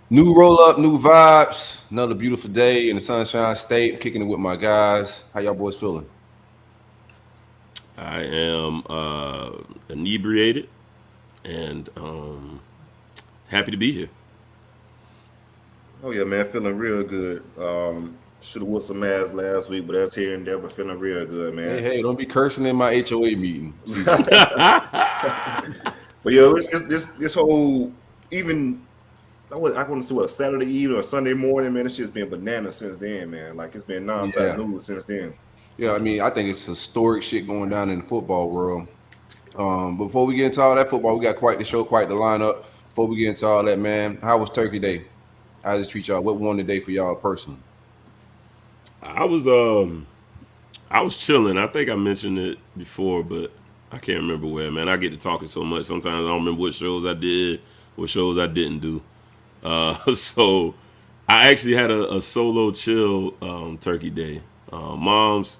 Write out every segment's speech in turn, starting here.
New roll up, new vibes. Another beautiful day in the Sunshine State. Kicking it with my guys. How y'all boys feeling? I am inebriated and happy to be here. Oh yeah, man, feeling real good. Should have wore some masks last week, but that's here and there. But feeling real good, Hey, man. hey, don't be cursing in my HOA meeting, CJ. But yeah, this whole even I want to see what Saturday evening or Sunday morning, man. It's just been banana since then, man. Like it's been nonstop Yeah. news since then. Yeah, I mean, I think it's historic shit going down in the football world. Before we get into all that football, we got quite the show, quite the lineup. Before we get into all that, man, how was Turkey Day? How does it treat y'all? What won the day for y'all personally? I was um I was chilling. I think I mentioned it before, but I can't remember where, man. I get to talking so much. Sometimes I don't remember what shows I did, what shows I didn't do. So I actually had a solo chill turkey day. Mom's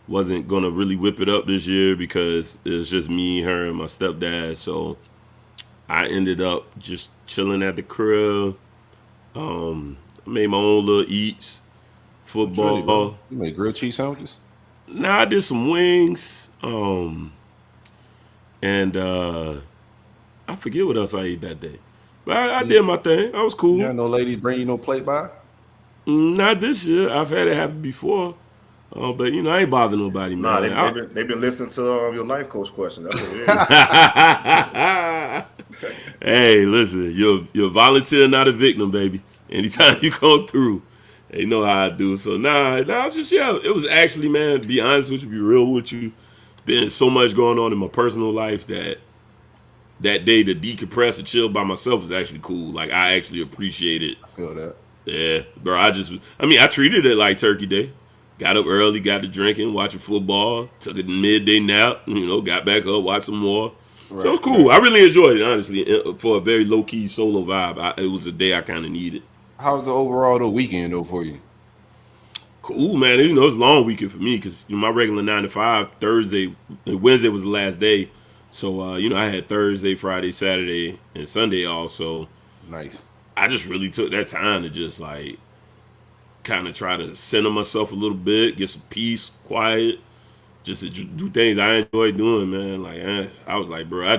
wasn't gonna really whip it up this year because it was just me, her, and my stepdad. So I ended up just chilling at the crib. I made my own little eats, Truly, bro. football. You made grilled cheese sandwiches? Now I did some wings. And I forget what else I ate that day. But I did my thing. I was Yeah, cool. no lady bring you no plate by? Not this year. I've had it happen before. But I ain't bother nobody, Nah, man. they've been listening to your life coach question. That's what it is. Hey, listen, you're a volunteer, not a victim, baby. Anytime you come through, they know how I do. So nah, it's just it was actually, man, to be honest with you, be real with you, been so much going on in my personal life that day to decompress and chill by myself is actually cool. Like I actually appreciate it. I feel that. Yeah, bro. I treated it like Turkey Day. Got up early, got to drinking, watching football, took a midday nap, got back up, watched some more. So it was Right, cool. right. I really enjoyed it, honestly, for a very low key solo vibe. It was a day I kind of needed. How's the overall the weekend though for you? Cool, man. It's a long weekend for me because my regular 9 to 5 Thursday, Wednesday was the last day. So I had Thursday, Friday, Saturday, and Sunday off. So Nice. I just really took that time to just like kind of try to center myself a little bit, get some peace, quiet, just to do things I enjoy doing, man. Like I was like, bro, I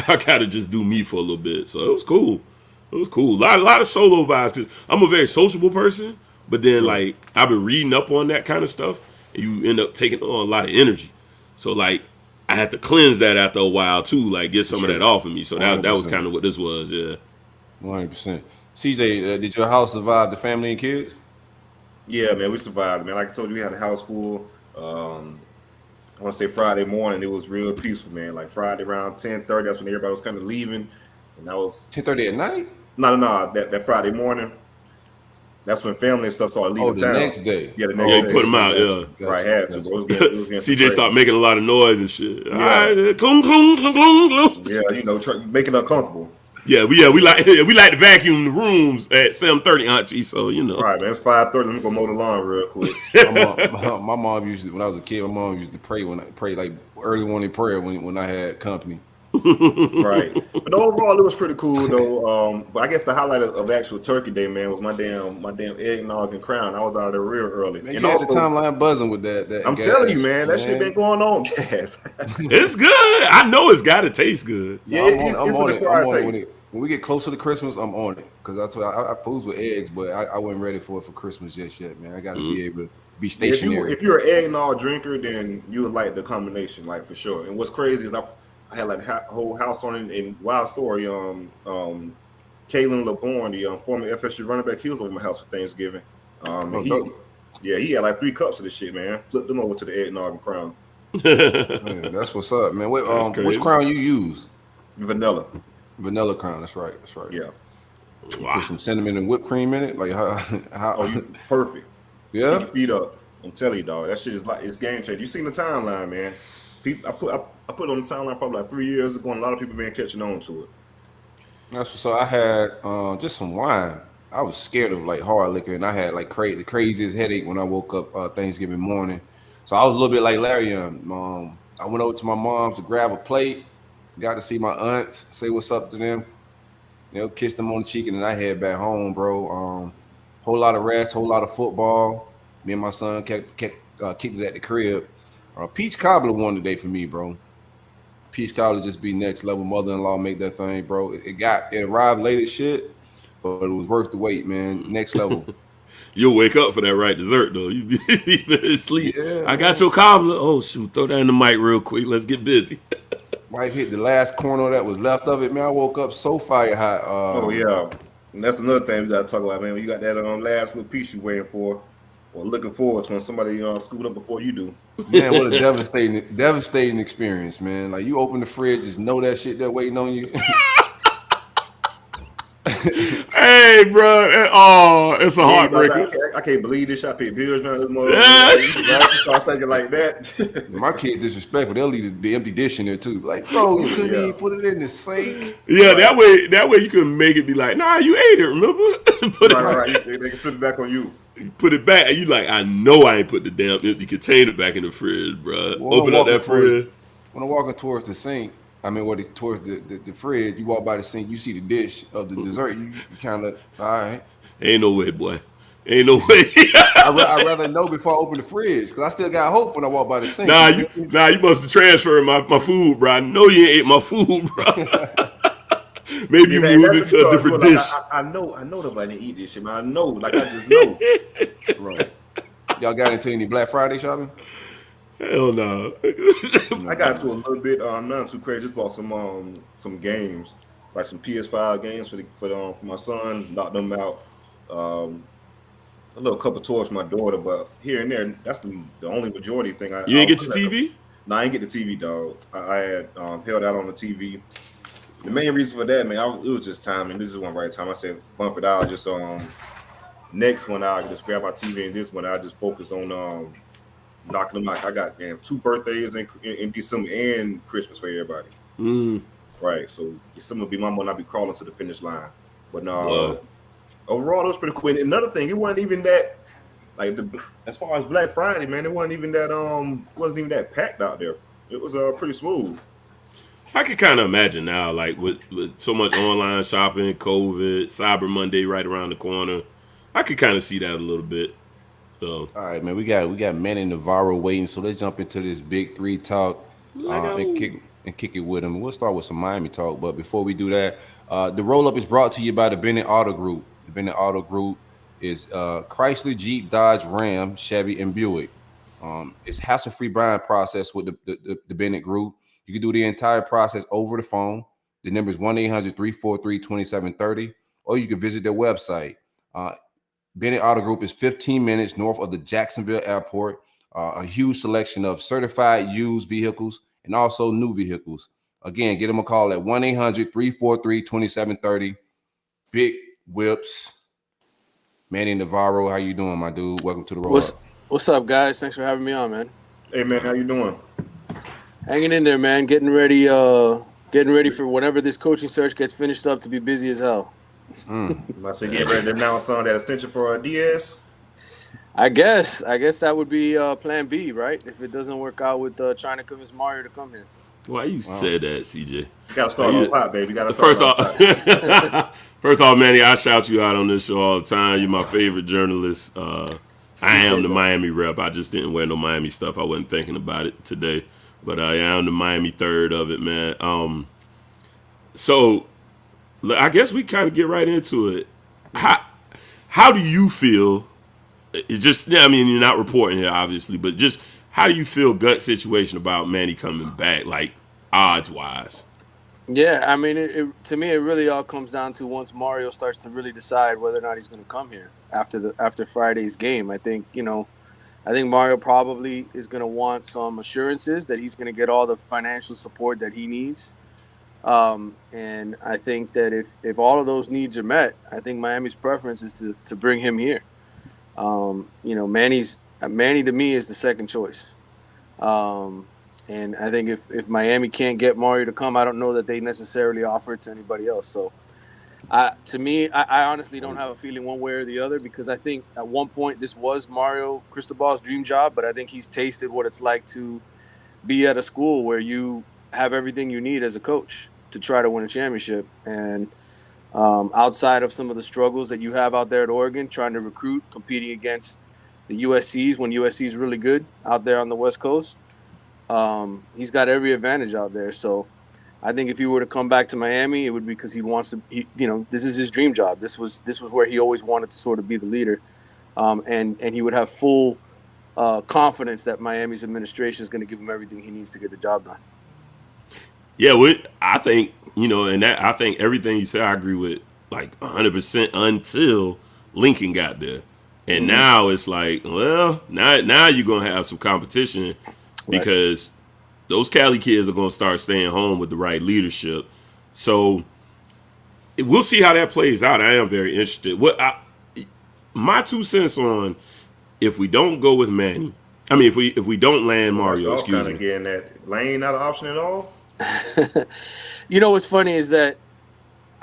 gotta just do me for a little bit. So it was cool. It was cool. A lot of solo vibes because I'm a very sociable person, but then Right. like I've been reading up on that kind of stuff, and you end up taking on a lot of energy. So like I had to cleanse that after a while too, like get For some of sure. that off of me. So that was 100%. kind of what this was, yeah. 100%. CJ, did your house survive the family and kids? Yeah, man, we survived, man. Like I told you, we had a house full. I want to say Friday morning, it was real peaceful, man. Like Friday around 10:30, that's when everybody was kind of leaving, and I was 10:30 at night? no, that Friday morning, that's when family and stuff started Oh, leaving the town. next day. Yeah, the Oh, next Yeah, you day, put okay, them okay, out, got yeah. you, right? got you, Had to, got but you. it was getting too CJ crazy. start making a lot of noise and shit. All Yeah, right, clunk, clunk, clunk, clunk, clunk. yeah, making it uncomfortable. We like to vacuum the rooms at 7:30, Auntie. So All right, man, it's 5:30. Let me go mow the lawn real quick. My mom, my mom used to, when I was a kid, my mom used to pray when I pray like early morning prayer when I had company. Right. But overall, it was pretty cool though. But I guess the highlight of actual Turkey Day, man, was my damn eggnog and crown. I was out of there real early, Man, and you had the also timeline buzzing with that I'm telling you, gas, man, that shit been man. going on, gas. it's good. I know it's got to taste good. No, Yeah, I'm it's an on it. I'm acquired on it taste. when we get closer to Christmas. I'm on it because that's what I foods with eggs, but I wasn't ready for it for Christmas just yet, man. I got to be able to be Yeah, stationary. if you're an eggnog drinker, then you would like the combination, like for sure. And what's crazy is I had like whole house on it in wild story. Kalen LeBourne, the former FSU running back, he was over my house for Thanksgiving. And Oh, dope. he had like 3 cups of this shit, man. Flipped them over to the eggnog and crown. Man, that's what's up, man. What, That's which crazy. crown you use? Vanilla. Vanilla crown. That's right. That's right. Yeah. You put Wow. some cinnamon and whipped cream in it. Like Oh, how you perfect. Keep yeah. your feet up. I'm telling you, dog. That shit is like it's game changer. You seen the timeline, man. People, I put it on the timeline probably like 3 years ago, and a lot of people been catching on to it. That's so I had just some wine. I was scared of like hard liquor, and I had like the craziest headache when I woke up Thanksgiving morning. So I was a little bit like Larry. I went over to my mom's to grab a plate. Got to see my aunts, say what's up to them. kissed him on the cheek, and then I head back home, bro. Whole lot of rest, whole lot of football. Me and my son kicked it at the crib. Peach cobbler won today for me, bro. Peach cobbler just be next level. Mother-in-law make that thing, bro. It arrived late as shit, but it was worth the wait, man. Next level. You'll wake up for that right dessert though. You be asleep. Yeah, I got your cobbler. Oh shoot, throw that in the mic real quick. Let's get busy. Wife hit the last corner that was left of it, man. I woke up so fire hot. Oh yeah, and that's another thing we gotta talk about, man. When you got that last little piece you waiting for, or looking forward to, when somebody scoot up before you do. Man, what a devastating experience, man. Like you open the fridge, just know that shit that waiting on you. Hey, bro. Oh, it's a heartbreaker. I can't believe this. I paid bills around this motherfucker. You start thinking like that. My kids disrespectful. They'll leave the empty dish in there too. Like, bro, you couldn't even put it in the sink. Yeah, that way you can make it be like, nah, you ate it, remember? Right. They can flip it back on you. Put it back, and you like, I know I ain't put the damn empty container back in the fridge, bro. Open up that fridge. When I'm walking towards the sink, towards the fridge, you walk by the sink, you see the dish of the dessert, you kind of, all right. Ain't no way, boy. Ain't no way. I'd rather know before I open the fridge, because I still got hope when I walk by the sink. Nah, you must have transferred my food, bro. I know you ain't ate my food, bro. Maybe you moved into a different dish. I know nobody didn't eat this shit, man. I know, like I just know. Right. Y'all got into any Black Friday shopping? Hell no. I got into a little bit, nothing too crazy. Just bought some games, like some PS5 games for my son. Knocked them out. A little couple toys for my daughter, but here and there, that's the only majority thing. You didn't get the TV? No, I didn't get the TV, dog. I had held out on the TV. The main reason for that, man, it was just timing. This is one right time. I said bump it out. Just next one I'll just grab my TV, and this one I'll just focus on knocking them out. I got 2 birthdays in December and Christmas for everybody. Right, so December will be my month. I'll be crawling to the finish line. But no, overall, it was pretty cool. And another thing, it wasn't even that, like, as far as Black Friday, man, it wasn't even that packed out there. It was pretty smooth. I can kind of imagine now, like with so much online shopping, COVID, Cyber Monday right around the corner. I could kind of see that a little bit. So, all right, man, we got Manny Navarro waiting, so let's jump into this big 3 talk and kick it with him. We'll start with some Miami talk, but before we do that, the roll-up is brought to you by the Bennett Auto Group. The Bennett Auto Group is Chrysler, Jeep, Dodge, Ram, Chevy, and Buick. It's hassle-free buying process with the Bennett Group. You can do the entire process over the phone. The number is 1-800-343-2730, or you can visit their website. Bennett Auto Group is 15 minutes north of the Jacksonville Airport. A huge selection of certified used vehicles and also new vehicles. Again, get them a call at 1-800-343-2730. Big whips. Manny Navarro, how you doing, my dude? Welcome to the roll. What's up, guys? Thanks for having me on, man. Hey, man, how you doing? Hanging in there, man. Getting ready for whenever this coaching search gets finished up to be busy as hell. I say get ready to announce that extension for Diaz. I guess that would be plan B, right? If it doesn't work out with trying to convince Mario to come here. Why you said that, CJ? You gotta start off hot, baby. First off, Manny, I shout you out on this show all the time. You're my favorite journalist. I am the Miami rep. I just didn't wear no Miami stuff. I wasn't thinking about it today. But I am the Miami third of it, man. So I guess we kind of get right into it. How do you feel? You're not reporting here, obviously, but just how do you feel gut situation about Manny coming back, like odds wise? Yeah, I mean, to me, it really all comes down to once Mario starts to really decide whether or not he's going to come here after Friday's game. I think Mario probably is going to want some assurances that he's going to get all the financial support that he needs. And I think that if all of those needs are met, I think Miami's preference is to bring him here. Manny to me is the second choice. And I think if Miami can't get Mario to come, I don't know that they necessarily offer it to anybody else. So to me, I honestly don't have a feeling one way or the other, because I think at one point this was Mario Cristobal's dream job, but I think he's tasted what it's like to be at a school where you have everything you need as a coach to try to win a championship. And Outside of some of the struggles that you have out there at Oregon, trying to recruit, competing against the USCs when USC is really good out there on the West Coast, he's got every advantage out there. So I think if he were to come back to Miami, it would be because he wants to. This is his dream job. This was where he always wanted to sort of be the leader, and he would have full confidence that Miami's administration is going to give him everything he needs to get the job done. Yeah, I think, and that I think everything you said I agree with like 100% until Lincoln got there. And now it's like, well, now you're going to have some competition because those Cali kids are going to start staying home with the right leadership. So we'll see how that plays out. I am very interested. My 2 cents on if we don't go with Manny, if we don't land Mario, excuse me. Again, that Lane not an option at all. What's funny is that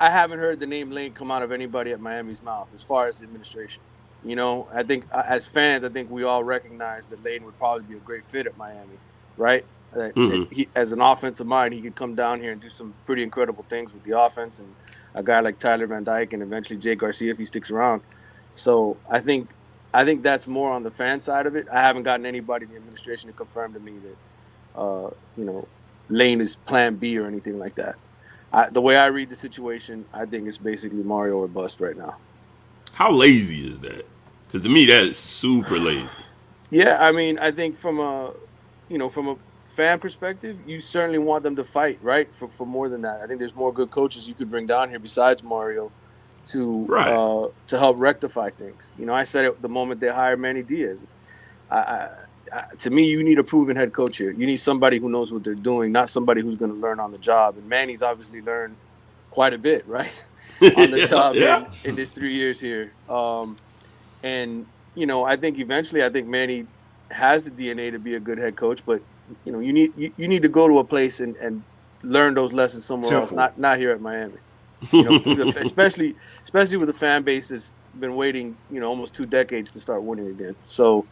I haven't heard the name Lane come out of anybody at Miami's mouth as far as the administration. I think as fans, I think we all recognize that Lane would probably be a great fit at Miami, right? That he, as an offensive mind, he could come down here and do some pretty incredible things with the offense, and a guy like Tyler Van Dyke and eventually Jay Garcia if he sticks around. So I think that's more on the fan side of it. I haven't gotten anybody in the administration to confirm to me that Lane is plan B or anything like that. The way I read the situation, I think it's basically Mario or bust right now. How lazy is that? Because to me, that is super lazy. Yeah, I think from a fan perspective, you certainly want them to fight, right? For more than that. I think there's more good coaches you could bring down here besides Mario to help rectify things. I said it the moment they hired Manny Diaz. To me, you need a proven head coach here. You need somebody who knows what they're doing, not somebody who's going to learn on the job. And Manny's obviously learned quite a bit, right, on the job in his 3 years here. I think eventually, Manny has the DNA to be a good head coach, but you need to go to a place and learn those lessons somewhere else, not here at Miami. Especially with the fan base that's been waiting, almost 2 decades to start winning again. So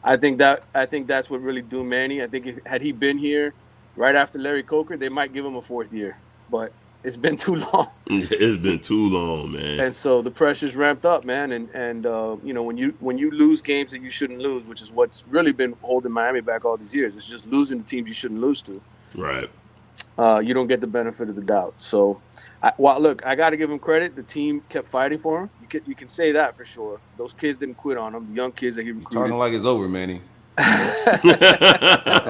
I think that's what really doomed Manny. I think had he been here right after Larry Coker, they might give him a 4th year, but it's been too long. It's been too long, man. And so the pressure's ramped up, man. And when you lose games that you shouldn't lose, which is what's really been holding Miami back all these years, it's just losing the teams you shouldn't lose to. Right. You don't get the benefit of the doubt. So, look, I got to give him credit. The team kept fighting for him. You can say that for sure. Those kids didn't quit on him. The young kids that he recruited. Talking like it's over, Manny. Talking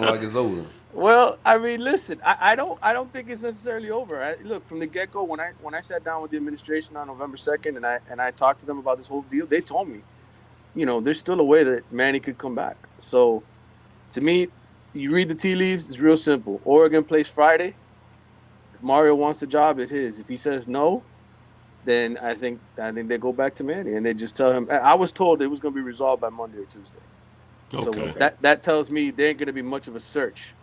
like it's over. Well, listen, I don't think it's necessarily over. Look, from the get-go, when I sat down with the administration on November 2nd and I talked to them about this whole deal, they told me, there's still a way that Manny could come back. So, to me, you read the tea leaves, it's real simple. Oregon plays Friday. If Mario wants the job, it's his. If he says no, then I think they go back to Manny and they just tell him. I was told it was going to be resolved by Monday or Tuesday. Okay. So that tells me there ain't going to be much of a search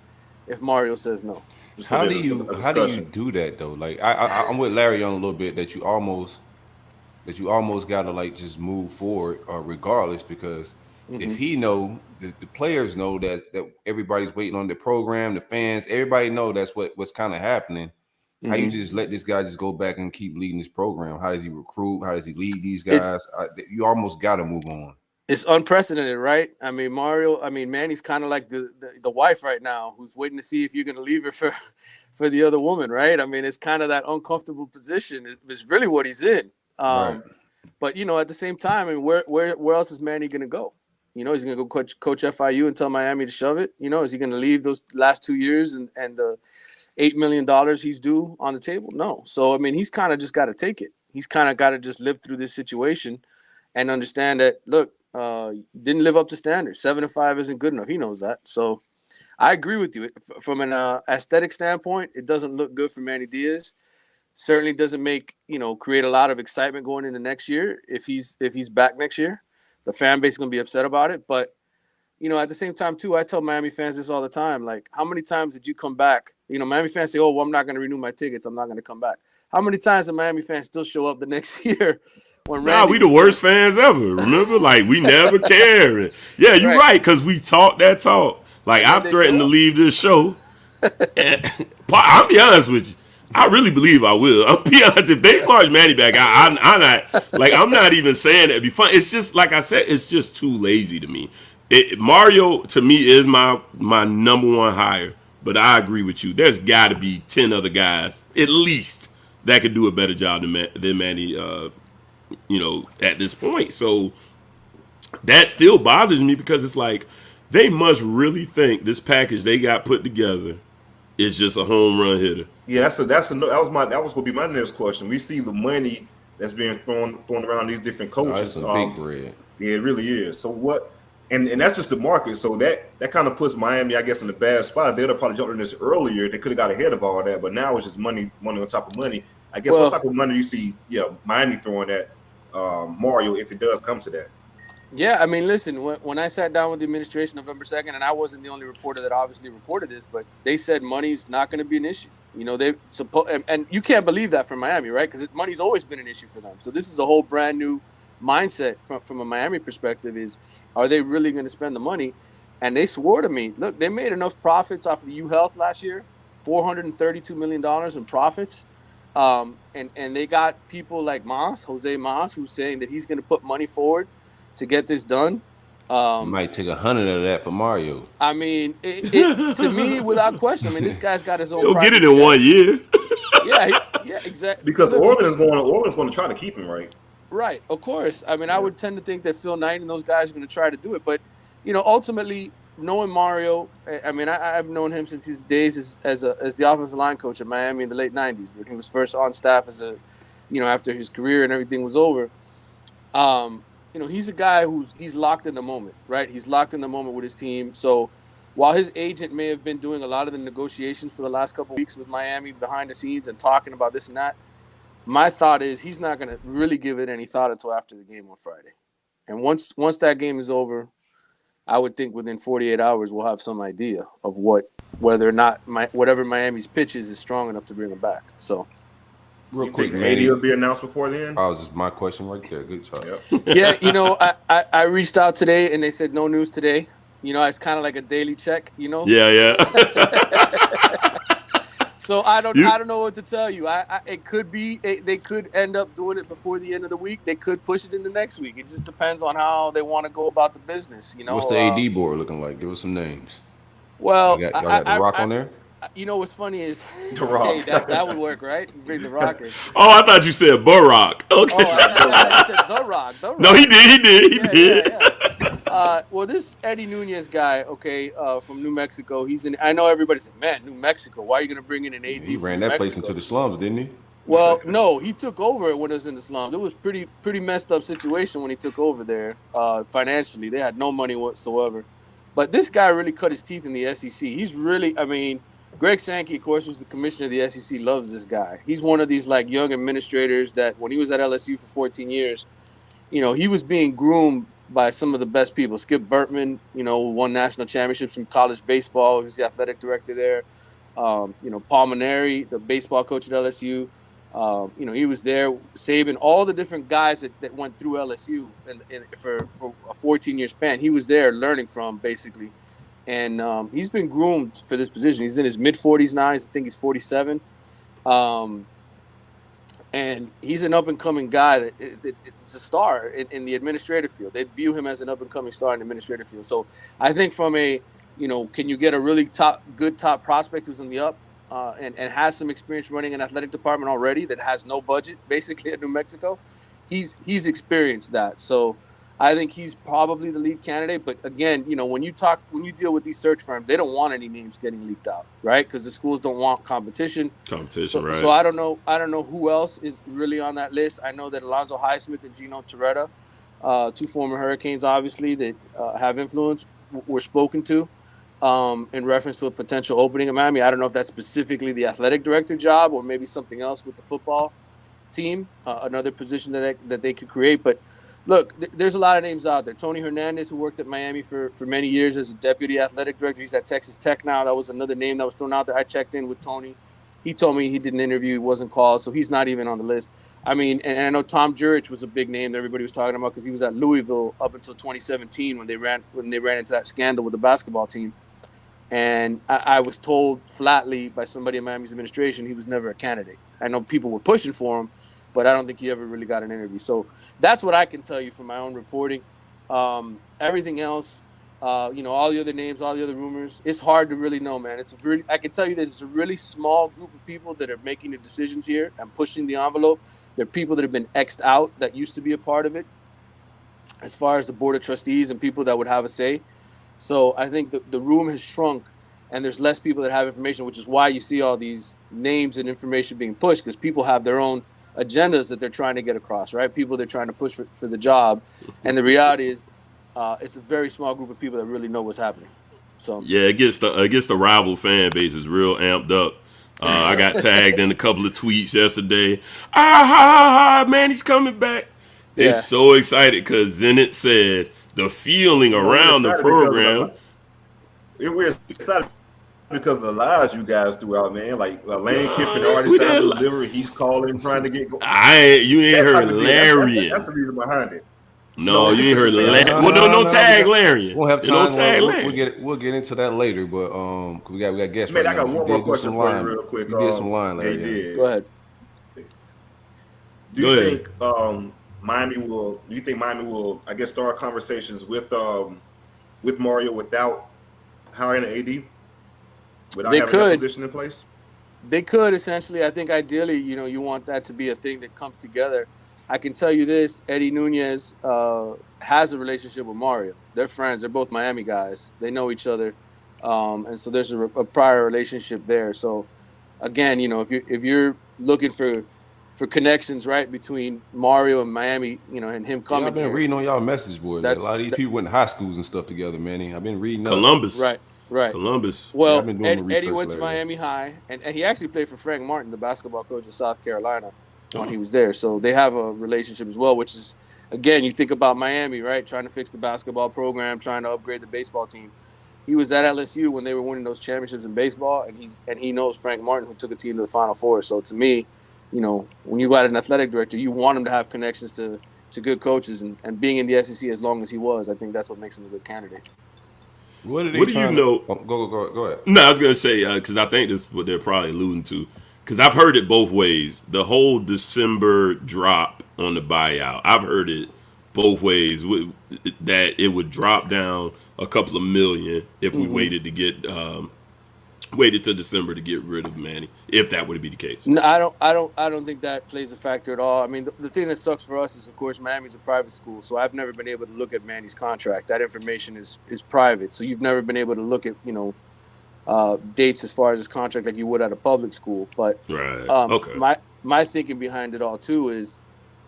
if Mario says no. How do you do that though? Like I'm with Larry on a little bit that you almost gotta like just move forward regardless, because if he know the players know that everybody's waiting on the program, the fans, everybody know that's what's kind of happening. How you just let this guy just go back and keep leading this program? How does he recruit? How does he lead these guys? You almost got to move on. It's unprecedented, right? Manny's kind of like the wife right now who's waiting to see if you're going to leave her for the other woman, right? It's kind of that uncomfortable position. It's really what he's in. Right. But, at the same time, where else is Manny going to go? He's going to go coach FIU and tell Miami to shove it? Is he going to leave those last 2 years and the $8 million he's due on the table? No. So, he's kind of just got to take it. He's kind of got to just live through this situation and understand that, look, didn't live up to standards. 7-5 isn't good enough. He knows that. So I agree with you. From an aesthetic standpoint, it doesn't look good for Manny Diaz. Certainly doesn't create a lot of excitement going into next year. If he's back next year, the fan base is going to be upset about it. But, at the same time, too, I tell Miami fans this all the time. Like, how many times did you come back? Miami fans say, oh, well, I'm not going to renew my tickets. I'm not going to come back. How many times do Miami fans still show up the next year? We the worst fans ever. Remember? Like, we never care. Yeah, you're right, because we talk that talk. Like, I've threatened to leave this show. And, I'll be honest with you. I really believe I will. I'll be honest. If they March Manny back, I'm not like I'm not even saying it'd be fun. It's just like I said, it's just too lazy to me. Mario to me is my number one hire, but I agree with you. There's got to be 10 other guys at least that could do a better job than Manny. At this point, so that still bothers me because it's like they must really think this package they got put together is just a home run hitter. Yeah, that was gonna be my next question. We see the money that's being thrown around these different coaches. That's some big bread. Yeah, it really is. So what? And that's just the market. So that kind of puts Miami, I guess, in a bad spot. If they'd have probably jumped in this earlier, they could have got ahead of all that. But now it's just money on top of money. I guess what type of money do you see? Yeah, Miami throwing at Mario if it does come to that. Yeah, I mean, listen, when I sat down with the administration November 2nd, and I wasn't the only reporter that obviously reported this, but they said money's not going to be an issue. And you can't believe that from Miami, right? Because money's always been an issue for them. So this is a whole brand new mindset from a Miami perspective is, are they really going to spend the money? And they swore to me, look, they made enough profits off of the U-Health last year, $432 million in profits. And they got people like Jose Mas, who's saying that he's going to put money forward to get this done. You might take 100 of that for Mario. I mean, it to me, without question. I mean, this guy's got his own. He'll get it in 1 year. yeah, exactly. Because Orland's going to try to keep him, right? Right, of course. I mean, I would tend to think that Phil Knight and those guys are going to try to do it, but ultimately, knowing Mario, I mean, I've known him since his days as the offensive line coach at Miami in the late '90s, when he was first on staff after his career and everything was over. He's a guy he's locked in the moment, right? He's locked in the moment with his team. So while his agent may have been doing a lot of the negotiations for the last couple of weeks with Miami behind the scenes and talking about this and that, my thought is he's not going to really give it any thought until after the game on Friday. And once that game is over, I would think within 48 hours we'll have some idea of whether or not whatever Miami's pitch is strong enough to bring him back. So. Real quick, AD will be announced before then? That was just my question right there. Good job. Yep. Yeah, I reached out today and they said no news today. It's kind of like a daily check, Yeah. So I don't know what to tell you. It could be they could end up doing it before the end of the week. They could push it into next week. It just depends on how they want to go about the business. What's the AD board looking like? Give us some names. Well, y'all got The Rock on there. What's funny is The Rock. Hey, that would work, right? Bring The Rock in. Oh, I thought you said Barack. Okay. Oh, I said The Rock. No, he did. He did. Yeah. Well, this Eddie Nunez guy, from New Mexico, I know everybody said, man, New Mexico, why are you going to bring in an AD? He ran that place into the slums, didn't he? Well, no, he took over when it was in the slums. It was pretty messed up situation when he took over there financially. They had no money whatsoever. But this guy really cut his teeth in the SEC. He's really, Greg Sankey, of course, was the commissioner of the SEC, loves this guy. He's one of these young administrators that when he was at LSU for 14 years, he was being groomed by some of the best people. Skip Bertman, won national championships in college baseball. He was the athletic director there. Paul Maneri, the baseball coach at LSU. He was there. Saban, all the different guys that went through LSU and for a 14-year span, he was there learning from, basically. And he's been groomed for this position. He's in his mid-40s now. I think he's 47. And he's an up-and-coming guy that it's a star in the administrative field. They view him as an up-and-coming star in the administrative field. So I think from can you get a really good top prospect who's on the up and has some experience running an athletic department already that has no budget, basically, at New Mexico? He's experienced that. So I think he's probably the lead candidate. But again, when you deal with these search firms, they don't want any names getting leaked out, right? Because the schools don't want competition. Right. So I don't know who else is really on that list. I know that Alonzo Highsmith and Gino Torretta, two former Hurricanes, obviously, that have influence, were spoken to in reference to a potential opening in Miami. I don't know if that's specifically the athletic director job or maybe something else with the football team, another position that they could create. But look, there's a lot of names out there. Tony Hernandez, who worked at Miami for many years as a deputy athletic director. He's at Texas Tech now. That was another name that was thrown out there. I checked in with Tony. He told me he did an interview. He wasn't called, so he's not even on the list. And I know Tom Jurich was a big name that everybody was talking about because he was at Louisville up until 2017 when they ran into that scandal with the basketball team. And I was told flatly by somebody in Miami's administration he was never a candidate. I know people were pushing for him, but I don't think he ever really got an interview. So that's what I can tell you from my own reporting. Everything else, all the other names, all the other rumors, it's hard to really know, man. I can tell you this, it's a really small group of people that are making the decisions here and pushing the envelope. They're people that have been X'd out that used to be a part of it, as far as the board of trustees and people that would have a say. So I think the room has shrunk, and there's less people that have information, which is why you see all these names and information being pushed, because people have their own agendas that they're trying to get across, right? People they're trying to push for the job. And the reality is it's a very small group of people that really know what's happening. So yeah, it gets the rival fan base is real amped up. I got tagged in a couple of tweets yesterday. Man, he's coming back. They're so excited because then it said the feeling around the program. We're excited because of the lies you guys threw out, man. Like Lane Kiffin already signed the delivery. He's calling, trying to get. You ain't heard Larian. That's the reason behind it. No, you ain't heard Larian. Well, no tag Larian. We'll have time. No tag Larian. We'll get into that later, but we got guests. Man, right I got now. one more question for you, real quick. You did some line, Larry. Go ahead. Do you think Miami will? I guess, start conversations with Mario without hiring an AD? Without having that position in place? They could, essentially. I think ideally, you want that to be a thing that comes together. I can tell you this, Eddie Nunez has a relationship with Mario. They're friends. They're both Miami guys. They know each other. And so there's a prior relationship there. So, again, if you're looking for connections, right, between Mario and Miami, and him coming. I've been reading on y'all message boards. A lot of these people went to high schools and stuff together, man. I've been reading Columbus. Right. Columbus. Well, Eddie went to Miami High, and he actually played for Frank Martin, the basketball coach of South Carolina, when he was there. So they have a relationship as well, which is, again, you think about Miami, right, trying to fix the basketball program, trying to upgrade the baseball team. He was at LSU when they were winning those championships in baseball, and he knows Frank Martin, who took a team to the Final Four. So to me, when you got an athletic director, you want him to have connections to good coaches, and being in the SEC as long as he was, I think that's what makes him a good candidate. What do you know? Go ahead. No, I was going to say, because I think this is what they're probably alluding to, because I've heard it both ways. The whole December drop on the buyout, I've heard it both ways, that it would drop down a couple of million if we waited till December to get rid of Manny, if that would be the case. No, I don't think that plays a factor at all. I mean, the thing that sucks for us is, of course, Miami's a private school, so I've never been able to look at Manny's contract. That information is private, so you've never been able to look at dates as far as his contract like you would at a public school. But right, okay. My thinking behind it all too is,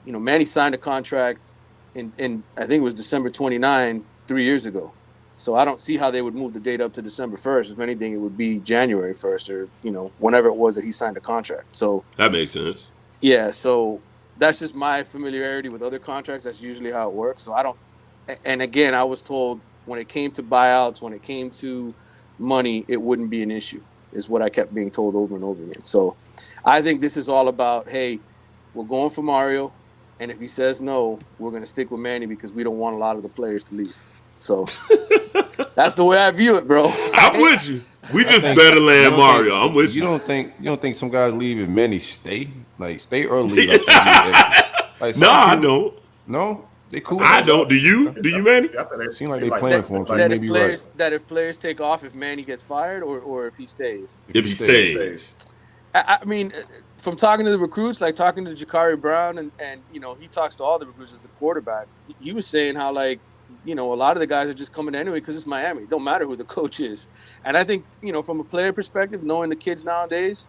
Manny signed a contract in I think it was December 29, 3 years ago. So I don't see how they would move the date up to December 1st. If anything, it would be January 1st or, whenever it was that he signed a contract. So that makes sense. Yeah, so that's just my familiarity with other contracts. That's usually how it works. So and again, I was told when it came to buyouts, when it came to money, it wouldn't be an issue, is what I kept being told over and over again. So I think this is all about, hey, we're going for Mario, and if he says no, we're going to stick with Manny because we don't want a lot of the players to leave. So that's the way I view it, bro. I'm with you. We just better land Mario. I'm with you. You don't think some guys leave if many stay? Like stay early. Like, I don't. No? They cool. I don't. Do you? Do you, Manny? Seem like they playing for him. So that, may if be players, right. that if players take off, if Manny gets fired, or if he stays. If he stays. I mean, from talking to the recruits, like talking to Jakari Brown, and he talks to all the recruits as the quarterback. He was saying how, like, a lot of the guys are just coming anyway because it's Miami. It don't matter who the coach is. And I think, from a player perspective, knowing the kids nowadays,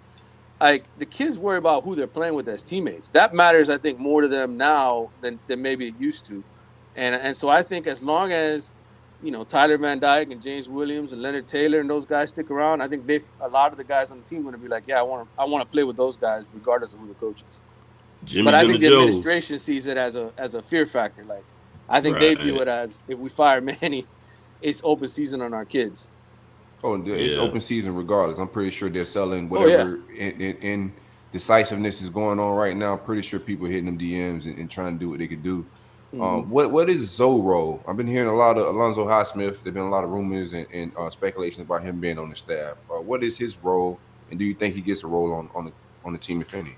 like, the kids worry about who they're playing with as teammates. That matters, I think, more to them now than maybe it used to. And so I think as long as, Tyler Van Dyke and James Williams and Leonard Taylor and those guys stick around, I think a lot of the guys on the team are going to be like, yeah, I want to play with those guys regardless of who the coach is. But I think the administration sees it as a fear factor. Like, I think they view it as, if we fire Manny, it's open season on our kids. Oh, it's open season regardless. I'm pretty sure they're selling whatever in decisiveness is going on right now. I'm pretty sure people hitting them DMs and trying to do what they could do. What is Zoe's role? I've been hearing a lot of Alonzo Highsmith. There've been a lot of rumors and speculation about him being on the staff. What is his role, and do you think he gets a role on the team, if any?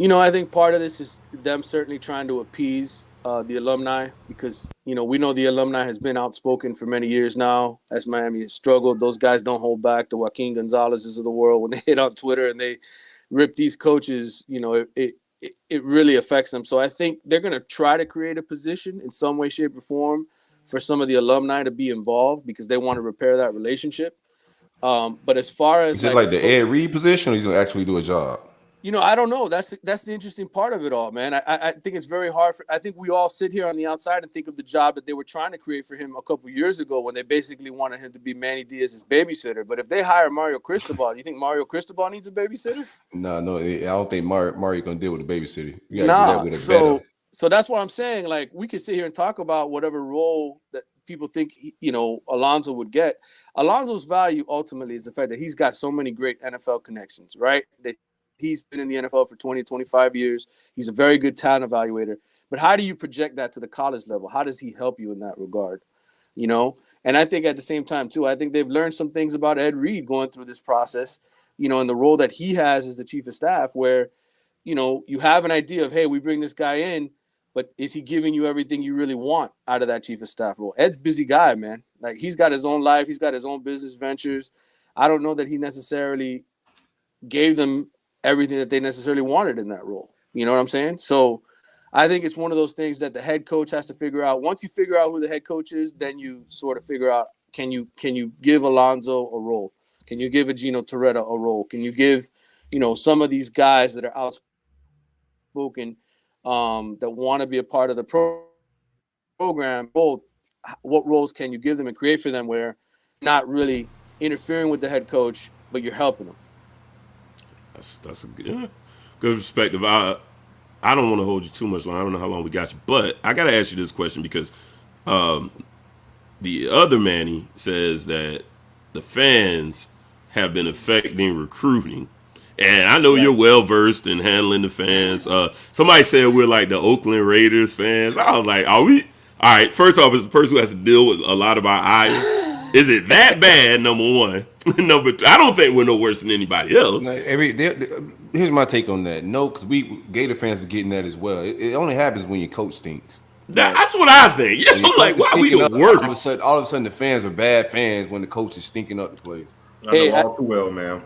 I think part of this is them certainly trying to appease the alumni because, we know the alumni has been outspoken for many years now as Miami has struggled. Those guys don't hold back. The Joaquin Gonzalez's of the world, when they hit on Twitter and they rip these coaches, it really affects them. So I think they're going to try to create a position in some way, shape, or form for some of the alumni to be involved because they want to repair that relationship. But as far as is it like the Ed Reed position, or he's going to actually do a job? I don't know. That's the interesting part of it all, man. I think it's very hard. I think we all sit here on the outside and think of the job that they were trying to create for him a couple years ago when they basically wanted him to be Manny Diaz's babysitter. But if they hire Mario Cristobal, you think Mario Cristobal needs a babysitter? No, I don't think Mario going to deal with a babysitter. You got to do that with a veteran. So that's what I'm saying. Like, we could sit here and talk about whatever role that people think, Alonzo would get. Alonzo's value ultimately is the fact that he's got so many great NFL connections, right? That he's been in the NFL for 20, 25 years. He's a very good talent evaluator. But how do you project that to the college level? How does he help you in that regard? And I think at the same time, too, I think they've learned some things about Ed Reed going through this process, and the role that he has as the chief of staff where, you have an idea of, hey, we bring this guy in, but is he giving you everything you really want out of that chief of staff role? Ed's a busy guy, man. Like, he's got his own life. He's got his own business ventures. I don't know that he necessarily gave them everything that they necessarily wanted in that role. You know what I'm saying? So I think it's one of those things that the head coach has to figure out. Once you figure out who the head coach is, then you sort of figure out, can you give Alonzo a role? Can you give a Gino Torretta a role? Can you give, some of these guys that are outspoken that want to be a part of the program, what roles can you give them and create for them where you're not really interfering with the head coach, but you're helping them? That's a good perspective. I don't want to hold you too much long. I don't know how long we got you, but I got to ask you this question because the other Manny says that the fans have been affecting recruiting. And I know you're well versed in handling the fans. Somebody said we're like the Oakland Raiders fans. I was like, are we? All right, first off, as the person who has to deal with a lot of our ire, is it that bad, number one? Number two, I don't think we're no worse than anybody else. Here's my take on that. No, because we Gator fans are getting that as well. It only happens when your coach stinks. That's what I think. Yeah, I'm like, why are we the worst? All of a sudden, the fans are bad fans when the coach is stinking up the place. I know all too well, man.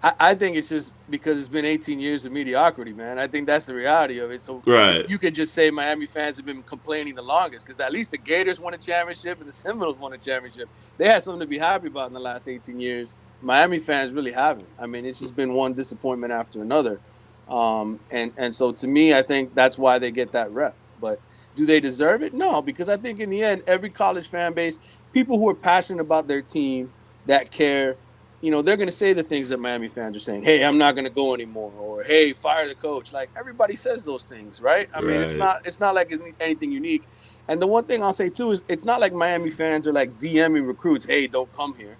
I think it's just because it's been 18 years of mediocrity, man. I think that's the reality of it. So you could just say Miami fans have been complaining the longest because at least the Gators won a championship and the Seminoles won a championship. They had something to be happy about in the last 18 years. Miami fans really haven't. I mean, it's just been one disappointment after another. And so to me, I think that's why they get that rep. But do they deserve it? No, because I think in the end, every college fan base, people who are passionate about their team, that care, they're going to say the things that Miami fans are saying. Hey, I'm not going to go anymore, or hey, fire the coach. Like, everybody says those things, right? I mean, it's not like it's anything unique. And the one thing I'll say too is it's not like Miami fans are like DMing recruits. Hey, don't come here.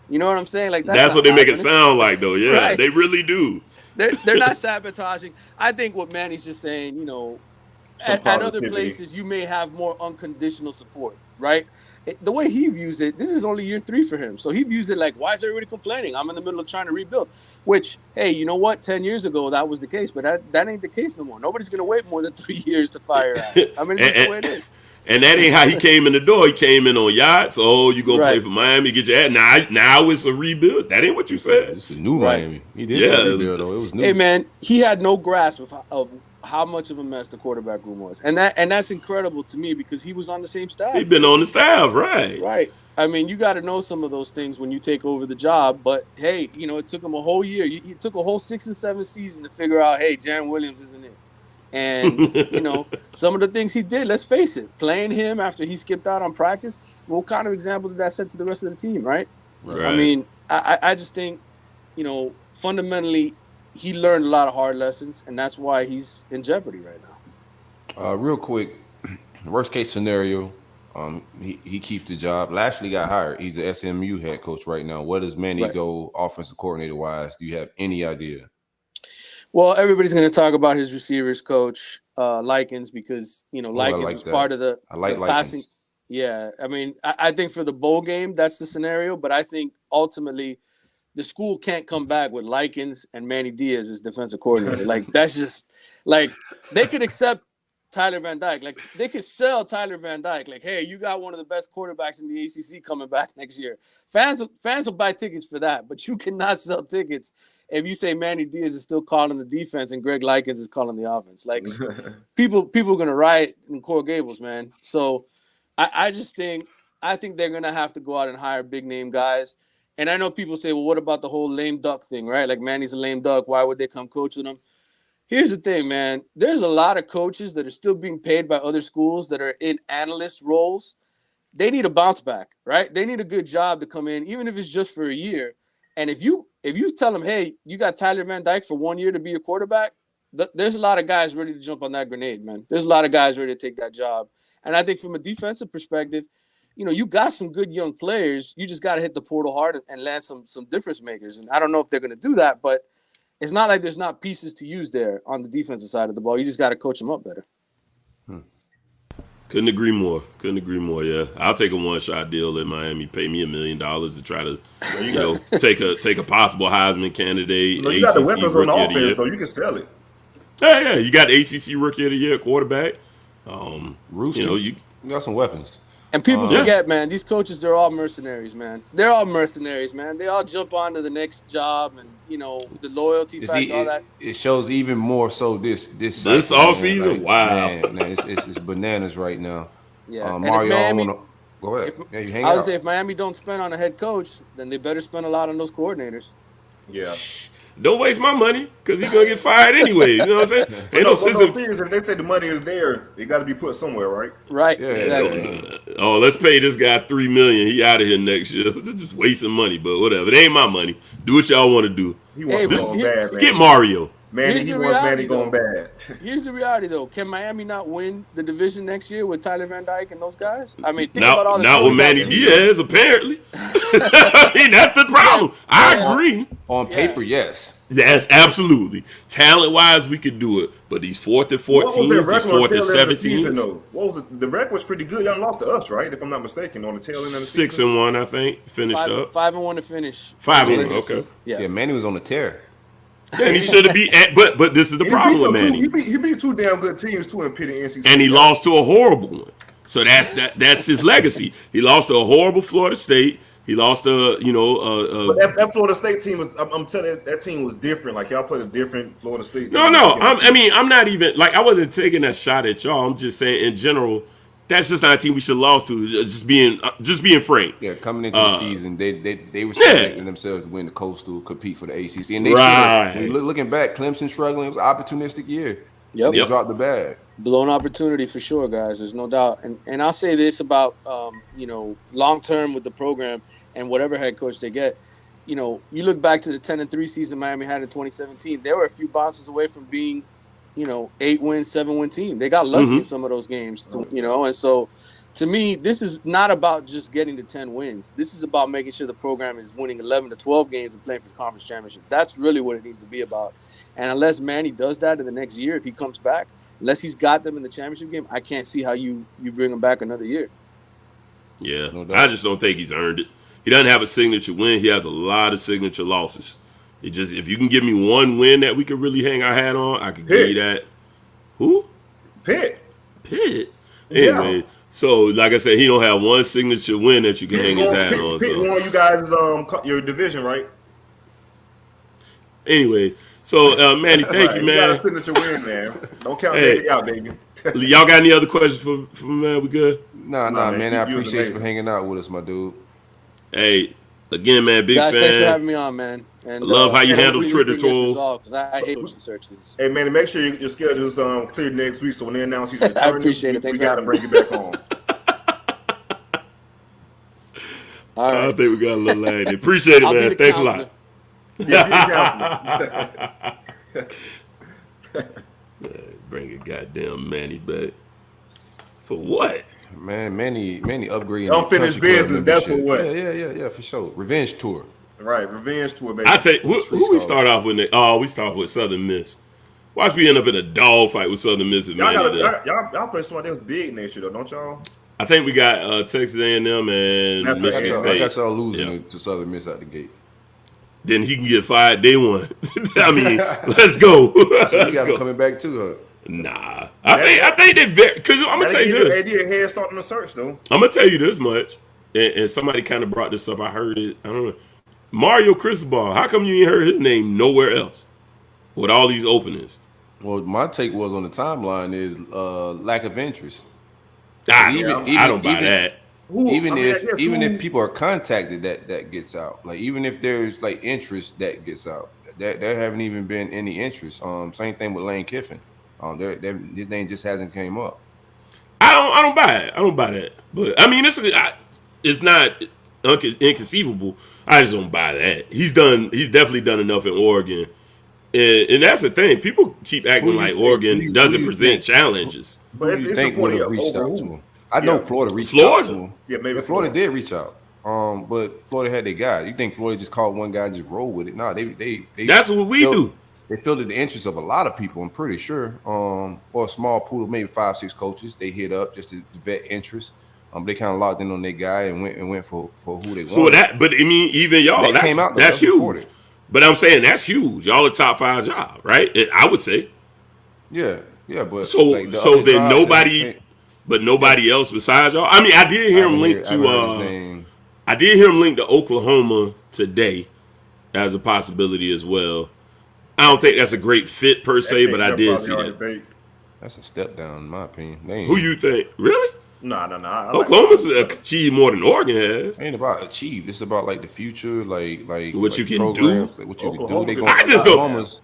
You know what I'm saying? Like that's what they make it sound like, though. Yeah, right. They really do. They're not sabotaging. I think what Manny's just saying, at other places you may have more unconditional support, right? The way he views it, this is only year 3 for him. So he views it like, why is everybody complaining? I'm in the middle of trying to rebuild. Which, hey, you know what? 10 years ago, that was the case. But that ain't the case no more. Nobody's going to wait more than 3 years to fire us. I mean, it's just the way it is. And that ain't how he came in the door. He came in on yachts. Oh, you going to play for Miami, get your ad. Now it's a rebuild. That ain't what you said. It's a new Miami. He did say rebuild, though. It was new. Hey, man, he had no grasp of how much of a mess the quarterback room was. And that's incredible to me because he was on the same staff. He'd been on the staff, right. Right. I mean, you got to know some of those things when you take over the job. But, hey, it took him a whole year. It took a whole 6 and 7 season to figure out, hey, Jan Williams isn't it. And, some of the things he did, let's face it, playing him after he skipped out on practice, what kind of example did that set to the rest of the team, right? I mean, I just think, fundamentally, he learned a lot of hard lessons, and that's why he's in jeopardy right now. Real quick, worst case scenario, he keeps the job. Lashley got hired. He's the SMU head coach right now. Where does Manny go offensive coordinator wise? Do you have any idea? Well, everybody's going to talk about his receivers coach, Likens, because I Likens like was that. part of the I like passing. Likens. Yeah, I mean, I think for the bowl game, that's the scenario. But I think ultimately, the school can't come back with Likens and Manny Diaz as defensive coordinator. Like that's just like they could accept Tyler Van Dyke. Like they could sell Tyler Van Dyke. Like, hey, you got one of the best quarterbacks in the ACC coming back next year. Fans will buy tickets for that, but you cannot sell tickets if you say Manny Diaz is still calling the defense and Greg Likens is calling the offense. Like people are gonna riot in Coral Gables, man. So I think they're gonna have to go out and hire big name guys. And I know people say, well, what about the whole lame duck thing, right? Like Manny's a lame duck. Why would they come coach with him? Here's the thing, man. There's a lot of coaches that are still being paid by other schools that are in analyst roles. They need a bounce back, right? They need a good job to come in, even if it's just for a year. And if you tell them, hey, you got Tyler Van Dyke for 1 year to be your quarterback, there's a lot of guys ready to jump on that grenade, man. There's a lot of guys ready to take that job. And I think from a defensive perspective, you got some good young players. You just got to hit the portal hard and land some difference makers. And I don't know if they're going to do that, but it's not like there's not pieces to use there on the defensive side of the ball. You just got to coach them up better. Couldn't agree more. Yeah, I'll take a one-shot deal. Let Miami pay me $1 million to try to, take a possible Heisman candidate. You got the weapons on the Rookie of the Year. offense, so you can sell it. Yeah. You got ACC Rookie of the Year quarterback. Rooster, you got some weapons. And people forget, man, these coaches, they're all mercenaries, man. They all jump on to the next job and, the loyalty factor, all that. It shows even more so this offseason. Wow. Man, it's bananas right now. Yeah. Mario, Miami, go ahead. I would say if Miami don't spend on a head coach, then they better spend a lot on those coordinators. Yeah. Don't waste my money because he's going to get fired anyway. You know what I'm saying? Ain't no sense of... If they say the money is there, it got to be put somewhere, right? Right, yeah, exactly. Let's pay this guy $3 million. He out of here next year. Just wasting money, but whatever. It ain't my money. Do what y'all want to do. He wants going bad, man. Get Mario. Manny, he wants Manny going bad. Here's the reality, though. Can Miami not win the division next year with Tyler Van Dyke and those guys? I mean, think about all the... Not with Manny Diaz, apparently. I mean, that's the problem. I agree. On paper, yes. Yes, absolutely. Talent-wise, we could do it. But these 4th and 14s, these 4th and 17s. What was it? The record was pretty good. Y'all lost to us, right? If I'm not mistaken, on the tail end of the season. 6-1, I think. Finished up. 5-1 to finish. 5-1, okay. Yeah, Manny was on the tear. And he should have beat, but this is the problem with Manny. He beat two damn good teams too in Pitt and NC State. And he lost to a horrible one. So that's his legacy. He lost to a horrible Florida State. He lost to, But that Florida State team was, I'm telling you, that team was different. Like, y'all played a different Florida State team. No. I'm not even, like, I wasn't taking that shot at y'all. I'm just saying, in general, that's just not a team we should have lost to. Just being frank. Yeah, coming into the season, they were expecting themselves to win the Coastal, compete for the ACC, and they looking back, Clemson struggling. It was an opportunistic year. Yep. They dropped the bag. Blown opportunity for sure, guys. There's no doubt. And I'll say this about long term with the program and whatever head coach they get. You look back to the 10-3 season Miami had in 2017. They were a few bounces away from being 8-win, 7-win team. They got lucky in some of those games, and so to me, this is not about just getting to 10 wins. This is about making sure the program is winning 11 to 12 games and playing for the conference championship. That's really what it needs to be about. And unless Manny does that in the next year, if he comes back, unless he's got them in the championship game, I can't see how you bring him back another year. Yeah, I just don't think he's earned it. He doesn't have a signature win. He has a lot of signature losses. If you can give me one win that we could really hang our hat on, I could give you that. Who? Pitt. Anyway, so like I said, he don't have one signature win that you can hang his hat on. Pitt won you guys your division, right? Anyways, so Manny, thank you, man. You got a signature win, man. Don't count that out, baby. Y'all got any other questions for man? We good? Nah, man. I appreciate you for hanging out with us, my dude. Hey, again, man, big guys, fan. Thanks for having me on, man. And love how you handle Twitter trolls. Because I hate pushing searches. Hey, man, make sure your schedule's cleared next week. So when they announce he's returning, I appreciate it. We got to bring you back on. All right. I think we got a little lady. Appreciate it, man. Thanks a lot. Bring a goddamn Manny back. For what? Man, Manny upgrading. Unfinished business. That's for what? Yeah, for sure. Revenge tour. Right, revenge tour, baby. I tell you, who we start off with? We start with Southern Miss. Watch me end up in a dog fight with Southern Miss. Y'all play somebody else big next year, though, don't y'all? I think we got Texas A&M and That's Michigan right. State. I got y'all losing to Southern Miss out the gate. Then he can get fired day one. I mean, let's go. So you got him coming back too, huh? Nah, I think they very because I'm gonna say this. They did a head start on the search though. I'm gonna tell you this much, and somebody kind of brought this up. I heard it. I don't know. Mario Cristobal. How come you ain't heard his name nowhere else with all these openings? Well, my take was on the timeline is lack of interest. I don't buy that. Even if people are contacted, that gets out. Like even if there's like interest, that gets out. There haven't even been any interest. Same thing with Lane Kiffin. His name just hasn't came up. I don't buy it. I don't buy that. But I mean, it's not inconceivable. I just don't buy that. He's definitely done enough in Oregon, and that's the thing. People keep acting like Oregon doesn't present challenges. But it's the point of reached out to him. I know Florida reached out to him. Yeah, maybe Florida did reach out. But Florida had their guy. You think Florida just called one guy and just roll with it? No, they that's what we do. They filled the interest of a lot of people, I'm pretty sure. Or a small pool of maybe 5-6 coaches they hit up just to vet interest. They kind of locked in on their guy and went for who they wanted. So but I mean, even y'all, that's huge. Reported. But I'm saying that's huge. Y'all a top 5 job, right? I would say. Yeah, but so then nobody else besides y'all. I mean, I did hear him link to. I did hear him link to Oklahoma today as a possibility as well. I don't think that's a great fit per se, but I did see that. That's a step down, in my opinion. Who you think? Really? No. Oklahoma's achieved more than Oregon has. It ain't about achieve. It's about like the future, like what you can do. Like what you can do. I just don't.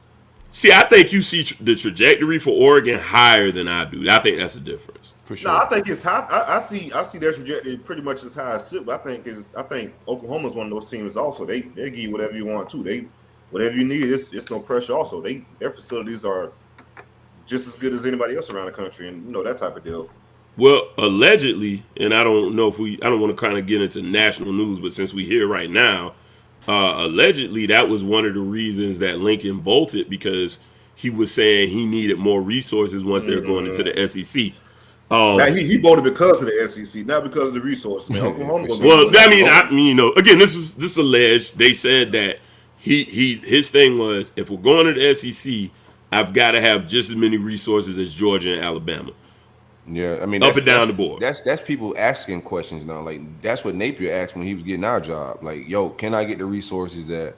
See, I think you see the trajectory for Oregon higher than I do. I think that's the difference. For sure. No, I think it's high. I see their trajectory pretty much as high as it. But I think Oklahoma's one of those teams also. They give you whatever you want to. Whatever you need, it's no pressure. Also, their facilities are just as good as anybody else around the country, and that type of deal. Well, allegedly, and I don't know I don't want to kind of get into national news, but since we're here right now, allegedly that was one of the reasons that Lincoln bolted because he was saying he needed more resources once they were going into the SEC. Now he bolted because of the SEC, not because of the resources. Man, Oklahoma. Well, I mean, again, this is alleged. They said that his thing was if we're going to the SEC, I've got to have just as many resources as Georgia and Alabama. Yeah, I mean, up and down the board. That's people asking questions now. Like that's what Napier asked when he was getting our job. Like, yo, can I get the resources that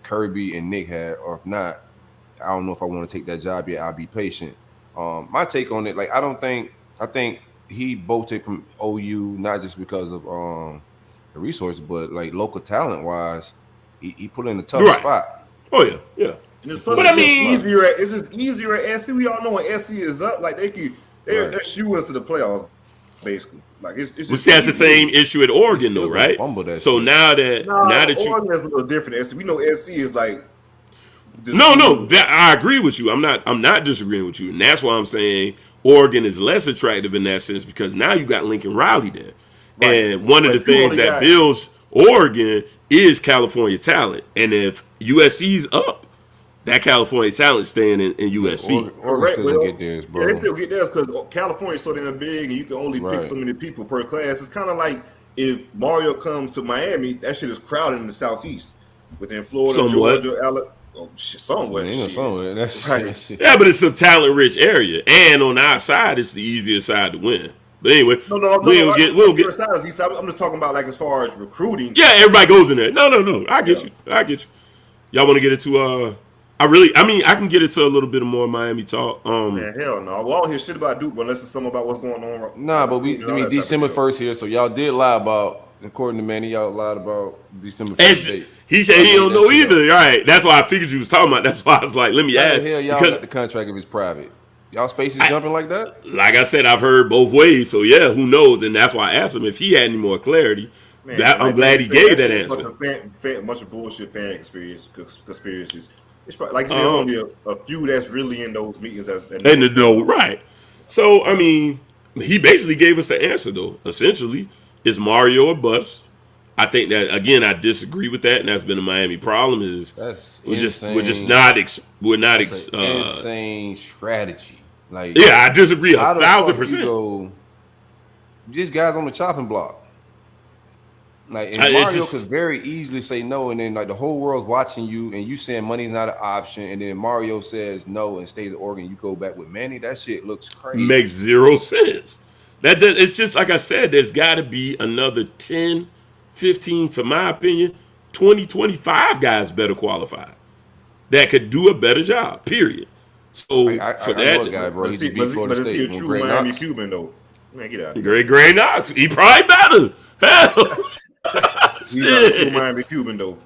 Kirby and Nick had, or if not, I don't know if I want to take that job yet. I'll be patient. My take on it, like, I think he bolted from OU not just because of the resources, but like local talent wise, he put in a tough spot. Oh yeah. But I mean, it's just easier at SC. We all know when SC is up, like they're shoe us to the playoffs, basically. Like it's just. That's the same issue at Oregon, though, right? So now that Oregon is a little different. SC, we know SC is like. No, I agree with you. I'm not disagreeing with you, and that's why I'm saying Oregon is less attractive in that sense because now you got Lincoln Riley there, right. And one of the things that builds Oregon is California talent, and if USC's up, that California talent staying in USC. Oregon still get theirs, bro. Yeah, they still get theirs because California's so damn big, and you can only pick so many people per class. It's kind of like if Mario comes to Miami, that shit is crowded in the Southeast, within Florida, Georgia, Alabama. Oh shit, somewhere. That's right. Yeah, but it's a talent-rich area, and on our side, it's the easier side to win. But anyway, we'll get. I'm just talking about like as far as recruiting. Yeah, everybody goes in there. No. I get you. Y'all want to get into I can get into a little bit more Miami talk. Man, hell no. Well, I don't hear shit about Duke unless it's something about what's going on. Nah, but December 1st here, so y'all did lie about. According to Manny, y'all lied about December 1st date. He said he don't know either. All right, that's why I figured you was talking about. That's why I was like, let me ask. How the hell y'all got the contract if it's private? Y'all spaces jumping like that? Like I said, I've heard both ways. So yeah, who knows? And that's why I asked him if he had any more clarity. Man, I'm glad he gave that answer. Bunch of bullshit fan conspiracies. It's probably, like you said, only a few that's really in those meetings. Right. So I mean, he basically gave us the answer though. Essentially, it's Mario or bust. I think that again, I disagree with that, and that's been a Miami problem. Is That's we're insane. just not we're not That's an insane strategy. Like, yeah, I disagree how the 1,000%. fuck you go? This guy's on the chopping block. Like, and It's Mario just- could very easily say no, and then like the whole world's watching you, and you saying money's not an option, and then Mario says no and stays at Oregon. You go back with Manny. That shit looks crazy. Makes zero sense. It's just like I said, there's got to be another 10, 15, to my opinion, 20, 25 guys better qualified that could do a better job, period. So I for know a that, guy, bro. He But just beat Florida is he State. a When true Greg Miami Knox- Cuban though? Man, get out of here. Gray Knox, he probably better. Hell, He's not a true Miami Cuban though.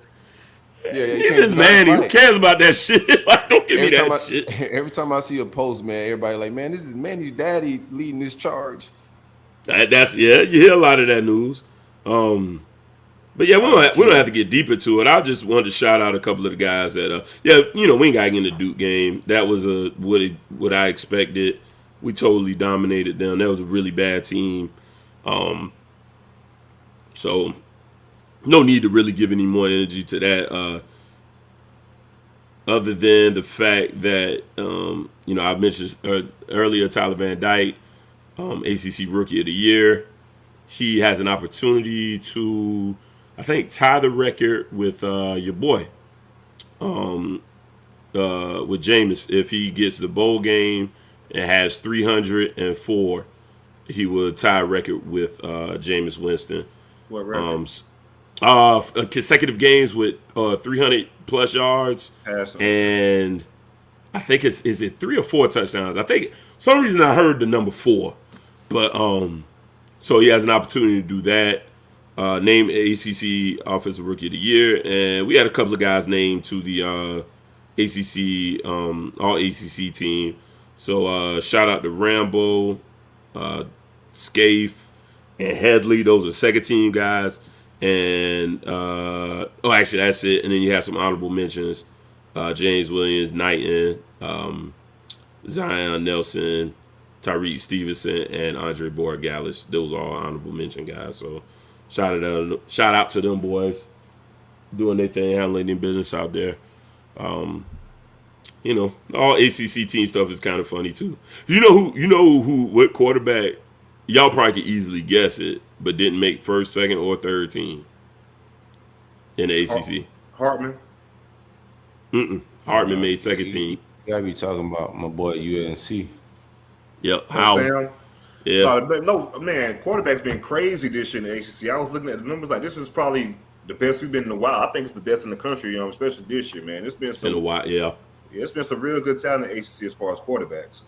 Yeah, you Niggas, can't deny man, the who fight. cares about that shit? Like, don't give me that shit. Every time I see a post, man, everybody like, man, this is Manny's daddy leading this charge. That's you hear a lot of that news. But yeah, we don't have to get deep into it. I just wanted to shout out a couple of the guys that we ain't got to get in the Duke game. That was what I expected. We totally dominated them. That was a really bad team. So no need to really give any more energy to that. Other than the fact that I mentioned earlier, Tyler Van Dyke, ACC Rookie of the Year. He has an opportunity to, I think, tie the record with your boy, with Jameis. If he gets the bowl game and has 304, he will tie a record with Jameis Winston. What record? Consecutive games with 300 plus yards, Passing. and I think is it 3 or 4 touchdowns? I think for some reason I heard the number 4, but so he has an opportunity to do that. Named ACC Offensive Rookie of the Year, and we had a couple of guys named to the ACC All ACC team. So shout out to Rambo, Scaife, and Headley. Those are second team guys. And actually that's it. And then you have some honorable mentions: James Williams, Knighton, Zion Nelson, Tyreek Stevenson, and Andre Borgalis. Those are all honorable mention guys. So shout out to them boys doing their thing, handling their business out there. All ACC team stuff is kind of funny too. What quarterback? Y'all probably could easily guess it, but didn't make first, second, or third team in the ACC. Hartman. Hartman made second team. You gotta be talking about my boy UNC. Yep. Sam. Yeah. No, man, quarterback's been crazy this year in the ACC. I was looking at the numbers like this is probably the best we've been in a while. I think it's the best in the country, especially this year, man. It's been In a while, yeah. Yeah, it's been some real good talent in the ACC as far as quarterbacks.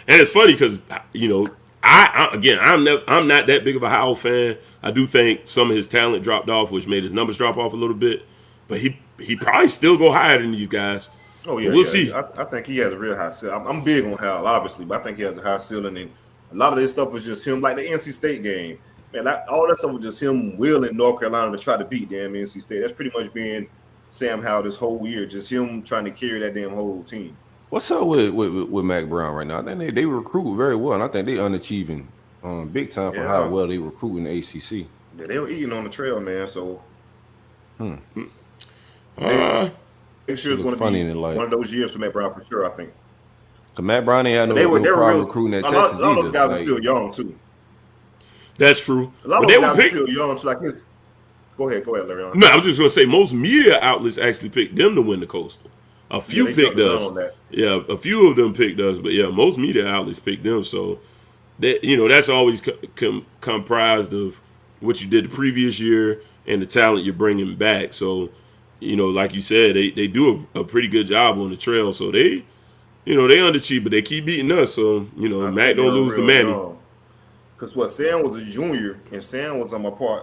And it's funny because I'm not that big of a Howell fan. I do think some of his talent dropped off, which made his numbers drop off a little bit. But he probably still go higher than these guys. Oh yeah, we'll see. I think he has a real high ceiling. I'm big on Howell, obviously, but I think he has a high ceiling. And a lot of this stuff was just him, like the NC State game. Man, all that stuff was just him willing North Carolina to try to beat damn NC State. That's pretty much been Sam Howell this whole year, just him trying to carry that damn whole team. What's up with Mac Brown right now? I think they recruit very well, and I think they underachieving big time for how well they recruit in the ACC. Yeah, they were eating on the trail, man. So, next year's going to be one of those years for Mac Brown for sure. I think. Cause Mac Brown ain't had no problem real, recruiting at a Texas lot of those guys either. are still young too. That's true. A lot but of they those were guys are still young too. Like his. Go ahead, Larry. No, I was just gonna say most media outlets actually picked them to win the Coastal. A few picked us. Yeah, a few of them picked us, but yeah, most media outlets picked them. So that that's always comprised of what you did the previous year and the talent you're bringing back. So like you said, they do a pretty good job on the trail. So they underachieve, but they keep beating us. So Mac don't lose to Manny. Because Sam was a junior, and Sam was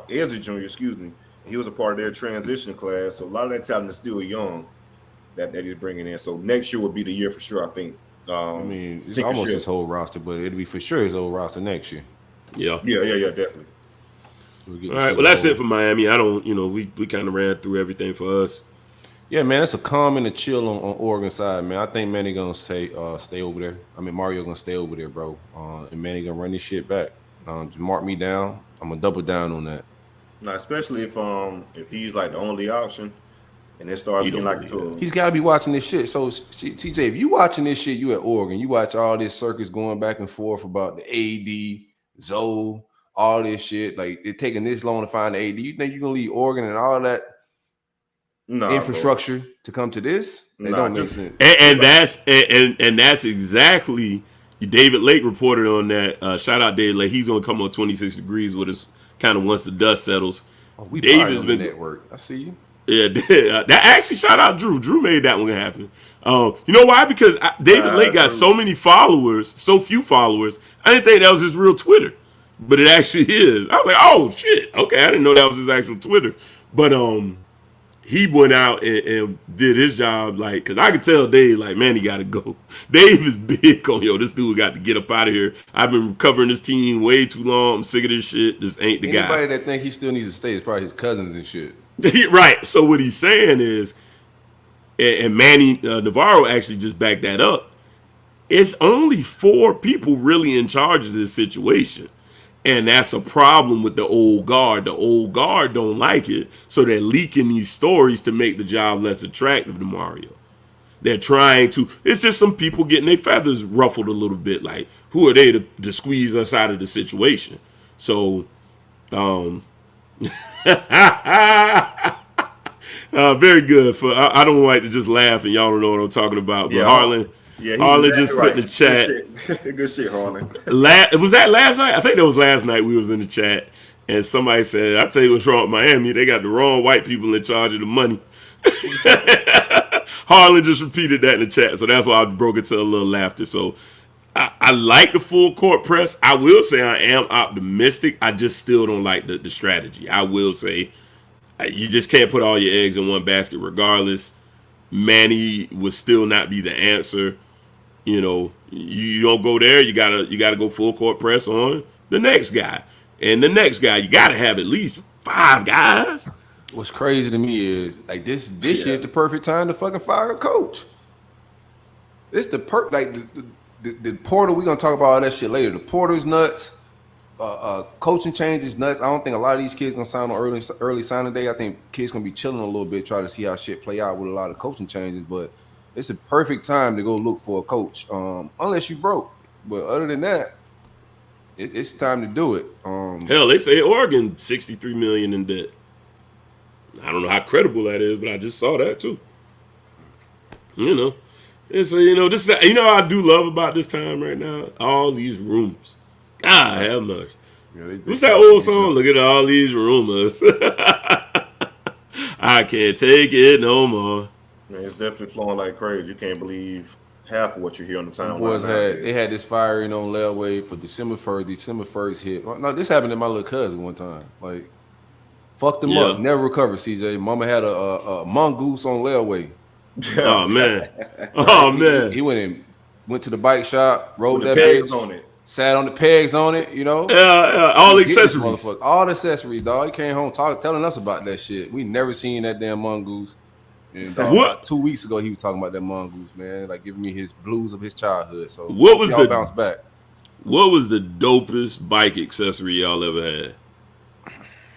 is a junior, excuse me. He was a part of their transition class. So a lot of that talent is still young that he's bringing in. So next year will be the year for sure, I think. It's almost his whole roster, but it'll be for sure his whole roster next year. Yeah, definitely. All right, well, that's it for Miami. I don't, we kind of ran through everything for us. Yeah, man, it's a calm and a chill on Oregon side, man. I think Manny gonna stay over there. I mean, Mario gonna stay over there, bro. And Manny gonna run this shit back. Just mark me down. I'm gonna double down on that. Now, especially if he's like the only option, and it starts He getting don't like believe to He's got to be watching this shit. So, TJ, if you watching this shit, you at Oregon, you watch all this circus going back and forth about the AD, Zoe, all this shit. Like, it taking this long to find the AD. You think you can leave Oregon and all that infrastructure to come to this? It don't make sense. And that's exactly David Lake reported on that. Shout out David Lake. He's gonna come on 26 Degrees with us kind of once the dust settles. Oh, we David's on been the network. I see you. Yeah, that actually shout out Drew. Drew made that one happen. You know why? Because David Lake got so many followers, so few followers. I didn't think that was his real Twitter, but it actually is. I was like, oh shit, okay, I didn't know that was his actual Twitter. But he went out and did his job, like, because I could tell Dave, like, man, he got to go. Dave is big on, yo, this dude got to get up out of here. I've been covering this team way too long. I'm sick of this shit. This ain't the guy. Anybody that think he still needs to stay is probably his cousins and shit. Right. So what he's saying is, and Manny Navarro actually just backed that up, it's only 4 people really in charge of this situation. And that's a problem with the old guard. The old guard don't like it, so they're leaking these stories to make the job less attractive to Mario. They're trying to. It's just some people getting their feathers ruffled a little bit. Like, who are they to squeeze us out of the situation? So, very good. I don't like to just laugh and y'all don't know what I'm talking about. But Harlan. Yeah, Harlan just put in the chat. Good shit, Harlan. Was that last night? I think that was last night we was in the chat. And somebody said, I tell you what's wrong with Miami. They got the wrong white people in charge of the money. Harlan just repeated that in the chat. So that's why I broke it to a little laughter. So I like the full court press. I will say I am optimistic. I just still don't like the strategy. I will say you just can't put all your eggs in one basket regardless. Manny would still not be the answer. You know, you don't go there. You gotta go full court press on the next guy, and the next guy you gotta have at least 5 guys. What's crazy to me is like this year is the perfect time to fucking fire a coach. It's the the portal. We're gonna talk about all that shit later. The portal's nuts. Coaching change is nuts. I don't think a lot of these kids gonna sign on early signing day. I think kids gonna be chilling a little bit, try to see how shit play out with a lot of coaching changes. But it's a perfect time to go look for a coach, unless you broke. But other than that, it's time to do it. Hell, they say Oregon $63 million in debt. I don't know how credible that is, but I just saw that too. You know, and so this what I do love about this time right now. All these rumors. God have mercy. Yeah, what's that old song? Look at all these rumors. I can't take it no more. Man, it's definitely flowing like crazy. You can't believe half of what you hear on the timeline. They had this firing on Layaway for December 1st. December 1st hit. No, this happened to my little cousin one time. Like, fucked him up. Never recovered, CJ. Mama had a mongoose on Layaway. Oh, man. Oh, man. He went to the bike shop, rode that bitch. On it. Sat on the pegs on it, you know. All the accessories. All the accessories, dog. He came home telling us about that shit. We never seen that damn mongoose. And about 2 weeks ago, he was talking about that mongoose, man. Like giving me his blues of his childhood. So what was y'all bounce back? What was the dopest bike accessory y'all ever had?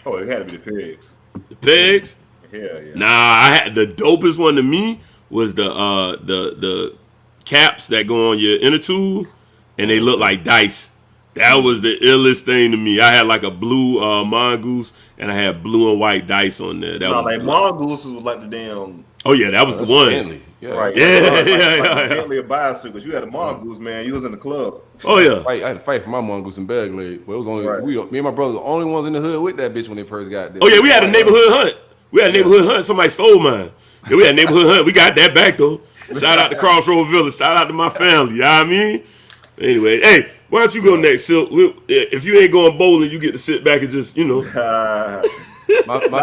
Oh, it had to be the pegs. The pegs? Yeah. Nah, I had the dopest one to me was the caps that go on your inner tube. And they look like dice. That was the illest thing to me. I had like a blue mongoose, and I had blue and white dice on there. Mongooses was like the damn. Oh yeah, that was the one. Bentley. Yeah. Right. Yeah. Bentley a bicycles. You had a mongoose, man. You was in the club. Oh yeah. I had to fight for my mongoose in Bagley. But it was only me and my brother, the only ones in the hood with that bitch when they first got there. Oh yeah, we had a neighborhood hunt. Somebody stole mine. Yeah, we had a neighborhood hunt. We got that back though. Shout out to Crossroad Village. Shout out to my family. You know what I mean? Anyway, hey, why don't you go next, Silk? If you ain't going bowling, you get to sit back and just, My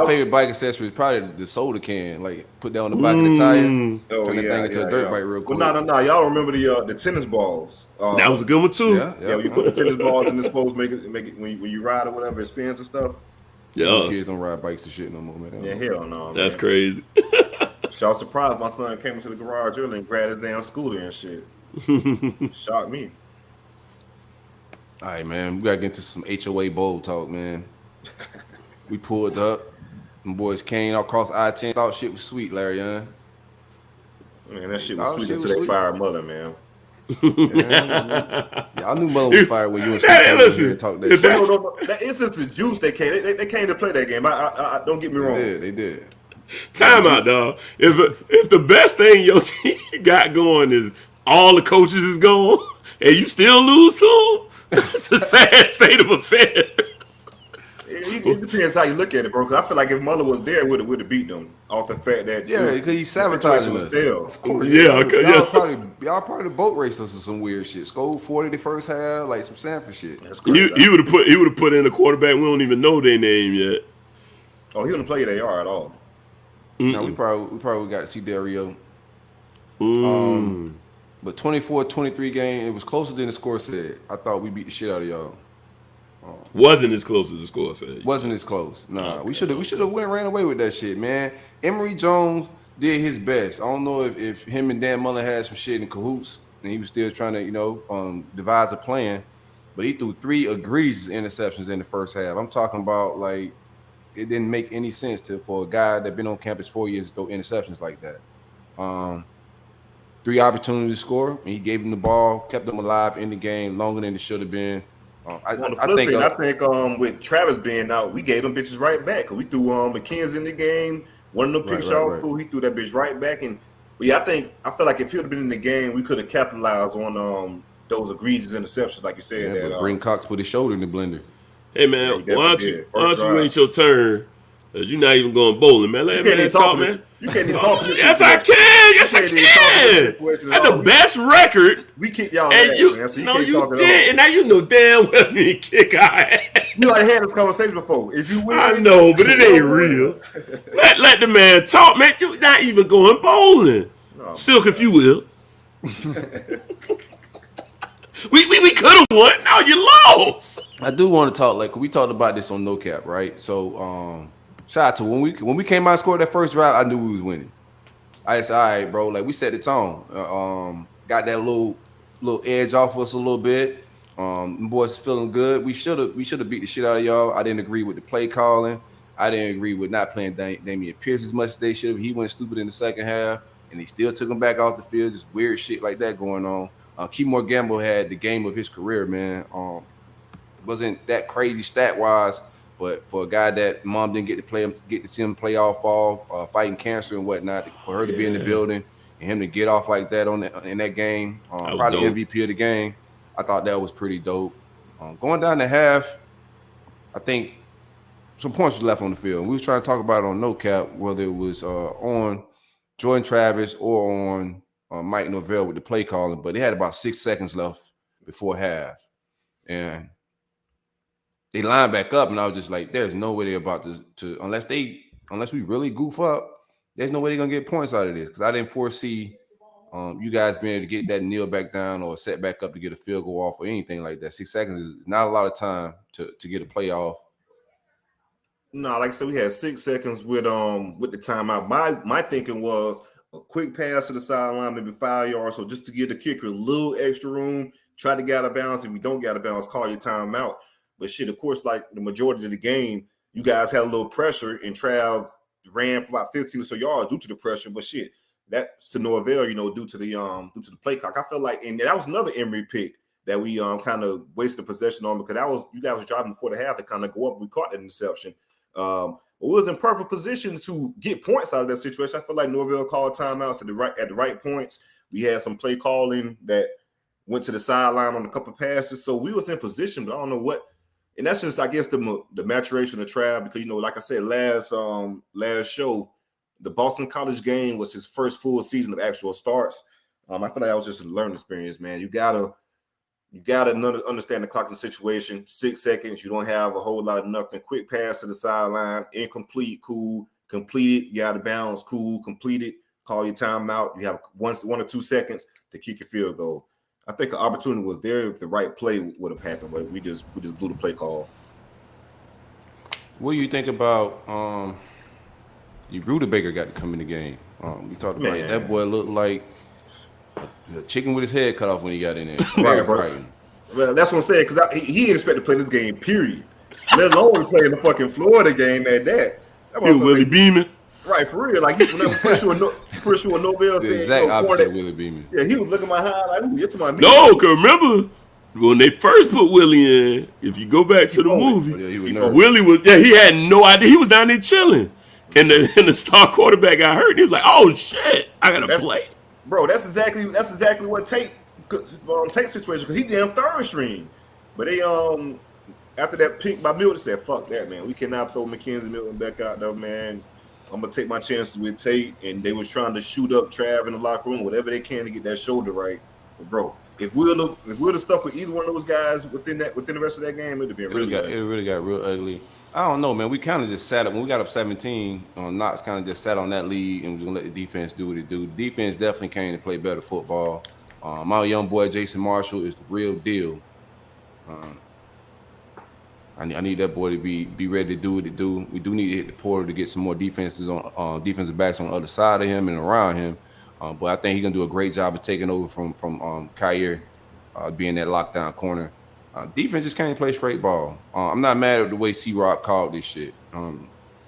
favorite bike accessory is probably the soda can. Like, put that on the back of the tire. Turn that thing into a dirt bike real quick. Well, no. Y'all remember the tennis balls? That was a good one, too. Yeah, you put the tennis balls in this post, make it when you ride or whatever, it spins and stuff. Yeah. Kids don't ride bikes and shit no more, man. Yeah, hell no. That's crazy. Y'all surprised my son came into the garage early and grabbed his damn scooter and shit. Shocked me. All right, man. We gotta get into some HOA bowl talk, man. We pulled up. Them boys came across I-10. Thought shit was sweet, Larry, huh? Man, that shit was Thought sweet shit until was they sweet. fired Mother, man. Yeah, I knew Mother was fired when you and Snoop Hey, came in listen, here and talked that if shit. No. It's just the juice they came. They came to play that game. I don't get me wrong. They did. Time out, dog. If the best thing your team got going is all the coaches is gone and you still lose to them, it's a sad state of affairs. It depends how you look at it, bro. Because I feel like if Muller was there, would have beat them off the fact that Yeah, because he's sabotaging us. Still. Of course. Yeah, Y'all probably boat raced us or some weird shit. Scored 40 the first half, like some Sanford shit. That's crazy. He would have put in a quarterback. We don't even know their name yet. Oh, he wouldn't play AR at all. No, we probably got to see Dario. But 24-23 game, it was closer than the score said. I thought we beat the shit out of y'all. Wasn't as close as the score said. Wasn't as close. Nah, Okay. we should have went and ran away with that shit, man. Emory Jones did his best. I don't know if him and Dan Mullen had some shit in cahoots and he was still trying to, devise a plan. But he threw 3 egregious interceptions in the first half. I'm talking about like it didn't make any sense for a guy that been on campus 4 years to throw interceptions like that. 3 opportunities to score, and he gave him the ball, kept them alive in the game longer than it should have been. I think with Travis being out, we gave them bitches right back. Cause we threw McKenzie in the game. One of them picks y'all threw, he threw that bitch right back. I feel like if he would have been in the game, we could have capitalized on those egregious interceptions, like you said. Yeah, Bryn Cox put his shoulder in the blender. Hey man, Yeah, why don't you wait your turn? Cause you're not even going bowling, man. Let me talk, man. You can't even talk. Yes, I can. Yes, I can. At the best record. We kicked y'all And ass, you, man, so you no, can't you talk did, at all. and now you know damn well you didn't kick our ass. We like had this conversation before. If you win, I know, but it ain't real. Let the man talk, man. You not even going bowling. No. Silk, if you will. we could have won. Now you lost. I do want to talk, like we talked about this on No Cap, right? So shout out to when we came out and scored that first drive, I knew we was winning. I said, all right, bro, like we set the tone. Got that little edge off us a little bit. Boys feeling good. We should have beat the shit out of y'all. I didn't agree with the play calling. I didn't agree with not playing Damian Pierce as much as they should have. He went stupid in the second half, and they still took him back off the field. Just weird shit like that going on. Keymore Gamble had the game of his career, man. Wasn't that crazy stat wise, but for a guy that mom didn't get to see him play all fall, fighting cancer and whatnot, for her to be in the building and him to get off like that in that game, probably dope. MVP of the game. I thought that was pretty dope. Going down to half, I think some points was left on the field. We was trying to talk about it on No Cap, whether it was on Jordan Travis or on Mike Norvell with the play calling, but they had about 6 seconds left before half. And they lined back up, and I was just like, there's no way they're about to unless we really goof up, there's no way they're going to get points out of this, because I didn't foresee you guys being able to get that kneel back down or set back up to get a field goal off or anything like that. 6 seconds is not a lot of time to get a play off. No, like I said, we had 6 seconds with the timeout. My thinking was a quick pass to the sideline, maybe 5 yards, so just to give the kicker a little extra room, try to get out of bounds. If we don't get out of bounds, call your timeout. But shit, of course, like the majority of the game, you guys had a little pressure, and Trav ran for about 15 or so yards due to the pressure. But shit, that's to no avail, due to the play clock. I feel like, and that was another Emory pick that we kind of wasted possession on, because you guys was driving before the half to kind of go up. We caught that interception. But we was in perfect position to get points out of that situation. I feel like Norvell called timeouts at the right points. We had some play calling that went to the sideline on a couple of passes, so we was in position. But I don't know what, and that's just, I guess, the maturation of Trav, because like I said last show, the Boston College game was his first full season of actual starts. I feel like that was just a learning experience, man. You gotta understand the clock and the situation. 6 seconds, you don't have a whole lot of nothing. Quick pass to the sideline, incomplete, cool. Complete it, you out of bounds, cool. Complete it, call your timeout. You have 1 or 2 seconds to kick your field goal. I think the opportunity was there if the right play would have happened, but we just blew the play call. What do you think about Rudebaker got to come in the game? We talked about it. That boy looked like a chicken with his head cut off when he got in there. Right, bro. Well, that's what I'm saying, because he didn't expect to play this game, period. Let alone playing the fucking Florida game at that. He was Willie Beeman. Right, for real. Like, I'm pretty sure Nobel The said, exact opposite Florida, of Willie Beeman. yeah, he was looking behind like, ooh, you're to my No, cause remember when they first put Willie in, if you go back to the movie, Yeah, he was nervous. Willie was he had no idea. He was down there chilling. And the star quarterback got hurt. He was like, "Oh shit, I gotta play." Bro, that's exactly what Tate's situation, because he damn third string. But they after that pick by Milton said, "Fuck that, man. We cannot throw McKenzie Milton back out there, man. I'm gonna take my chances with Tate." And they was trying to shoot up Trav in the locker room, whatever they can to get that shoulder right. But bro, if we'd have stuck with either one of those guys within the rest of that game, it'd have been It really got real ugly. I don't know, man. We kind of just sat up when we got up 17. Knox kind of just sat on that lead and was gonna let the defense do what it do. The defense definitely came to play better football. My young boy Jason Marshall is the real deal. I need that boy to be ready to do what it do. We do need to hit the portal to get some more defensive backs on the other side of him and around him. But I think he's gonna do a great job of taking over from Kyer, being that lockdown corner. Defense just can't play straight ball. I'm not mad at the way C-Rock called this shit.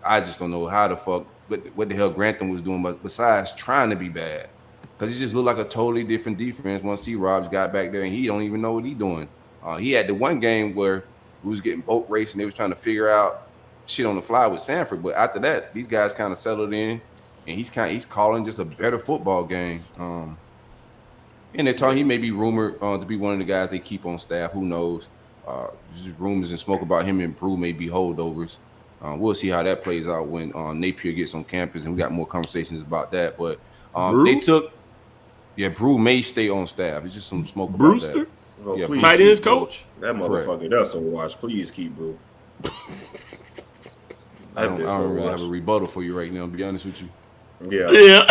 I just don't know how the fuck what the hell Grantham was doing, but besides trying to be bad, because he just looked like a totally different defense once C-Rob got back there and he don't even know what he doing. He had the one game where we was getting boat racing. They was trying to figure out shit on the fly with Sanford, but after that, these guys kind of settled in, and he's calling just a better football game. And they're talking, he may be rumored to be one of the guys they keep on staff. Who knows? Just rumors and smoke about him and Brew may be holdovers. We'll see how that plays out when Napier gets on campus, and we got more conversations about that. But Brew may stay on staff. It's just some smoke about Brewster? that. Oh, Yeah, tight ends coach? That motherfucker, that's a watch. Please keep Brew. I don't really have a rebuttal for you right now, to be honest with you. Yeah.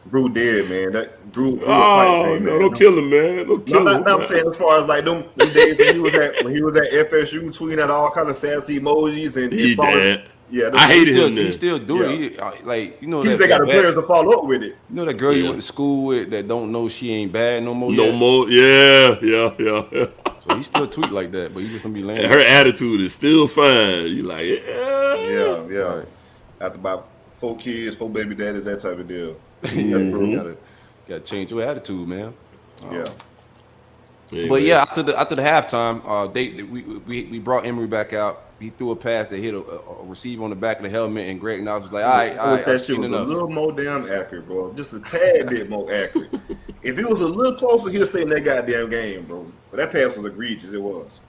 Brew dead, man. That Brew. Oh no! Don't kill him, man. Don't kill him. I'm saying as far as like them days when he was at FSU, tweeting out all kind of sassy emojis and he dead. Yeah, I hated him. He still do it. He just got the players to follow up with it. You know that girl you went to school with that don't know she ain't bad no more. No more. Yeah. So he still tweet like that, but he just don't be lame. Her attitude is still fine. You like, yeah. Right. After about 4 kids, 4 baby daddies, that type of deal. Gotta change your attitude, man. Yeah. But yeah, after the halftime, we brought Emory back out. He threw a pass that hit a receiver on the back of the helmet, and Greg Knox was like, all right, that shit was a little more damn accurate, bro. Just a tad bit more accurate. If it was a little closer, he'd stay in that goddamn game, bro. But that pass was egregious. It was.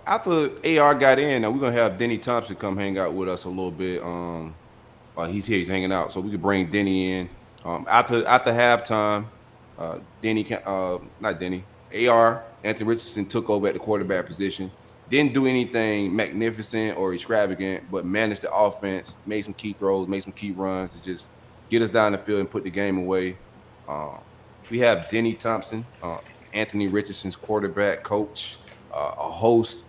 After AR got in, now we're going to have Denny Thompson come hang out with us a little bit. He's here. He's hanging out. So we could bring Denny in. After halftime, AR, Anthony Richardson took over at the quarterback position. Didn't do anything magnificent or extravagant, but managed the offense, made some key throws, made some key runs to just get us down the field and put the game away. We have Denny Thompson, Anthony Richardson's quarterback coach, a host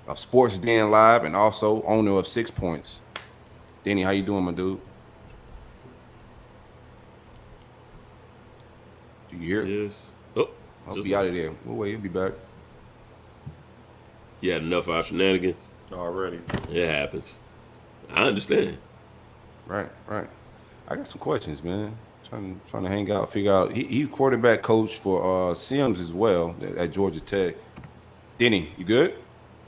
of Sports Den Live, and also owner of 6 Points. Denny, how you doing, my dude? Do you hear? Yes. Oh, I'll be out of there. We'll wait. He'll be back. You had enough of our shenanigans already. It happens. I understand. Right. I got some questions, man. Trying to hang out, figure out. He's quarterback coach for Sims as well at Georgia Tech. Denny, you good?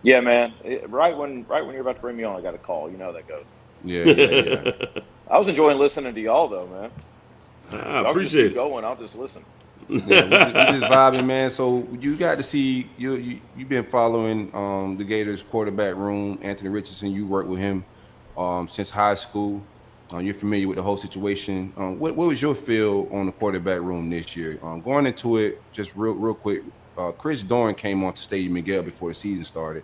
Yeah, man. Right when you're about to bring me on, I got a call. You know how that goes. Yeah. I was enjoying listening to y'all though, man. I appreciate it. Going, I'll just listen. Yeah, we just vibing, man. So you got to see you've been following the Gators quarterback room. Anthony Richardson, you worked with him since high school. You're familiar with the whole situation. What was your feel on the quarterback room this year? Going into it, just real quick. Chris Dorn came on to Stadium Miguel before the season started,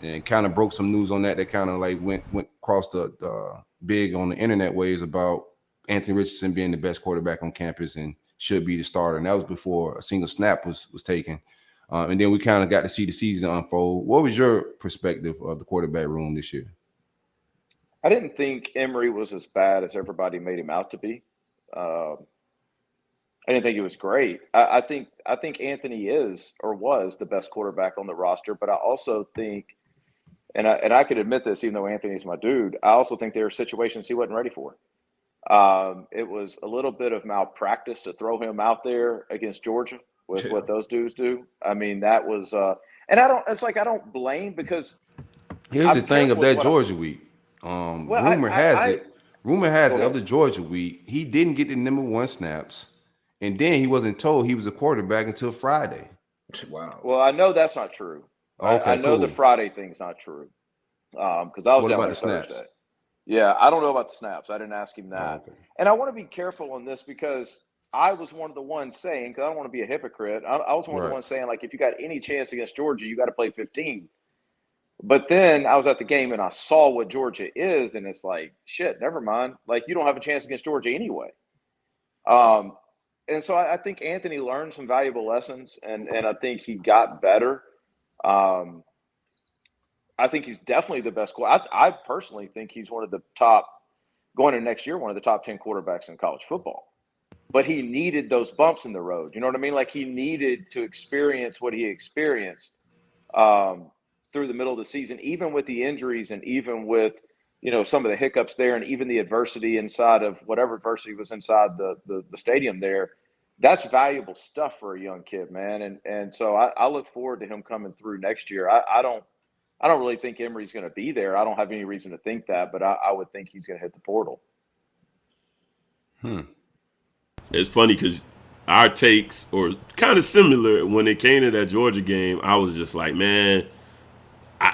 and kind of broke some news on that. That kind of like went across the big on the internet waves about Anthony Richardson being the best quarterback on campus and should be the starter. And that was before a single snap was taken. And then we kind of got to see the season unfold. What was your perspective of the quarterback room this year? I didn't think Emory was as bad as everybody made him out to be. I I didn't think it was great. I think Anthony is or was the best quarterback on the roster, but I also think, and I could admit this, even though Anthony's my dude, I also think there are situations he wasn't ready for. It was a little bit of malpractice to throw him out there against Georgia with what those dudes do. I mean, that was, and I don't. It's like I don't blame because Here's I'm the thing of careful with that what Georgia week. Rumor has it Go of the Georgia week, he didn't get the number 1 snaps, and then he wasn't told he was a quarterback until Friday. Wow. Well, I know that's not true. Okay, I know cool. the Friday thing's not true because I was What down about there the snaps? Thursday. Yeah, I don't know about the snaps. I didn't ask him that. Okay. And I want to be careful on this because I was one of the ones saying, because I don't want to be a hypocrite, I was one of the Right. ones saying, like, if you got any chance against Georgia, you got to play 15. But then I was at the game and I saw what Georgia is, and it's like, shit, never mind. Like, you don't have a chance against Georgia anyway. And so I think Anthony learned some valuable lessons, and I think he got better. Um, I think he's definitely the best. I personally think he's one of the top, going into next year, one of the top 10 quarterbacks in college football. But he needed those bumps in the road. You know what I mean? Like, he needed to experience what he experienced through the middle of the season, even with the injuries and even with, some of the hiccups there and even the adversity inside of whatever adversity was inside the stadium there. That's valuable stuff for a young kid, man. And so I look forward to him coming through next year. I don't really think Emory's going to be there. I don't have any reason to think that, but I would think he's going to hit the portal. It's funny because our takes are kind of similar. When it came to that Georgia game, I was just like, man,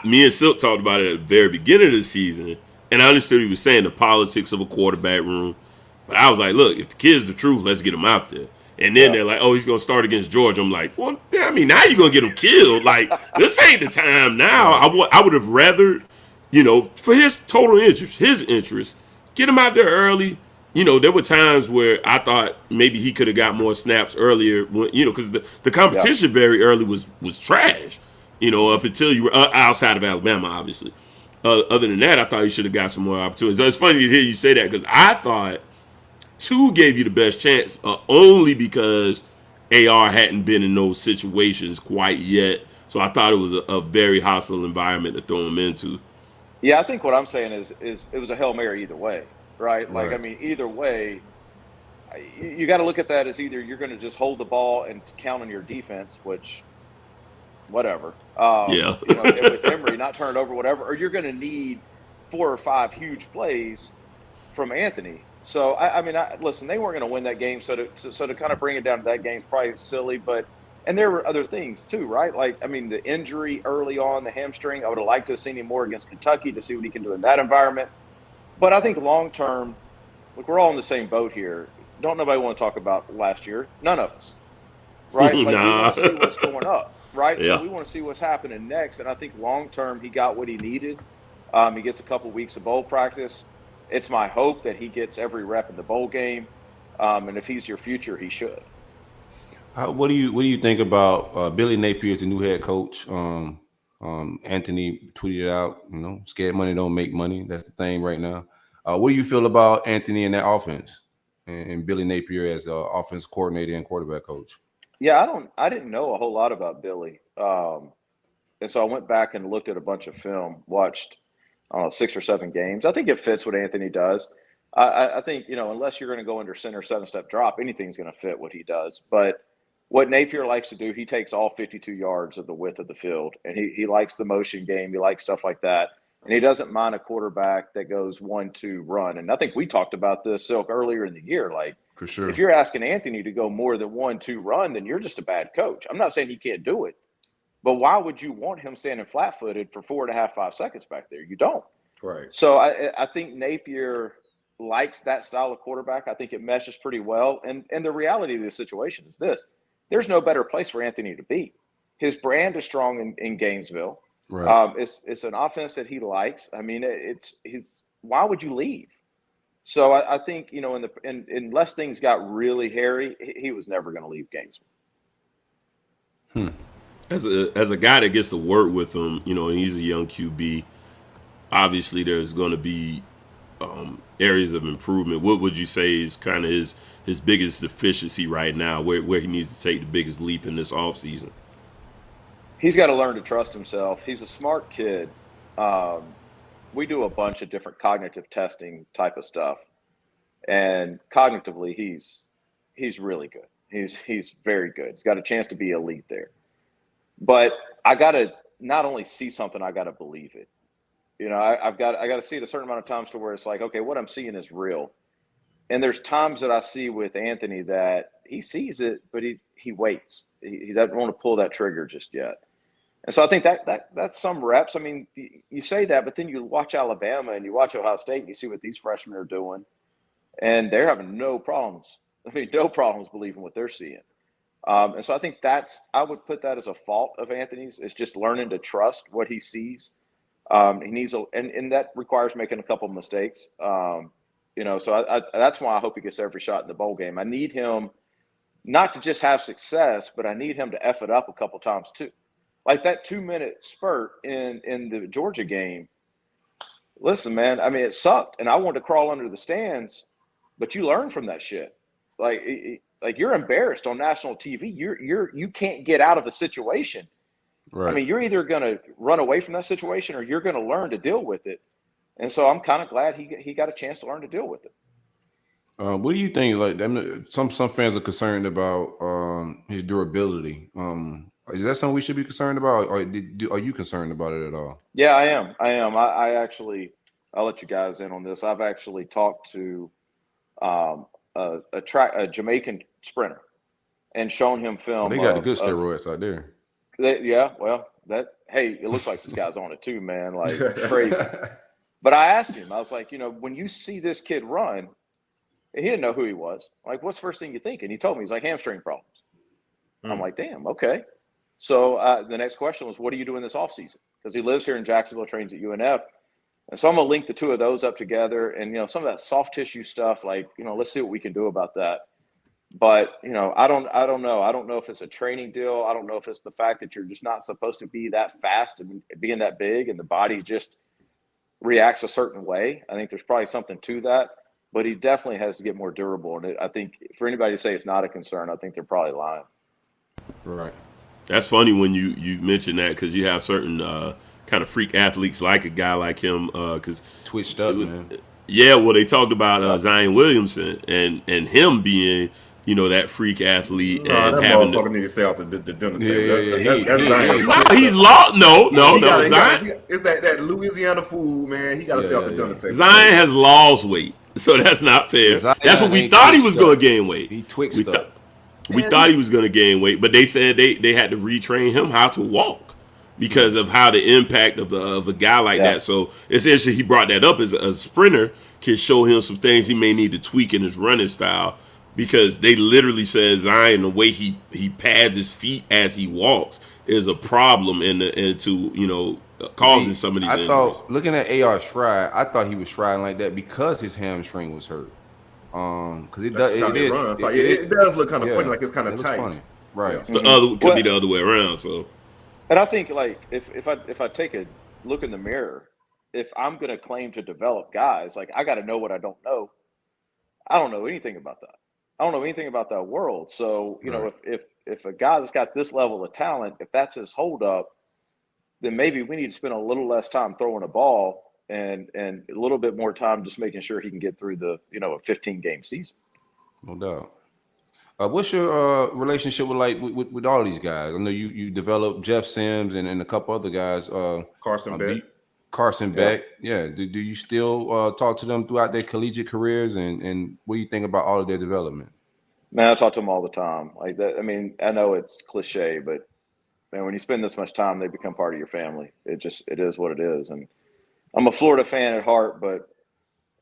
me and Silk talked about it at the very beginning of the season, and I understood he was saying the politics of a quarterback room. But I was like, look, if the kid's the truth, let's get him out there. And then they're like, oh, he's going to start against Georgia. I'm like, well, I mean, now you're going to get him killed. Like, this ain't the time now. I would have rather, for his total interest, get him out there early. There were times where I thought maybe he could have got more snaps earlier, because the competition very early was trash, up until you were outside of Alabama, obviously. Other than that, I thought he should have got some more opportunities. So it's funny to hear you say that because I thought 2 gave you the best chance only because AR hadn't been in those situations quite yet. So I thought it was a very hostile environment to throw him into. Yeah, I think what I'm saying is it was a Hail Mary either way, right? Like, I mean, either way, you got to look at that as either you're going to just hold the ball and count on your defense, which, whatever. With Emory, not turn it over, whatever, or you're going to need 4 or 5 huge plays from Anthony. So, listen, they weren't going to win that game. So to kind of bring it down to that game is probably silly. And there were other things too, right? Like, the injury early on, the hamstring, I would have liked to have seen him more against Kentucky to see what he can do in that environment. But I think long term, look, we're all in the same boat here. Don't nobody want to talk about last year. None of us, right? Like, we want to see what's going up, right? Yeah. So we want to see what's happening next. And I think long term, he got what he needed. He gets a couple weeks of bowl practice. It's my hope that he gets every rep in the bowl game, and if he's your future, he should. What do you think about Billy Napier as the new head coach? Anthony tweeted out, scared money don't make money. That's the thing right now. What do you feel about Anthony and that offense and Billy Napier as offense coordinator and quarterback coach? Yeah, I didn't know a whole lot about Billy, and so I went back and looked at a bunch of film, watched 6 or 7 games. I think it fits what Anthony does. I think, unless you're going to go under center 7-step drop, anything's going to fit what he does. But what Napier likes to do, he takes all 52 yards of the width of the field, and he likes the motion game. He likes stuff like that. And he doesn't mind a quarterback that goes 1-2 run. And I think we talked about this, Silk, earlier in the year. Like, for sure, if you're asking Anthony to go more than 1-2 run, then you're just a bad coach. I'm not saying he can't do it. But why would you want him standing flat-footed for 4.5, 5 seconds back there? You don't. Right. So I think Napier likes that style of quarterback. I think it meshes pretty well. And the reality of the situation is this. There's no better place for Anthony to be. His brand is strong in Gainesville. Right. It's an offense that he likes. Why would you leave? So I think, unless things got really hairy, he was never going to leave Gainesville. As a guy that gets to work with him, and he's a young QB, obviously there's going to be areas of improvement. What would you say is kind of his biggest deficiency right now, where he needs to take the biggest leap in this offseason? He's got to learn to trust himself. He's a smart kid. We do a bunch of different cognitive testing type of stuff, and cognitively, he's really good. He's very good. He's got a chance to be elite there. But I got to not only see something, I got to believe it. You know, I got to see it a certain amount of times to where it's like, okay, what I'm seeing is real. And there's times that I see with Anthony that he sees it, but he waits. He doesn't want to pull that trigger just yet. And so I think that's some reps. I mean, you say that, but then you watch Alabama and you watch Ohio State and you see what these freshmen are doing, and they're having no problems. I mean, no problems believing what they're seeing. And so I think I would put that as a fault of Anthony's, is just learning to trust what he sees. He needs and that requires making a couple of mistakes. You know, so that's why I hope he gets every shot in the bowl game. I need him not to just have success, but I need him to F it up a couple times too. Like that 2-minute spurt in the Georgia game. Listen, man, I mean, it sucked, and I wanted to crawl under the stands, but you learn from that shit. Like you're embarrassed on national TV. You can't get out of a situation. Right. I mean, you're either going to run away from that situation or you're going to learn to deal with it. And so I'm kind of glad he got a chance to learn to deal with it. What do you think? Like, some fans are concerned about his durability. Is that something we should be concerned about, or are you concerned about it at all? Yeah, I am. I actually, I'll let you guys in on this. I've actually talked to a Jamaican sprinter and shown him film. They got the good steroids out there. Hey, it looks like this guy's on it too, man. Like crazy. But I asked him, I was like, you know, when you see this kid run, and he didn't know who he was. Like, what's the first thing you think? And he told me, he's like, hamstring problems. I'm like, damn, okay. So the next question was, what are you doing this offseason? Because he lives here in Jacksonville, trains at UNF. And so I'm going to link the two of those up together. And, you know, some of that soft tissue stuff, like, you know, let's see what we can do about that. But, you know, I don't know. I don't know if it's a training deal. I don't know if it's the fact that you're just not supposed to be that fast and being that big and the body just reacts a certain way. I think there's probably something to that. But he definitely has to get more durable. And I think for anybody to say it's not a concern, I think they're probably lying. Right. That's funny when you mention that, because you have certain kind of freak athletes like a guy like him. Because twitched up, man. Yeah, well, they talked about Zion Williamson and him being, you know, that freak athlete and that having motherfucker need to stay off the dinner table. He's lost. No. Zion, it's that Louisiana food, man. He got to stay off the dinner table. Zion has lost weight, so that's not fair. That's what we thought he was going to gain weight. He twixed up. We thought he was going to gain weight, but they said they had to retrain him how to walk because of how the impact of a guy like that. So essentially, he brought that up as a sprinter can show him some things he may need to tweak in his running style, because they literally said Zion, the way he pads his feet as he walks is a problem into causing some of these injuries. Thought, looking at A.R. Stride, I thought he was striding like that because his hamstring was hurt. Because it does look kind of funny, like it's kind of tight. Funny. Right. It's could be the other way around. So, and I think, like, if I take a look in the mirror, if I'm going to claim to develop guys, like, I got to know what I don't know. I don't know anything about that. I don't know anything about that world. So, you know, if a guy that's got this level of talent, if that's his holdup, then maybe we need to spend a little less time throwing a ball and a little bit more time just making sure he can get through the, you know, a 15-game season. No doubt. What's your relationship with all these guys? I know you developed Jeff Sims and a couple other guys. Carson Beck. Yeah. Do you still talk to them throughout their collegiate careers, and what do you think about all of their development? Man, I talk to them all the time. Like that. I mean, I know it's cliche, but man, when you spend this much time, they become part of your family. It is what it is. And I'm a Florida fan at heart, but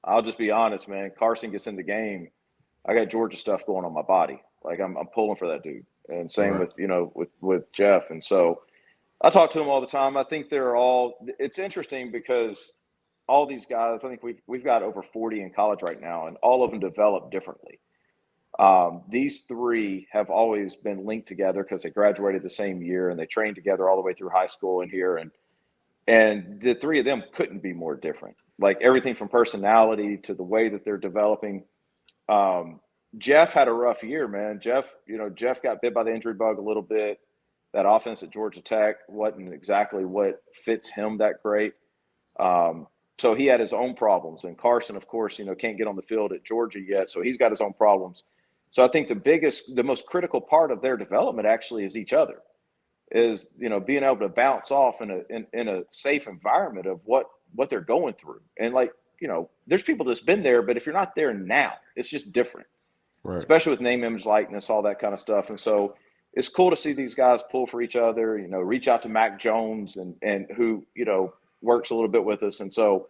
I'll just be honest, man. Carson gets in the game, I got Georgia stuff going on my body. Like I'm pulling for that dude. And same with Jeff. And so I talk to them all the time. I think it's interesting because all these guys, I think we've got over 40 in college right now, and all of them develop differently. These three have always been linked together because they graduated the same year and they trained together all the way through high school and here. And the three of them couldn't be more different. like everything from personality to the way that they're developing. Jeff had a rough year, man. Jeff got bit by the injury bug a little bit. That offense at Georgia Tech wasn't exactly what fits him that great. So he had his own problems. And Carson, of course, can't get on the field at Georgia yet. So he's got his own problems. So I think the most critical part of their development actually is each other, is, being able to bounce off in a safe environment of what they're going through. And there's people that's been there, but if you're not there now, it's just different, right? Especially with name, image, likeness, all that kind of stuff. And so it's cool to see these guys pull for each other, reach out to Mac Jones and who, works a little bit with us. And so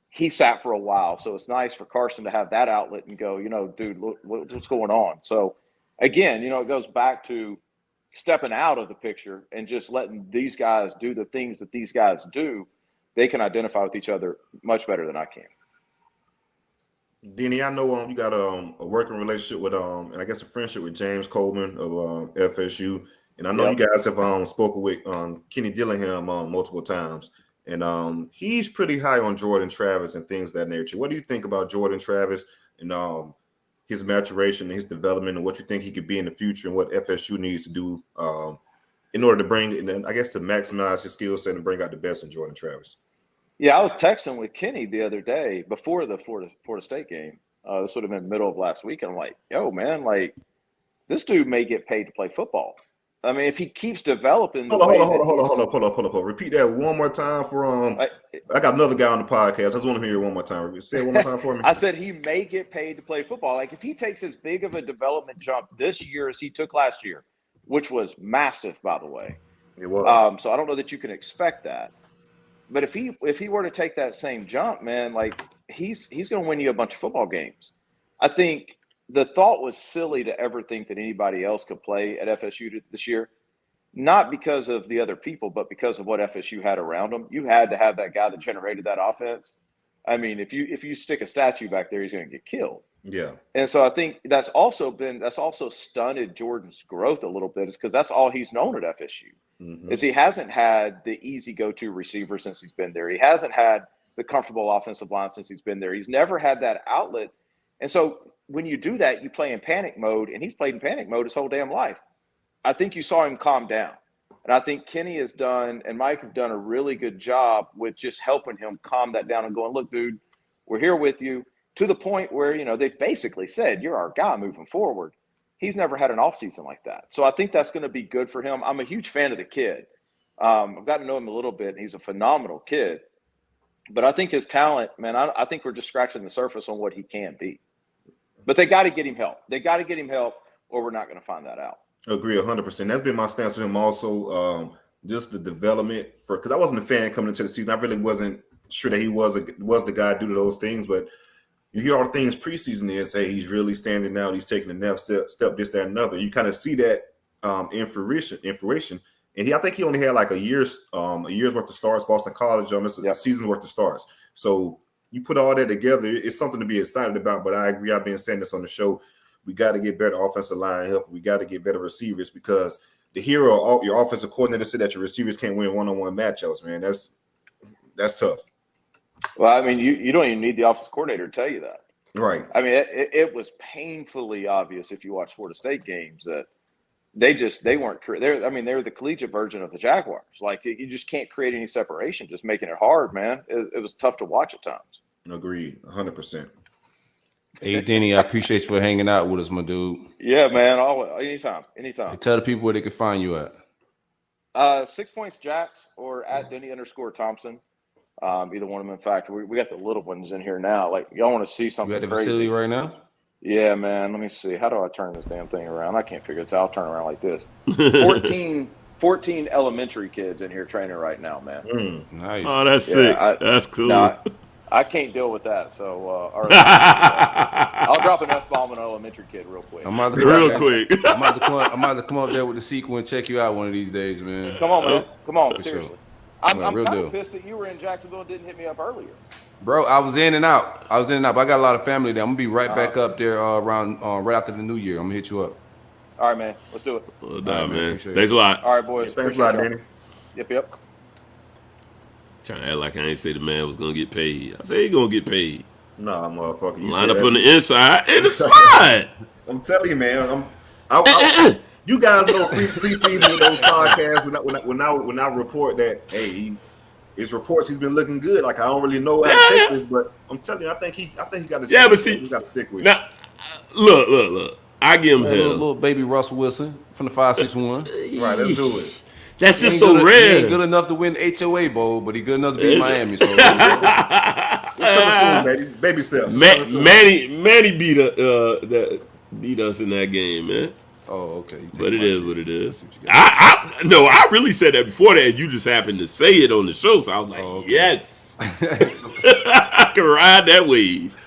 he sat for a while. So it's nice for Carson to have that outlet and go, dude, look, what's going on? So again, it goes back to stepping out of the picture and just letting these guys do the things that these guys do. They can identify with each other much better than I can. Denny, I know you got a working relationship with and I guess a friendship with James Coleman of FSU, and I know you guys have spoken with Kenny Dillingham multiple times, and he's pretty high on Jordan Travis and things of that nature. What do you think about Jordan Travis and his maturation and his development, and what you think he could be in the future, and what FSU needs to do in order to to maximize his skill set and bring out the best in Jordan Travis? Yeah, I was texting with Kenny the other day before the Florida State game. This would have been the middle of last week. And I'm like, yo, man, this dude may get paid to play football. I mean, if he keeps developing. Hold on. Repeat that one more time for I got another guy on the podcast. I just want to hear it one more time. Say it one more time for me. I said he may get paid to play football. If he takes as big of a development jump this year as he took last year, which was massive, by the way. It was. So I don't know that you can expect that. But if he were to take that same jump, man, he's going to win you a bunch of football games. I think the thought was silly to ever think that anybody else could play at FSU this year, not because of the other people, but because of what FSU had around them. You had to have that guy that generated that offense. I mean, if you stick a statue back there, he's going to get killed. Yeah. And so I think that's also stunted Jordan's growth a little bit, is because that's all he's known at FSU. Mm-hmm. Is he hasn't had the easy go-to receiver since he's been there. He hasn't had the comfortable offensive line since he's been there. He's never had that outlet. And so when you do that, you play in panic mode, and he's played in panic mode his whole damn life. I think you saw him calm down. And I think Kenny has done, and Mike have done a really good job with just helping him calm that down and going, look, dude, we're here with you, to the point where, they basically said, you're our guy moving forward. He's never had an offseason like that. So I think that's going to be good for him. I'm a huge fan of the kid. I've got to know him a little bit, and he's a phenomenal kid. But I think his talent, man, I think we're just scratching the surface on what he can be. But they got to get him help. They got to get him help, or we're not going to find that out. Agree 100%. That's been my stance with him also. Just the development because I wasn't a fan coming into the season. I really wasn't sure that he was the guy due to those things, but you hear all the things preseason is, hey, he's really standing out. He's taking the next step, this, that, and another. You kind of see that in fruition. And I think he only had a year's worth of starts, Boston College. It's a season's worth of starts. So you put all that together, it's something to be excited about. But I agree. I've been saying this on the show. We got to get better offensive line help. We got to get better receivers, because the hero, your offensive coordinator, said that your receivers can't win one-on-one matchups, man. That's tough. Well, I mean, you don't even need the offensive coordinator to tell you that. Right. I mean, it was painfully obvious if you watch Florida State games that they weren't – they're the collegiate version of the Jaguars. You just can't create any separation, just making it hard, man. It was tough to watch at times. Agreed, 100%. Hey, Denny, I appreciate you for hanging out with us, my dude. Yeah, man. Anytime. Hey, tell the people where they can find you at. 6 Points Jacks or at Denny_Thompson. Either one of them. In fact, we got the little ones in here now. Y'all want to see something crazy? You at the crazy facility right now? Yeah, man. Let me see. How do I turn this damn thing around? I can't figure this out. I'll turn around like this. 14 elementary kids in here training right now, man. Nice. Oh, that's sick. That's cool. No, I can't deal with that. So I'll drop an F-bomb on an elementary kid real quick. I'm about to come up there with the sequel and check you out one of these days, man. Come on, man. Come on. Seriously. Sure. I'm kind of pissed that you were in Jacksonville and didn't hit me up earlier. Bro, I was in and out. But I got a lot of family there. I'm going to be right back up there around right after the new year. I'm going to hit you up. All right, man. Let's do it. Well done, man. Thanks a lot. All right, boys. Thanks a lot, Danny. Yep. Trying to act like I ain't say the man was gonna get paid. I said he gonna get paid. Nah, motherfucker. You Line said up that. on the inside and the slide. I'm telling you, man. You guys know pre-season with those podcasts when I report that, hey, it's reports he's been looking good. Like, I don't really know how to take this, but I'm telling you, I think he got to. Yeah, but see, he got to stick with now, look. I give him hell. Little baby Russell Wilson from the 561. Right, let's do it. That's just so He rare. ain't good enough to win HOA Bowl, but he good enough to beat Miami. So Baby steps. Manny beat us in that game, man. oh, okay. But it is what it is. I really said that before that. You just happened to say it on the show, so I was like, yes, I can ride that wave.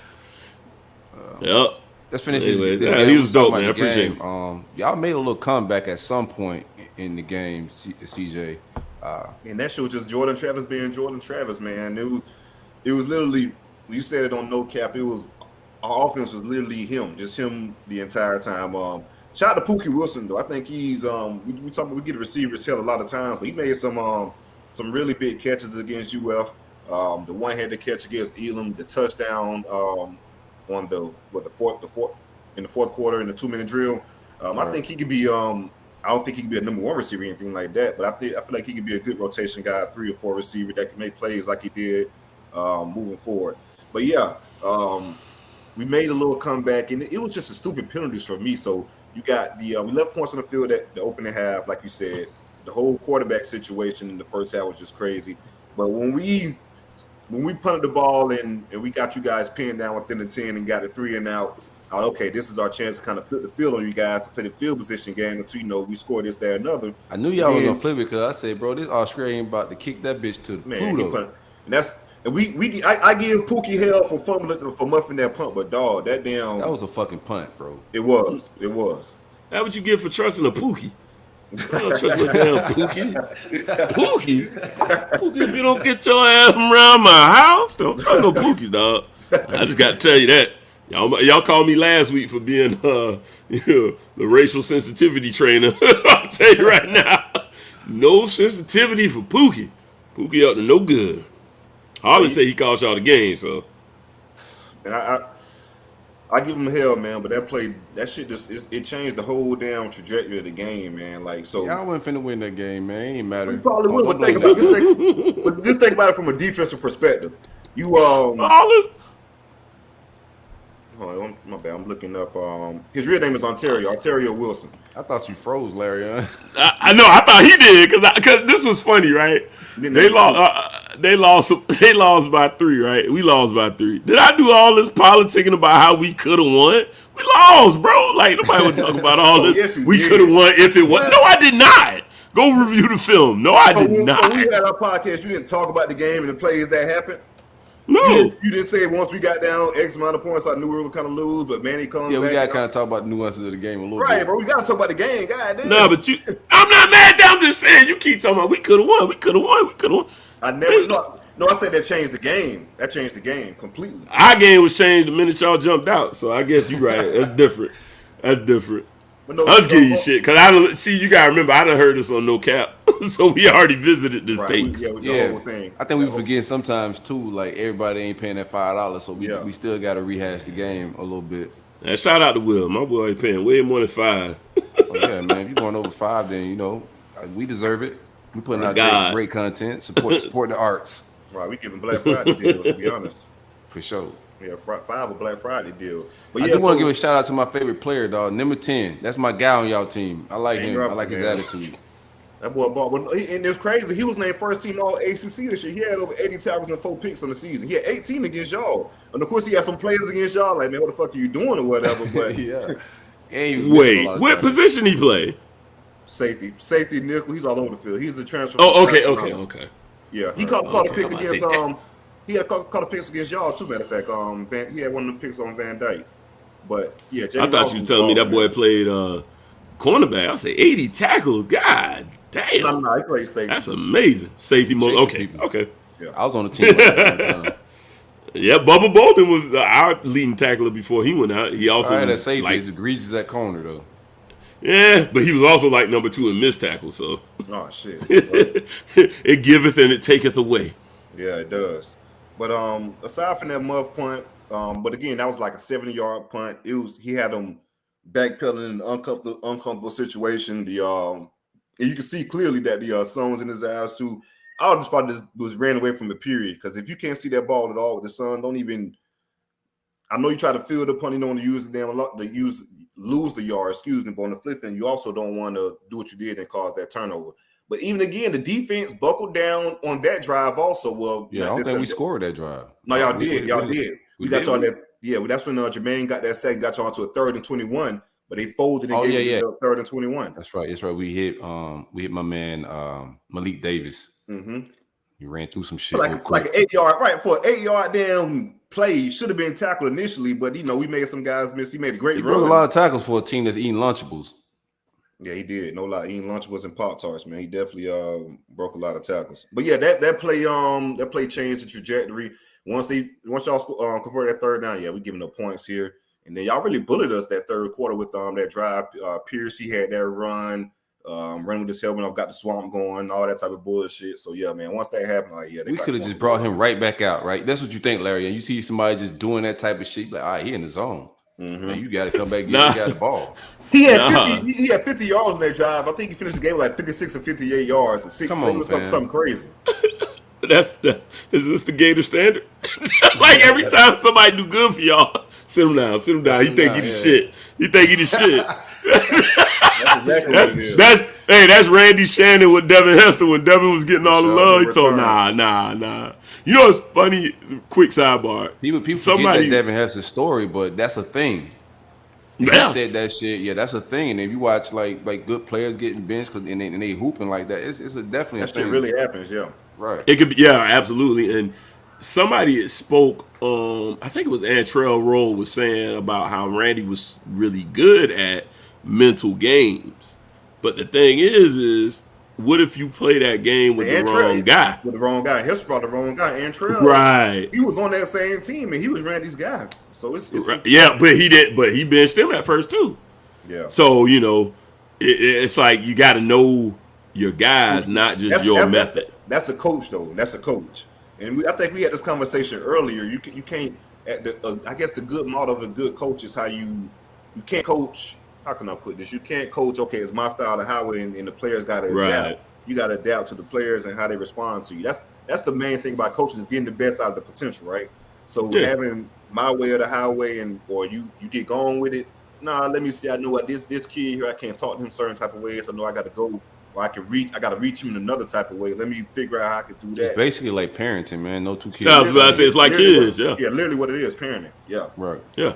Yep. Let's finish Anyway, this. he was dope, Talking man. I about the appreciate game. Y'all made a little comeback at some point in the game, CJ. And that shit was just Jordan Travis being Jordan Travis, man. It was literally, you said it on no cap. It was, our offense was literally just him the entire time. Shout out to Pookie Wilson though. I think he's we get receivers hell a lot of times, but he made some really big catches against UF. The one-handed catch against Elam, the touchdown on the fourth quarter in the 2-minute drill. I think he could be. I don't think he can be a number one receiver or anything like that, but I feel like he can be a good rotation guy, 3 or 4 receiver that can make plays like he did moving forward. But yeah, we made a little comeback, and it was just a stupid penalties for me. So you got we left points on the field at the opening half, like you said. The whole quarterback situation in the first half was just crazy. But when we punted the ball and we got you guys pinned down within the 10 and got a 3 and out, okay, this is our chance to kind of flip the field on you guys to play the field position game until we score this, that, another. I knew y'all was gonna flip it because I said, bro, this Australian about to kick that bitch to the Pluto. I give Pookie hell for muffing that punt, but dog, that was a fucking punt, bro. It was. That what you get for trusting a Pookie? I don't trust no damn Pookie. Pookie, if you don't get your ass around my house, don't trust no Pookie, dog. I just got to tell you that. Y'all called me last week for being the racial sensitivity trainer. I'll tell you right now, no sensitivity for Pookie. Pookie up to no good. Harlan said he called y'all the game, so. And I give him hell, man, but that shit it changed the whole damn trajectory of the game, man. Like, so y'all wasn't finna win that game, man. It ain't matter. You probably would, but just think about it from a defensive perspective. Harlan. Oh, my bad. I'm looking up. His real name is Ontario Wilson. I thought you froze, Larry. I know. I thought he did because this was funny, right? They lost by 3, right? We lost by 3. Did I do all this politicking about how we could have won? We lost, bro. Like nobody would talk about all this. Yes, we could have won if it was. No, I did not. Go review the film. No, I did not. So we had our podcast. You didn't talk about the game and the plays that happened. No. You didn't say once we got down X amount of points, I knew we were going to kind of lose, but Manny comes back. Yeah, we got to kind of talk about the nuances of the game a little bit. Right, bro. We got to talk about the game. God damn. No, but I'm not mad. I'm just saying you keep talking about we could have won. I never. No, I said that changed the game. That changed the game completely. Our game was changed the minute y'all jumped out, so I guess you're right. That's different. But no, I was giving you shit because I don't see. You gotta remember, I done heard this on No Cap, so we already visited this tapes. Yeah, whole thing. I think we forget sometimes too. Like everybody ain't paying that $5, so we still gotta rehash the game a little bit. And shout out to Will, my boy ain't paying way more than $5. Oh, yeah, man. If you going over 5, then we deserve it. We putting out great content, support the arts. Right, we giving Black Friday deals, to be honest. For sure. Yeah, 5 a Black Friday deal. But I do want to give a shout out to my favorite player, dog. Number 10. That's my guy on y'all team. I like him. I like his attitude. That boy bought. And it's crazy. He was named first team all ACC this year. He had over 80 tackles and 4 picks on the season. He had 18 against y'all. And of course, he had some plays against y'all. Like, man, what the fuck are you doing or whatever? But yeah. Wait, what position he play? Safety, nickel. He's all over the field. He's a transfer. Oh, okay. Yeah, he caught a pick against He had caught a picks against y'all too. Matter of fact, he had one of them picks on Van Dyke. But yeah, I thought you were telling me that boy played cornerback. I said 80 tackles. God damn. No, he played safety. That's amazing. Safety mode. Okay. Yeah, I was on the team at that time. Yeah, Bubba Bolden was our leading tackler before he went out. He also was safety. He's egregious at corner though. Yeah, but he was also like number 2 in missed tackle. So oh shit. It giveth and it taketh away. Yeah, it does. But aside from that muff punt, but again, that was like a 70-yard punt. He had him backpedaling in an uncomfortable situation. And you can see clearly that the sun was in his eyes too. I just thought this was ran away from the period, because if you can't see that ball at all with the sun, don't even. I know you try to field the punt, you don't want to use the damn lose the yard, but on the flip end, you also don't want to do what you did and cause that turnover. But even again, the defense buckled down on that drive also. Well, yeah, I don't think we scored that drive. No, y'all did. We got y'all that. Yeah, that's when Jermaine got that sack, got y'all to a 3rd and 21, but they folded and gave you the 3rd and 21. That's right. That's right. We hit my man Malik Davis. Mm-hmm. He ran through some shit. Like an 8-yard, right? For an 8-yard damn play, should have been tackled initially, but we made some guys miss. He made a great run. He broke a lot of tackles for a team that's eating Lunchables. Yeah, he did. No lie, eating Lunchables and Pop-Tarts, man. He definitely broke a lot of tackles. But yeah, that play changed the trajectory. Once y'all convert that 3rd down, we giving up points here. And then y'all really bullied us that 3rd quarter with that drive. Pierce, he had that run. Running with his helmet off, got the swamp going, all that type of bullshit. So yeah, man, once that happened, we could have just brought him right back out, right? That's what you think, Larry. And you see somebody just doing that type of shit, like, all right, he in the zone. Mm-hmm. Man, you got to come back and get the ball. He had 50 yards on that drive. I think he finished the game with like 56 or 58 yards. And come on, something crazy. Is this the Gator standard? Like every time somebody do good for y'all, sit him down. You think he the shit. You think he the shit. That's exactly that's Randy Shannon with Devin Hester when Devin was getting all the love. He told nah. You know what's funny? Quick sidebar. People forget that Devin Hester's story, but that's a thing. Yeah. He said that shit. Yeah, that's a thing. And if you watch like good players getting benched and they hooping like that, it's definitely that a thing. Shit really happens. Yeah, right. It could be. Yeah, absolutely. And somebody spoke. I think it was Antrell Roll was saying about how Randy was really good at mental games. But the thing is what if you play that game with the wrong guy? With the wrong guy. Hester brought the wrong guy. Antrell. Right. He was on that same team, and he was Randy's guy. So it's right. Yeah, but he benched him at first too. Yeah. So, it's like you got to know your guys, not just your method. That's a coach, though. That's a coach. And I think we had this conversation earlier. You can't. I guess the good model of a good coach is how you can't coach. How can I put this? You can't coach. Okay, it's my style of highway, and the players got to adapt. You got to adapt to the players and how they respond to you. That's the main thing about coaching, is getting the best out of the potential, right? So having my way or the highway, or you get going with it. Nah, let me see. I know what this kid here. I can't talk to him certain type of ways. I know I got to go. Or I got to reach him in another type of way. Let me figure out how I can do that. It's basically like parenting, man. No two kids. I was about to say it's like kids. Yeah, literally what it is, parenting. Yeah, right. Yeah.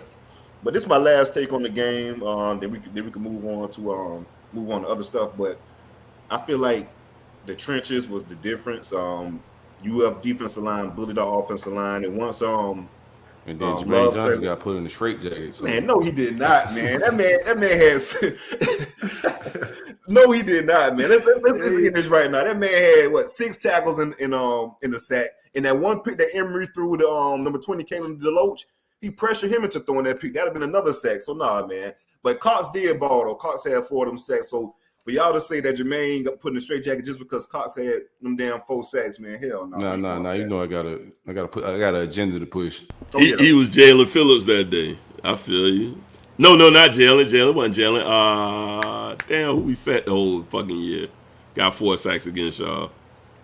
But this is my last take on the game. Then we can move on to other stuff. But I feel like the trenches was the difference. UF defensive line bullied our offensive line, and once and then Jermaine Johnson got put in the straitjacket. So. Man, no, he did not, man. That man has no, he did not, man. Let's get this right now. That man had 6 tackles in the sack, and that one pick that Emery threw with number 20 Kalen DeLoach. He pressured him into throwing that pick. That'd have been another sack. So nah, man. But Cox did ball though. Cox had 4 of them sacks. So for y'all to say that Jermaine got put in a straitjacket just because Cox had them damn 4 sacks, man, hell no. No. You know I got an agenda to push. He was Jalen Phillips that day. I feel you. No, not Jalen. Jalen wasn't Jalen. Damn, who we set the whole fucking year? Got 4 sacks against y'all.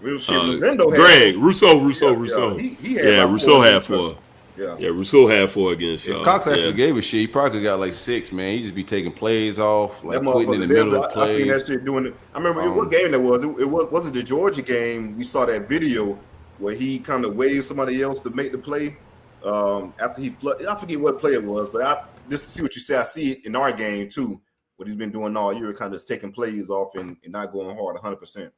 Real shit. Rosendo Greg, Rousseau. Rousseau had 4. Yeah, Rousseau had 4 against y'all. If Cox actually gave a shit, he probably got like 6, man. He just be taking plays off, like putting in the middle of plays. I seen that shit doing it. I remember what game that was. Was it the Georgia game? We saw that video where he kind of waved somebody else to make the play after he flooded. I forget what play it was, but just to see what you say, I see it in our game too. What he's been doing all year, kind of taking plays off and not going hard 100%.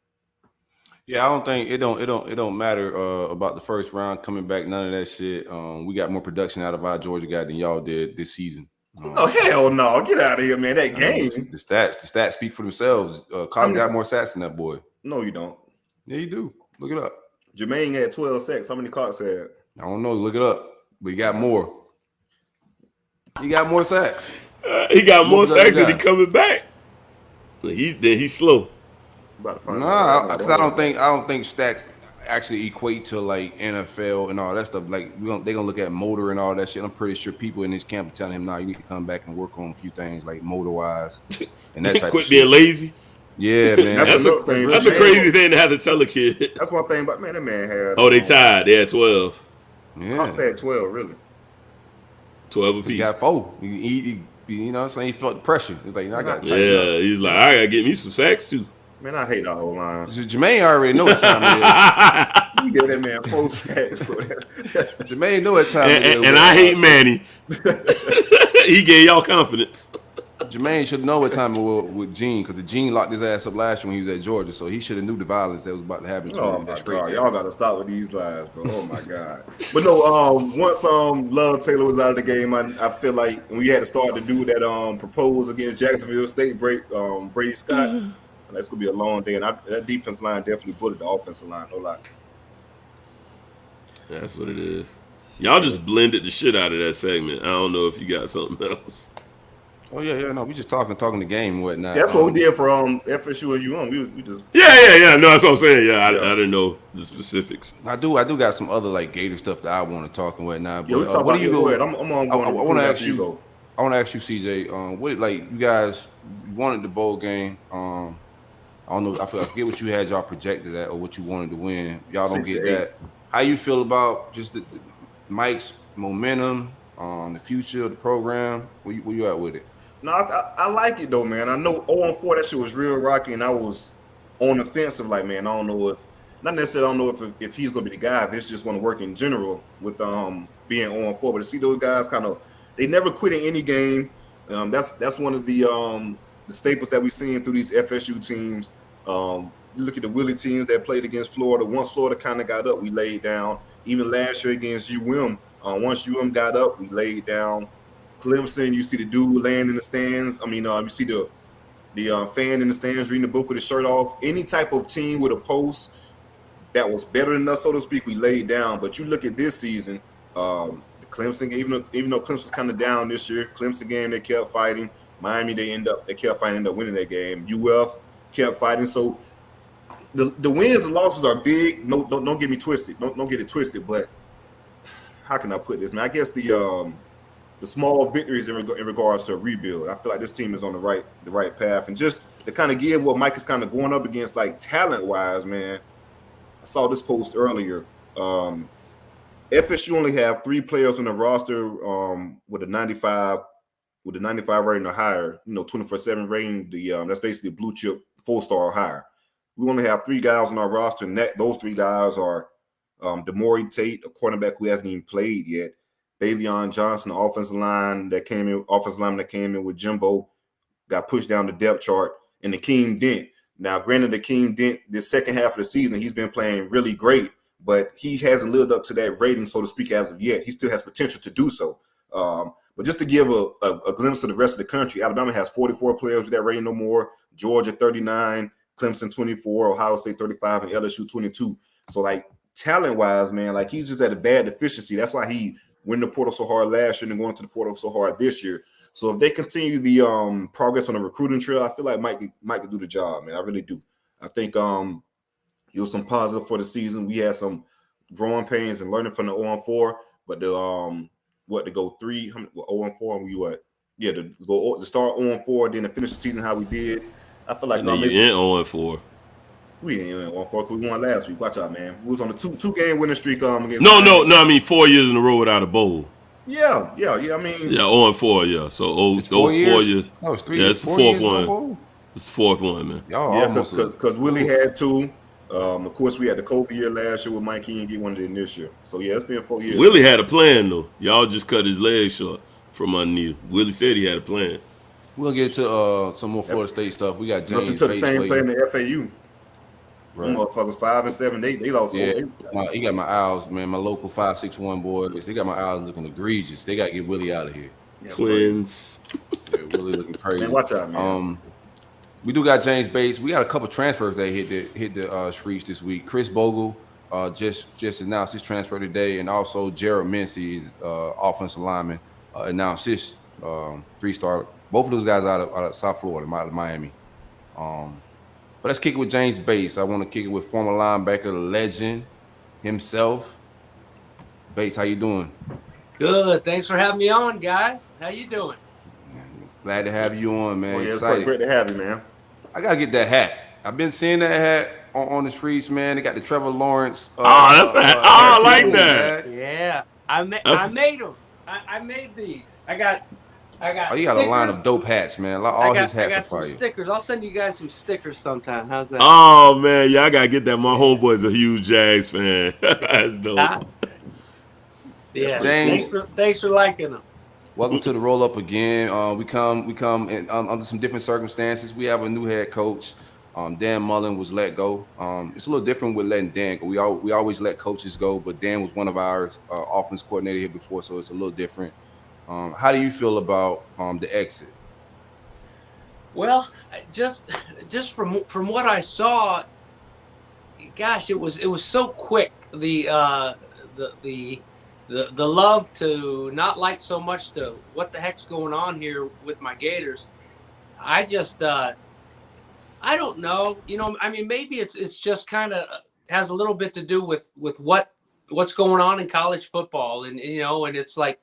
Yeah, I don't think it don't matter about the first round coming back. None of that shit. We got more production out of our Georgia guy than y'all did this season. Oh hell no! Get out of here, man. That game. The stats speak for themselves. Cox got more sacks than that boy. No, you don't. Yeah, you do. Look it up. Jermaine had 12 sacks. How many Cox had? I don't know. Look it up. But he got more. He got more sacks. He got more sacks and he coming back. He's slow. Nah, because I don't think stacks. actually equate to like NFL and all that stuff. Like they're gonna look at motor and all that shit. I'm pretty sure people in this camp are telling him, "Nah, you need to come back and work on a few things like motor wise and that type Quit of being shit." lazy. Yeah, man. That's another thing. That's a crazy thing to have to tell a kid. That's one thing, but man, that man had. Oh, they tied. They had 12. Cops had 12, really. 12 apiece. He got 4. He you know what I'm saying? He felt the pressure. He's like, I got to tighten up. Yeah, he's like, I got to get me some sacks, too. Man, I hate that whole line. Jermaine already know what time it You give that man 4 sacks. Jermaine know what time it is. And I hate Manny. He gave y'all confidence. Jermaine should know what time it was with Gene, because the Gene locked his ass up last year when he was at Georgia, so he should have knew the violence that was about to happen to him. Oh my God, y'all got to stop with these lies, bro. Oh my God. But no, once Love Taylor was out of the game, I feel like we had to start to do that propose against Jacksonville State, Brady Scott. That's gonna be a long day, and that defense line definitely bullied the offensive line, no lie. That's what it is. Y'all just blended the shit out of that segment. I don't know if you got something else. Oh yeah, no, we just talking the game and whatnot. Yeah, that's what we did for FSU and UM. We just Yeah. No, that's what I'm saying. Yeah, I didn't know the specifics. I do got some other like Gator stuff that I want to talk and whatnot. But we talk about you go ahead. I'm on. I want to ask you. Go. I want to ask you, CJ. What like you guys wanted the bowl game? I don't know. I forget what you had y'all projected at or what you wanted to win. Y'all don't get that. How you feel about just the Mike's momentum, the future of the program? Where you at with it? No, I like it though, man. I know 0-4, that shit was real rocky, and I was on the fence of like, man, I don't know not necessarily I don't know if he's gonna be the guy, if it's just gonna work in general with being 0-4. But to see those guys they never quit in any game. That's one of the staples that we've seen through these FSU teams. You look at the Willie teams that played against Florida. Once Florida kind of got up, we laid down. Even last year against UM, once UM got up, we laid down. Clemson, you see the dude laying in the stands. I mean, you see the fan in the stands reading the book with his shirt off. Any type of team with a post that was better than us, so to speak, we laid down. But you look at this season, the Clemson game, even though Clemson's kind of down this year, Clemson game, they kept fighting. Miami, they kept fighting, end up winning that game. UF kept fighting. So the wins and losses are big. No, don't get me twisted. Don't get it twisted. But how can I put this, man? I guess the small victories in regards to a rebuild. I feel like this team is on the right path. And just to kind of give what Mike is kind of going up against, like talent-wise, man, I saw this post earlier. FSU only have 3 players on the roster with a 95 rating or higher, 24/7 rating. That's basically a blue chip 4-star or higher. We only have 3 guys on our roster, and those 3 guys are Demore Tate, a cornerback who hasn't even played yet, Davion Johnson, the offensive lineman that came in with Jimbo, got pushed down the depth chart, and Akeem Dent. Now, granted, Akeem Dent, the second half of the season, he's been playing really great, but he hasn't lived up to that rating, so to speak, as of yet. He still has potential to do so. But just to give a glimpse of the rest of the country, Alabama has 44 players with that rating no more, Georgia 39, Clemson 24, Ohio State 35, and LSU 22. So, like, talent-wise, man, like, he's just at a bad deficiency. That's why he went to the portal so hard last year and going to the portal so hard this year. So if they continue the progress on the recruiting trail, I feel like Mike could do the job, man. I really do. I think it was some positive for the season. We had some growing pains and learning from the 0-4, but to go 0-4 and we what? Yeah, to start 0-4, then to finish the season how we did. I feel like you in 0-4. We ain't in 1-4 because we won last week. Watch out, man. We was on a two-game winning streak against. No. I mean 4 years in a row without a bowl. Yeah. I mean. Yeah, 0-4. Yeah. So 4 years. No, it's 3 years. Yeah, it's the 4th one. It's the 4th one, man. Yeah, because Willie had 2. Of course, we had the COVID year last year with Mike. He didn't get one in this year. So yeah, it's been 4 years. Willie had a plan though. Y'all just cut his legs short from underneath. Willie said he had a plan. We'll get to some more Florida State stuff. We got James. Must have took the same play in the FAU. Right. Motherfuckers 5 and 7. They lost. Yeah, he got my owls, man. My local 561 boys. They got my owls looking egregious. They got to get Willie out of here. Yeah, Twins. Yeah, Willie looking crazy. Man, watch out, man. We do got James Bates. We got a couple transfers that hit the streets this week. Chris Bogle just announced his transfer today, and also Jared Mincy, is offensive lineman, announced his 3-star. Both of those guys out of South Florida, out of Miami. But let's kick it with James Bates. I want to kick it with former linebacker, legend, himself. Bates, how you doing? Good. Thanks for having me on, guys. How you doing? Glad to have you on, Oh man. yeah, it's quite Excited. great to have you, man. I gotta get that hat. I've been seeing that hat on the streets, man. They got the Trevor Lawrence Oh, that's that. Oh, I hairpiece like on his that. hat. Yeah, I That's made them. I made these. I got Oh, you got a line stickers. of dope hats, man. Like, I all his got I hats are got some fire. stickers. I'll send you guys some stickers sometime. How's that? oh man, yeah, I gotta get that. My homeboy's a huge Jags fan. That's dope. Ah, yeah. pretty James, Thanks for liking them. welcome to the roll up again. We come under some different circumstances. We have a new head coach. Dan Mullen was let go. It's a little different with letting Dan go. We always let coaches go, but Dan was one of ours, offense coordinator here before, so it's a little different. How do you feel about the exit? Well, just from what I saw, gosh, it was so quick. The love to not like so much to what the heck's going on here with my Gators. I just I don't know. I mean, maybe it's just kind of has a little bit to do with what's going on in college football, and and it's like,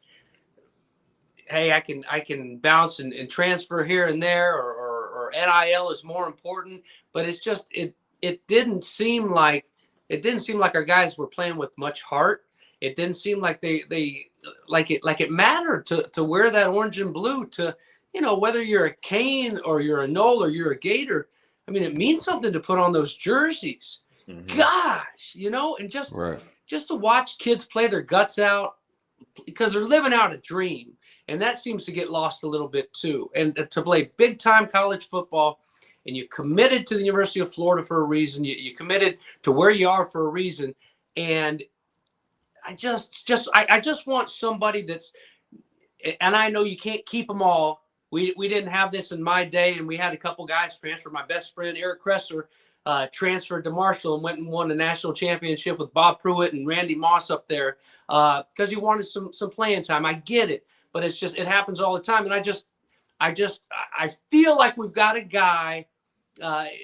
hey, I can bounce and transfer here and there, or NIL is more important, but it's just it didn't seem like our guys were playing with much heart. It didn't seem like they like it mattered to wear that orange and blue, to whether you're a Cane or you're a Knoll or you're a Gator. I mean, it means something to put on those jerseys. Mm-hmm. Gosh, and Right. just to watch kids play their guts out because they're living out a dream. And that seems to get lost a little bit too. And to play big time college football, and you committed to the University of Florida for a reason. You committed to where you are for a reason. And I just want somebody that's, and I know you can't keep them all. We didn't have this in my day, and we had a couple guys transfer. My best friend Eric Kressler transferred to Marshall and went and won a national championship with Bob Pruitt and Randy Moss up there because he wanted some playing time. I get it, but it's just, it happens all the time. And I feel like we've got a guy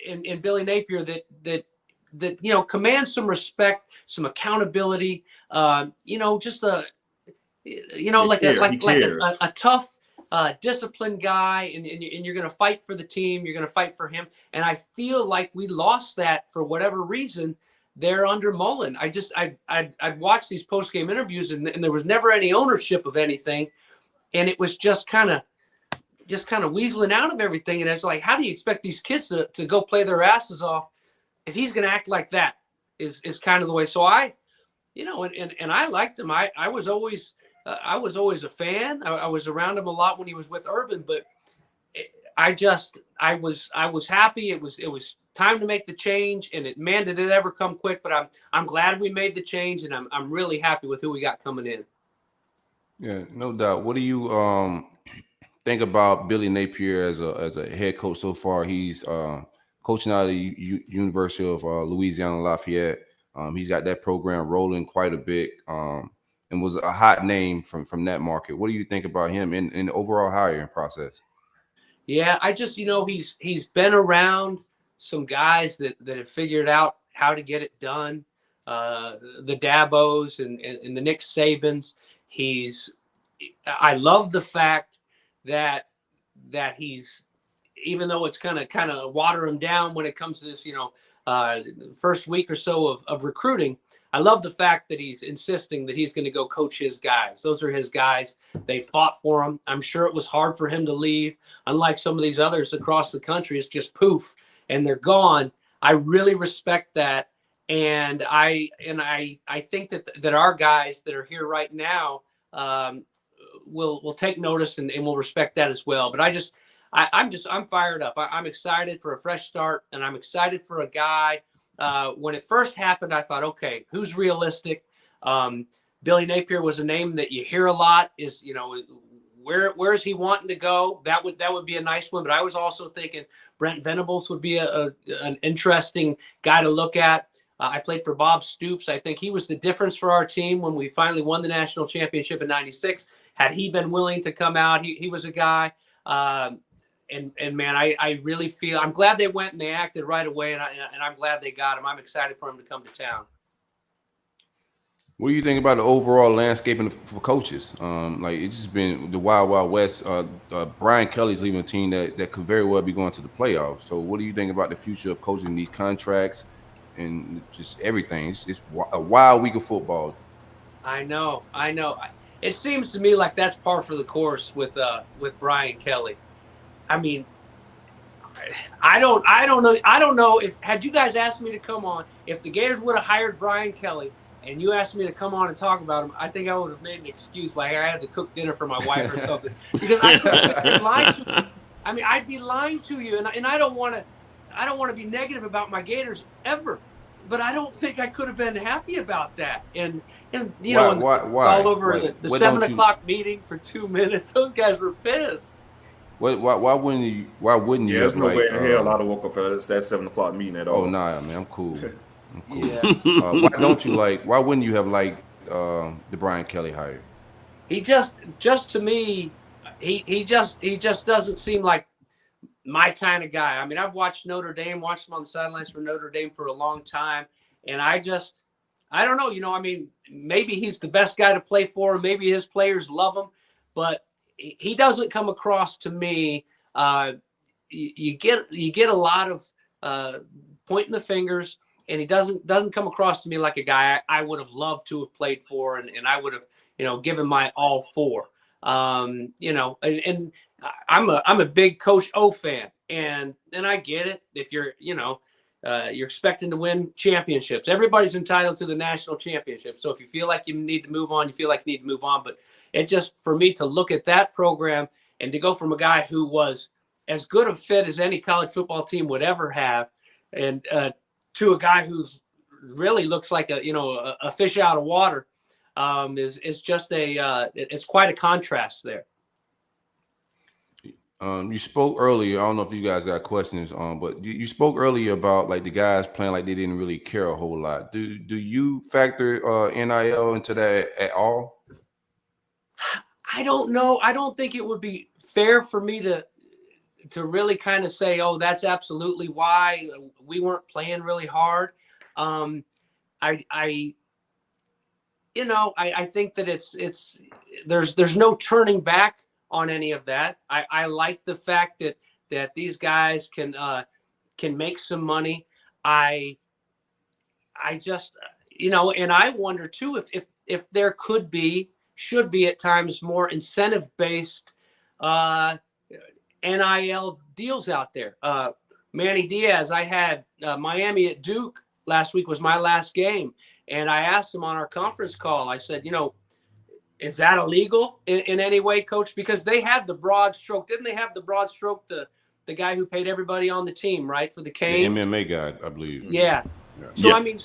in Billy Napier that commands some respect, some accountability. Just a a tough, disciplined guy, and you're going to fight for the team. You're going to fight for him. And I feel like we lost that for whatever reason there under Mullen. I'd watch these post-game interviews, and there was never any ownership of anything. And it was just kind of weaseling out of everything. And it's like, how do you expect these kids to go play their asses off if he's going to act like that? Is kind of the way. So I liked him. I was always a fan. I was around him a lot when he was with Urban, but I was happy. It was time to make the change, and man, did it ever come quick. But I'm glad we made the change, and I'm really happy with who we got coming in. Yeah, no doubt. What do you think about Billy Napier as a head coach so far? He's coaching out of the University of Louisiana Lafayette. He's got that program rolling quite a bit, and was a hot name from that market. What do you think about him in the overall hiring process? Yeah, I just he's been around some guys that have figured out how to get it done. The Dabos and the Nick Sabans. I love the fact that he's, even though it's kind of water him down when it comes to this, first week or so of recruiting. I love the fact that he's insisting that he's going to go coach his guys. Those are his guys. They fought for him. I'm sure it was hard for him to leave. Unlike some of these others across the country, it's just poof and they're gone. I really respect that. And I think that our guys that are here right now will take notice and will respect that as well. But I'm fired up. I'm excited for a fresh start, and I'm excited for a guy. When it first happened, I thought, okay, who's realistic? Billy Napier was a name that you hear a lot. Is where's he wanting to go? That would be a nice one. But I was also thinking Brent Venables would be an interesting guy to look at. I played for Bob Stoops. I think he was the difference for our team when we finally won the national championship in '96. Had he been willing to come out, he was a guy. And man, I really feel, I'm glad they went and they acted right away, and I'm glad they got him. I'm excited for him to come to town. What do you think about the overall landscaping for coaches? Like it's just been the wild, wild west. Brian Kelly's leaving a team that could very well be going to the playoffs. So, what do you think about the future of coaching these contracts and just everything? It's a wild week of football. I know. It seems to me like that's par for the course with Brian Kelly. I mean, I don't know if had you guys asked me to come on, if the Gators would have hired Brian Kelly and you asked me to come on and talk about him, I think I would have made an excuse like I had to cook dinner for my wife or something because I could be lying to you. I mean, I'd be lying to you, and I don't want to be negative about my Gators ever, but I don't think I could have been happy about that. And you know, why? all over the 7 o'clock meeting for 2 minutes, those guys were pissed. Why wouldn't you? Why wouldn't you? Yeah, there's have, no like, way in hell I'd have woke up for that 7 o'clock meeting at all. Oh nah, man, I'm cool. Yeah. Why don't you like? Why wouldn't you have liked the Brian Kelly hire? He just to me, he just doesn't seem like my kind of guy. I mean, I've watched Notre Dame, watched him on the sidelines for Notre Dame for a long time, and I don't know. You know, I mean, maybe he's the best guy to play for, maybe his players love him, but he doesn't come across to me. You get a lot of pointing the fingers, and he doesn't come across to me like a guy I would have loved to have played for, and I would have, you know, given my all for. You know, and I'm a big Coach O fan, and I get it. If you're, you know, you're expecting to win championships, everybody's entitled to the national championship. So if you feel like you need to move on, you feel like you need to move on. But it just, for me to look at that program and to go from a guy who was as good a fit as any college football team would ever have, and to a guy who's really looks like a fish out of water, is just it's quite a contrast there. You spoke earlier. I don't know if you guys got questions on, but you spoke earlier about like the guys playing like they didn't really care a whole lot. Do you factor NIL into that at all? I don't know. I don't think it would be fair for me to really kind of say, oh, that's absolutely why we weren't playing really hard. I think that it's there's no turning back on any of that. I like the fact that these guys can make some money. I just, you know, and I wonder too if there should be at times more incentive-based NIL deals out there. Manny Diaz, I had Miami at Duke last week was my last game. And I asked him on our conference call, I said, you know, is that illegal in any way, Coach? Because they had the broad stroke. Didn't they have the broad stroke, the guy who paid everybody on the team, right, for the Canes? The MMA guy, I believe. Yeah. So, I mean,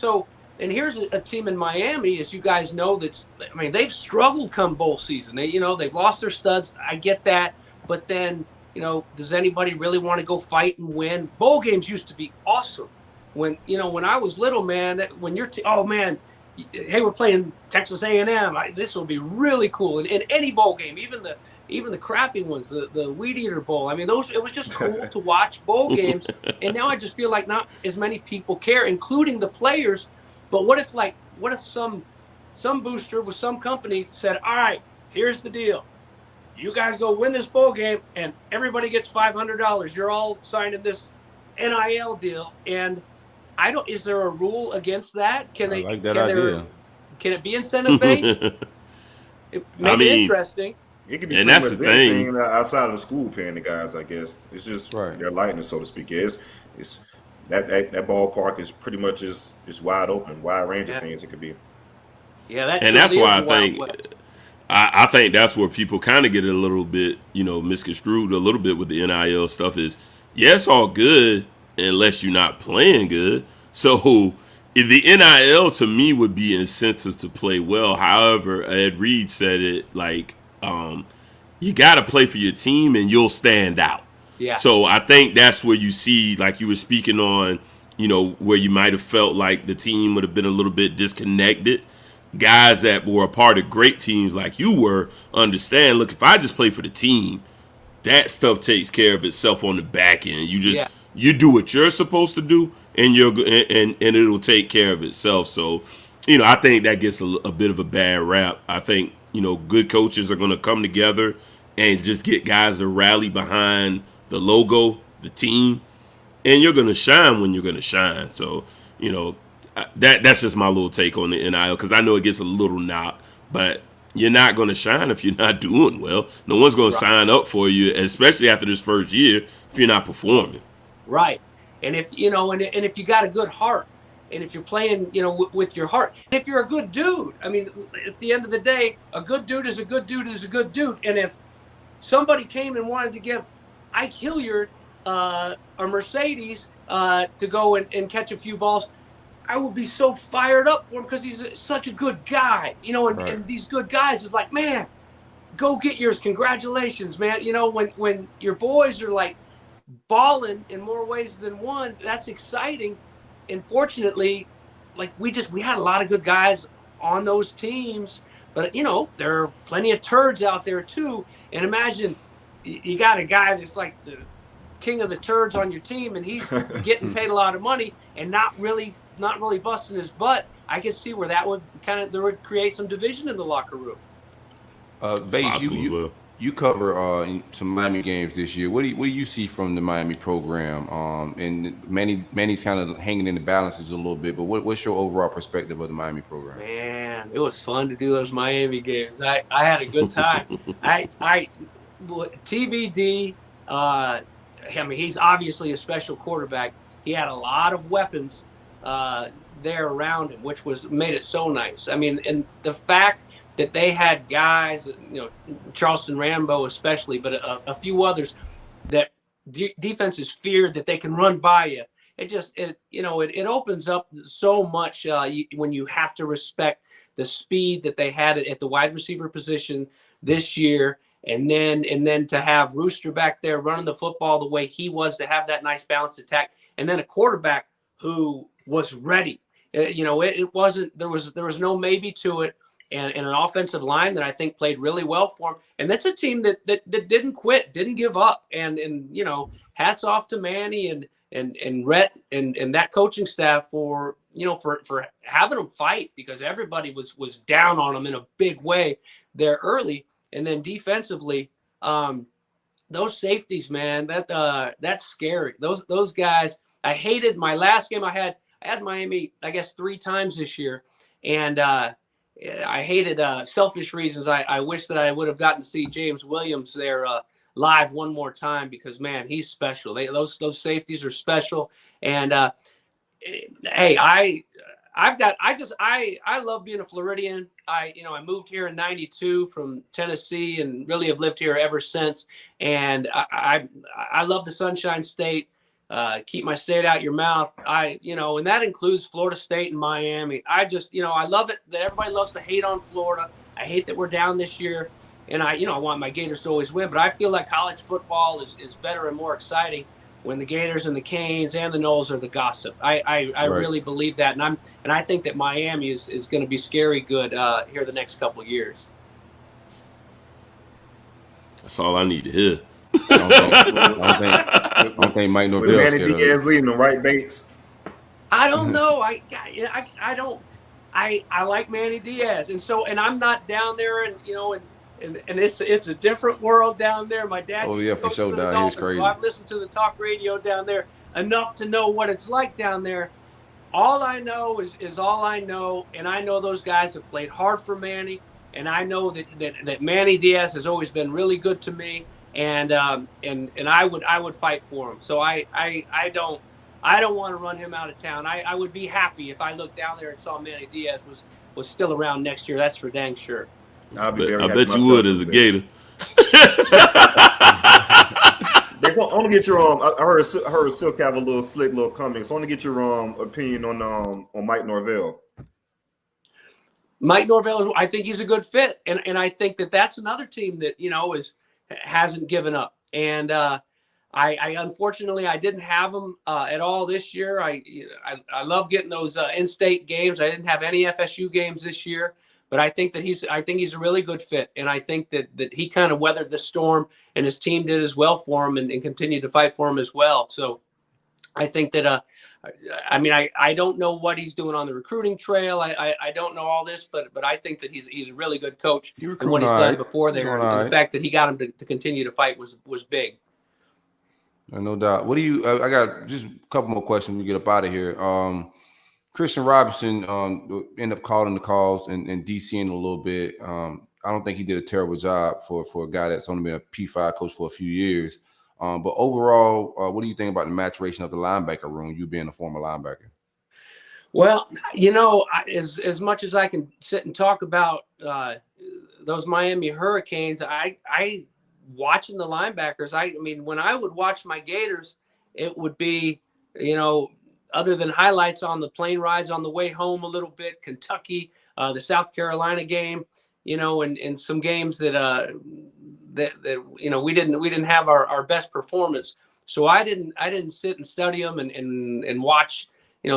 and here's a team in Miami, as you guys know, they've struggled come bowl season. They've lost their studs. I get that. But then, you know, does anybody really want to go fight and win? Bowl games used to be awesome. When I was little, man, hey, we're playing Texas A&M. This will be really cool. And in any bowl game, even the crappy ones, the Weed Eater Bowl. I mean, it was just cool to watch bowl games. And now I just feel like not as many people care, including the players. But what if some booster with some company said, all right, here's the deal. You guys go win this bowl game, and everybody gets $500. You're all signing this NIL deal, and is there a rule against that? Can they? I like that idea. Can it be incentive based? It makes it interesting. It could be, and that's the thing outside of the school paying the guys. I guess it's just their lightness, so to speak. It's that ballpark is pretty much is wide open, wide range of things it could be. Yeah, that's why I think. I think that's where people kind of get a little bit, misconstrued a little bit with the NIL stuff is, yeah, it's all good unless you're not playing good. So if the NIL to me would be incentive to play well. However, Ed Reed said it like, you got to play for your team and you'll stand out. Yeah. So I think that's where you see, like you were speaking on, where you might have felt like the team would have been a little bit disconnected. Guys that were a part of great teams like you were understand, look, if I just play for the team, that stuff takes care of itself on the back end. You do what you're supposed to do, and and it'll take care of itself. So I think that gets a bit of a bad rap. I think, good coaches are going to come together and just get guys to rally behind the logo, the team, and you're going to shine when you're going to shine. So, that's just my little take on the NIL, because I know it gets a little knock, but you're not going to shine if you're not doing well. No one's going to sign up for you, especially after this first year, if you're not performing. Right. And if, and if you got a good heart, and if you're playing, with your heart, and if you're a good dude, I mean, at the end of the day, a good dude is a good dude is a good dude. And if somebody came and wanted to give Ike Hilliard a Mercedes to go and catch a few balls, I would be so fired up for him, because he's such a good guy, and these good guys is like, man, go get yours. Congratulations, man. When your boys are like balling in more ways than one, that's exciting. And fortunately, like we had a lot of good guys on those teams, but there are plenty of turds out there too. And imagine you got a guy that's like the king of the turds on your team, and he's getting paid a lot of money and not really busting his butt. I can see where that would there would create some division in the locker room. Bates, you cover some Miami games this year. What do you see from the Miami program? And Manny's kind of hanging in the balances a little bit, but what's your overall perspective of the Miami program? Man, it was fun to do those Miami games. I had a good time. TVD, I mean, he's obviously a special quarterback. He had a lot of weapons there around him, which made it so nice. I mean, and the fact that they had guys, Charleston Rambo especially, but a few others that defenses feared that they can run by you. It opens up so much when you have to respect the speed that they had at the wide receiver position this year. And then to have Rooster back there running the football the way he was, to have that nice balanced attack, and then a quarterback who was ready. It wasn't, there was no maybe to it. And an offensive line that I think played really well for him. And that's a team that didn't quit, didn't give up. And hats off to Manny and Rhett and that coaching staff for having them fight, because everybody was down on them in a big way there early. And then defensively, those safeties, man, that's scary. Those guys, I hated my last game. I had Miami, I guess, 3 times this year. And I hated selfish reasons. I wish that I would have gotten to see James Williams there live one more time, because man, he's special. Those safeties are special. And hey, I love being a Floridian. I moved here in '92 from Tennessee and really have lived here ever since. And I love the Sunshine State. Keep my state out your mouth. And that includes Florida State and Miami. I love it that everybody loves to hate on Florida. I hate that we're down this year, and I want my Gators to always win, but I feel like college football is better and more exciting when the Gators and the Canes and the Noles are the gossip. I really believe that. And I think that Miami is going to be scary good here the next couple of years. That's all I need to hear. I don't think Mike Norvell. Manny Diaz leading the right, Bates. I don't know. I don't. I like Manny Diaz, and I'm not down there, and it's a different world down there. My dad. Oh yeah, for sure. Down he's crazy. So I've listened to the talk radio down there enough to know what it's like down there. All I know is all I know, and I know those guys have played hard for Manny, and I know that Manny Diaz has always been really good to me. And I would fight for him. So I don't want to run him out of town. I would be happy if I looked down there and saw Manny Diaz was still around next year. That's for dang sure. I bet you would as a Gator. I want to get your I heard Silk have a little slick little comment. So I want to get your opinion on Mike Norvell. Mike Norvell, I think he's a good fit, and I think that's another team that hasn't given up. And I unfortunately I didn't have him at all this year. I love getting those in-state games. I didn't have any FSU games this year, but I think he's a really good fit, and I think that he kind of weathered the storm, and his team did as well for him, and continued to fight for him as well. So I think that I mean, I don't know what he's doing on the recruiting trail. I don't know all this, but I think that he's a really good coach. And what he's done before there, and the fact that he got him to continue to fight was big. No doubt. What do you? I got just a couple more questions. We get up out of here. Christian Robinson ended up calling the calls and DCing a little bit. I don't think he did a terrible job for a guy that's only been a P5 coach for a few years. But overall, what do you think about the maturation of the linebacker room, you being a former linebacker? Well, as much as I can sit and talk about those Miami Hurricanes, I watching the linebackers, I mean, when I would watch my Gators, it would be, other than highlights on the plane rides on the way home a little bit, Kentucky, the South Carolina game, and some games that we didn't have our best performance. So I didn't sit and study them and watch,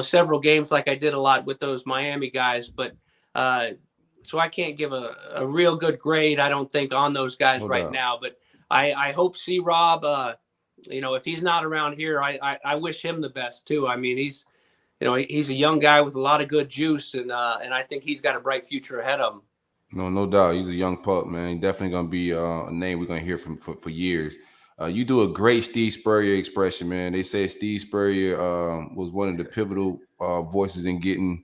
several games like I did a lot with those Miami guys. But so I can't give a real good grade, I don't think, on those guys now. But I hope C-Rob, if he's not around here, I wish him the best too. I mean, he's a young guy with a lot of good juice, and I think he's got a bright future ahead of him. No doubt. He's a young pup, man. He's definitely going to be a name we're going to hear from for years. You do a great Steve Spurrier expression, man. They say Steve Spurrier was one of the pivotal voices in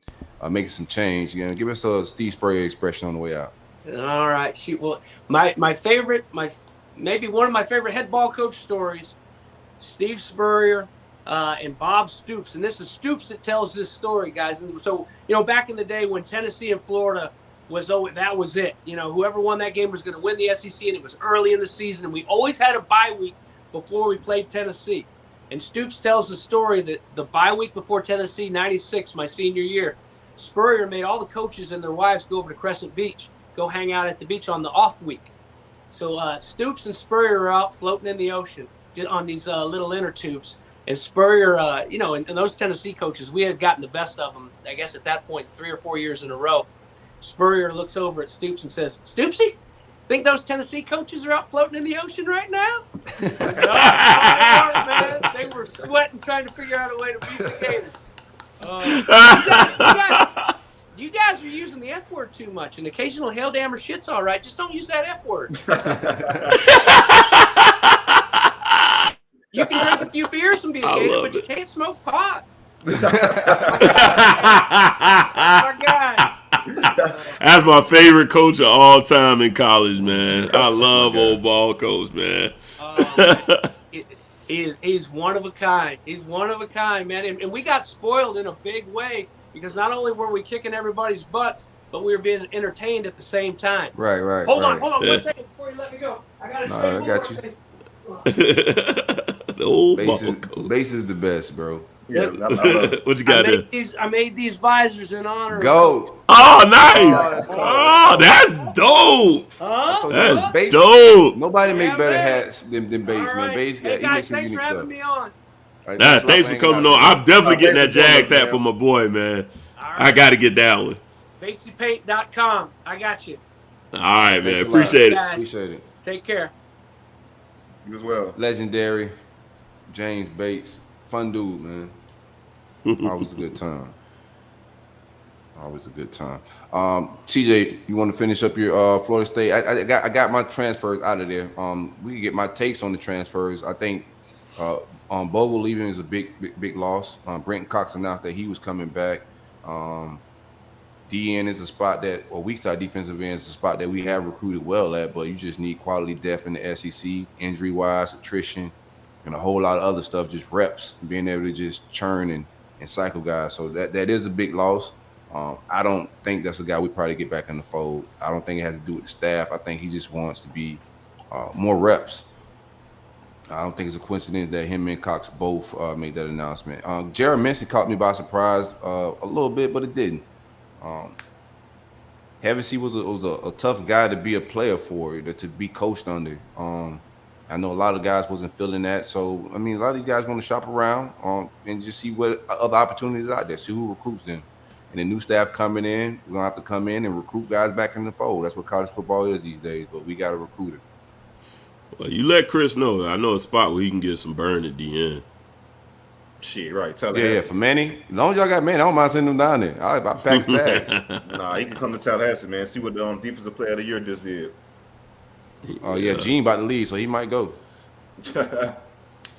making some change. Give us a Steve Spurrier expression on the way out. All right. Shoot. Well, maybe one of my favorite head ball coach stories, Steve Spurrier and Bob Stoops. And this is Stoops that tells this story, guys. And so, back in the day when Tennessee and Florida that was it. Whoever won that game was going to win the SEC, and it was early in the season, and we always had a bye week before we played Tennessee. And Stoops tells the story that the bye week before Tennessee, 96, my senior year, Spurrier made all the coaches and their wives go over to Crescent Beach, go hang out at the beach on the off week. So Stoops and Spurrier are out floating in the ocean on these little inner tubes. And Spurrier, and those Tennessee coaches, we had gotten the best of them, I guess, at that point, 3 or 4 years in a row. Spurrier looks over at Stoops and says, "Stoopsy, think those Tennessee coaches are out floating in the ocean right now?" Man. They were sweating trying to figure out a way to beat the Gators. You guys are using the F word too much. An occasional hell-dammer shit's all right. Just don't use that F word. You can drink a few beers and be a Gator, but you can't smoke pot. Our guy. That's my favorite coach of all time in college, man. I love old ball coach, man. He's one of a kind. He's one of a kind, man. And we got spoiled in a big way because not only were we kicking everybody's butts, but we were being entertained at the same time. Right. Hold on 1 second before you let me go. I got to say I got you. The old ball coach. Base is the best, bro. Yeah, what you got there? I made these visors in honor Go. Oh, nice. That's dope. That's dope. Nobody make better hats than Base, man. Right. Base, hey, he guys, makes some thanks unique for stuff. having me on. Right, Thanks for coming on. I'm definitely getting that Jags hat for my boy, man. Right. I got to get that one. BatesyPaint.com. I got you. All right, man. Thanks Appreciate it. Guys, Appreciate it. Take care. You as well. Legendary James Bates. Fun dude, man. Always a good time. TJ, you want to finish up your Florida State? I got my transfers out of there. We can get my takes on the transfers. I think Bogle leaving is a big loss. Brent Cox announced that he was coming back. DN is a spot weak side defensive end is a spot that we have recruited well at, but you just need quality depth in the SEC, injury wise, attrition, and a whole lot of other stuff, just reps, being able to just churn and cycle guys. So that is a big loss. I don't think that's a guy we probably get back in the fold. I don't think it has to do with the staff. I think he just wants to be more reps. I don't think it's a coincidence that him and Cox both made that announcement. Jared Minson caught me by surprise a little bit, but it didn't. Hevesy was a tough guy to be a player for, to be coached under. I know a lot of guys wasn't feeling that. So, I mean, a lot of these guys want to shop around and just see what other opportunities are out there, see who recruits them. And the new staff coming in, we're going to have to come in and recruit guys back in the fold. That's what college football is these days, but we got to recruit it. Well, you let Chris know. I know a spot where he can get some burn at the end. Shit, right. Yeah, Tallahassee. for Manny. As long as y'all got Manny, I don't mind sending him down there. I pack his ass. Nah, he can come to Tallahassee, man. See what the defensive player of the year just did. Oh yeah, Gene about to leave, so he might go.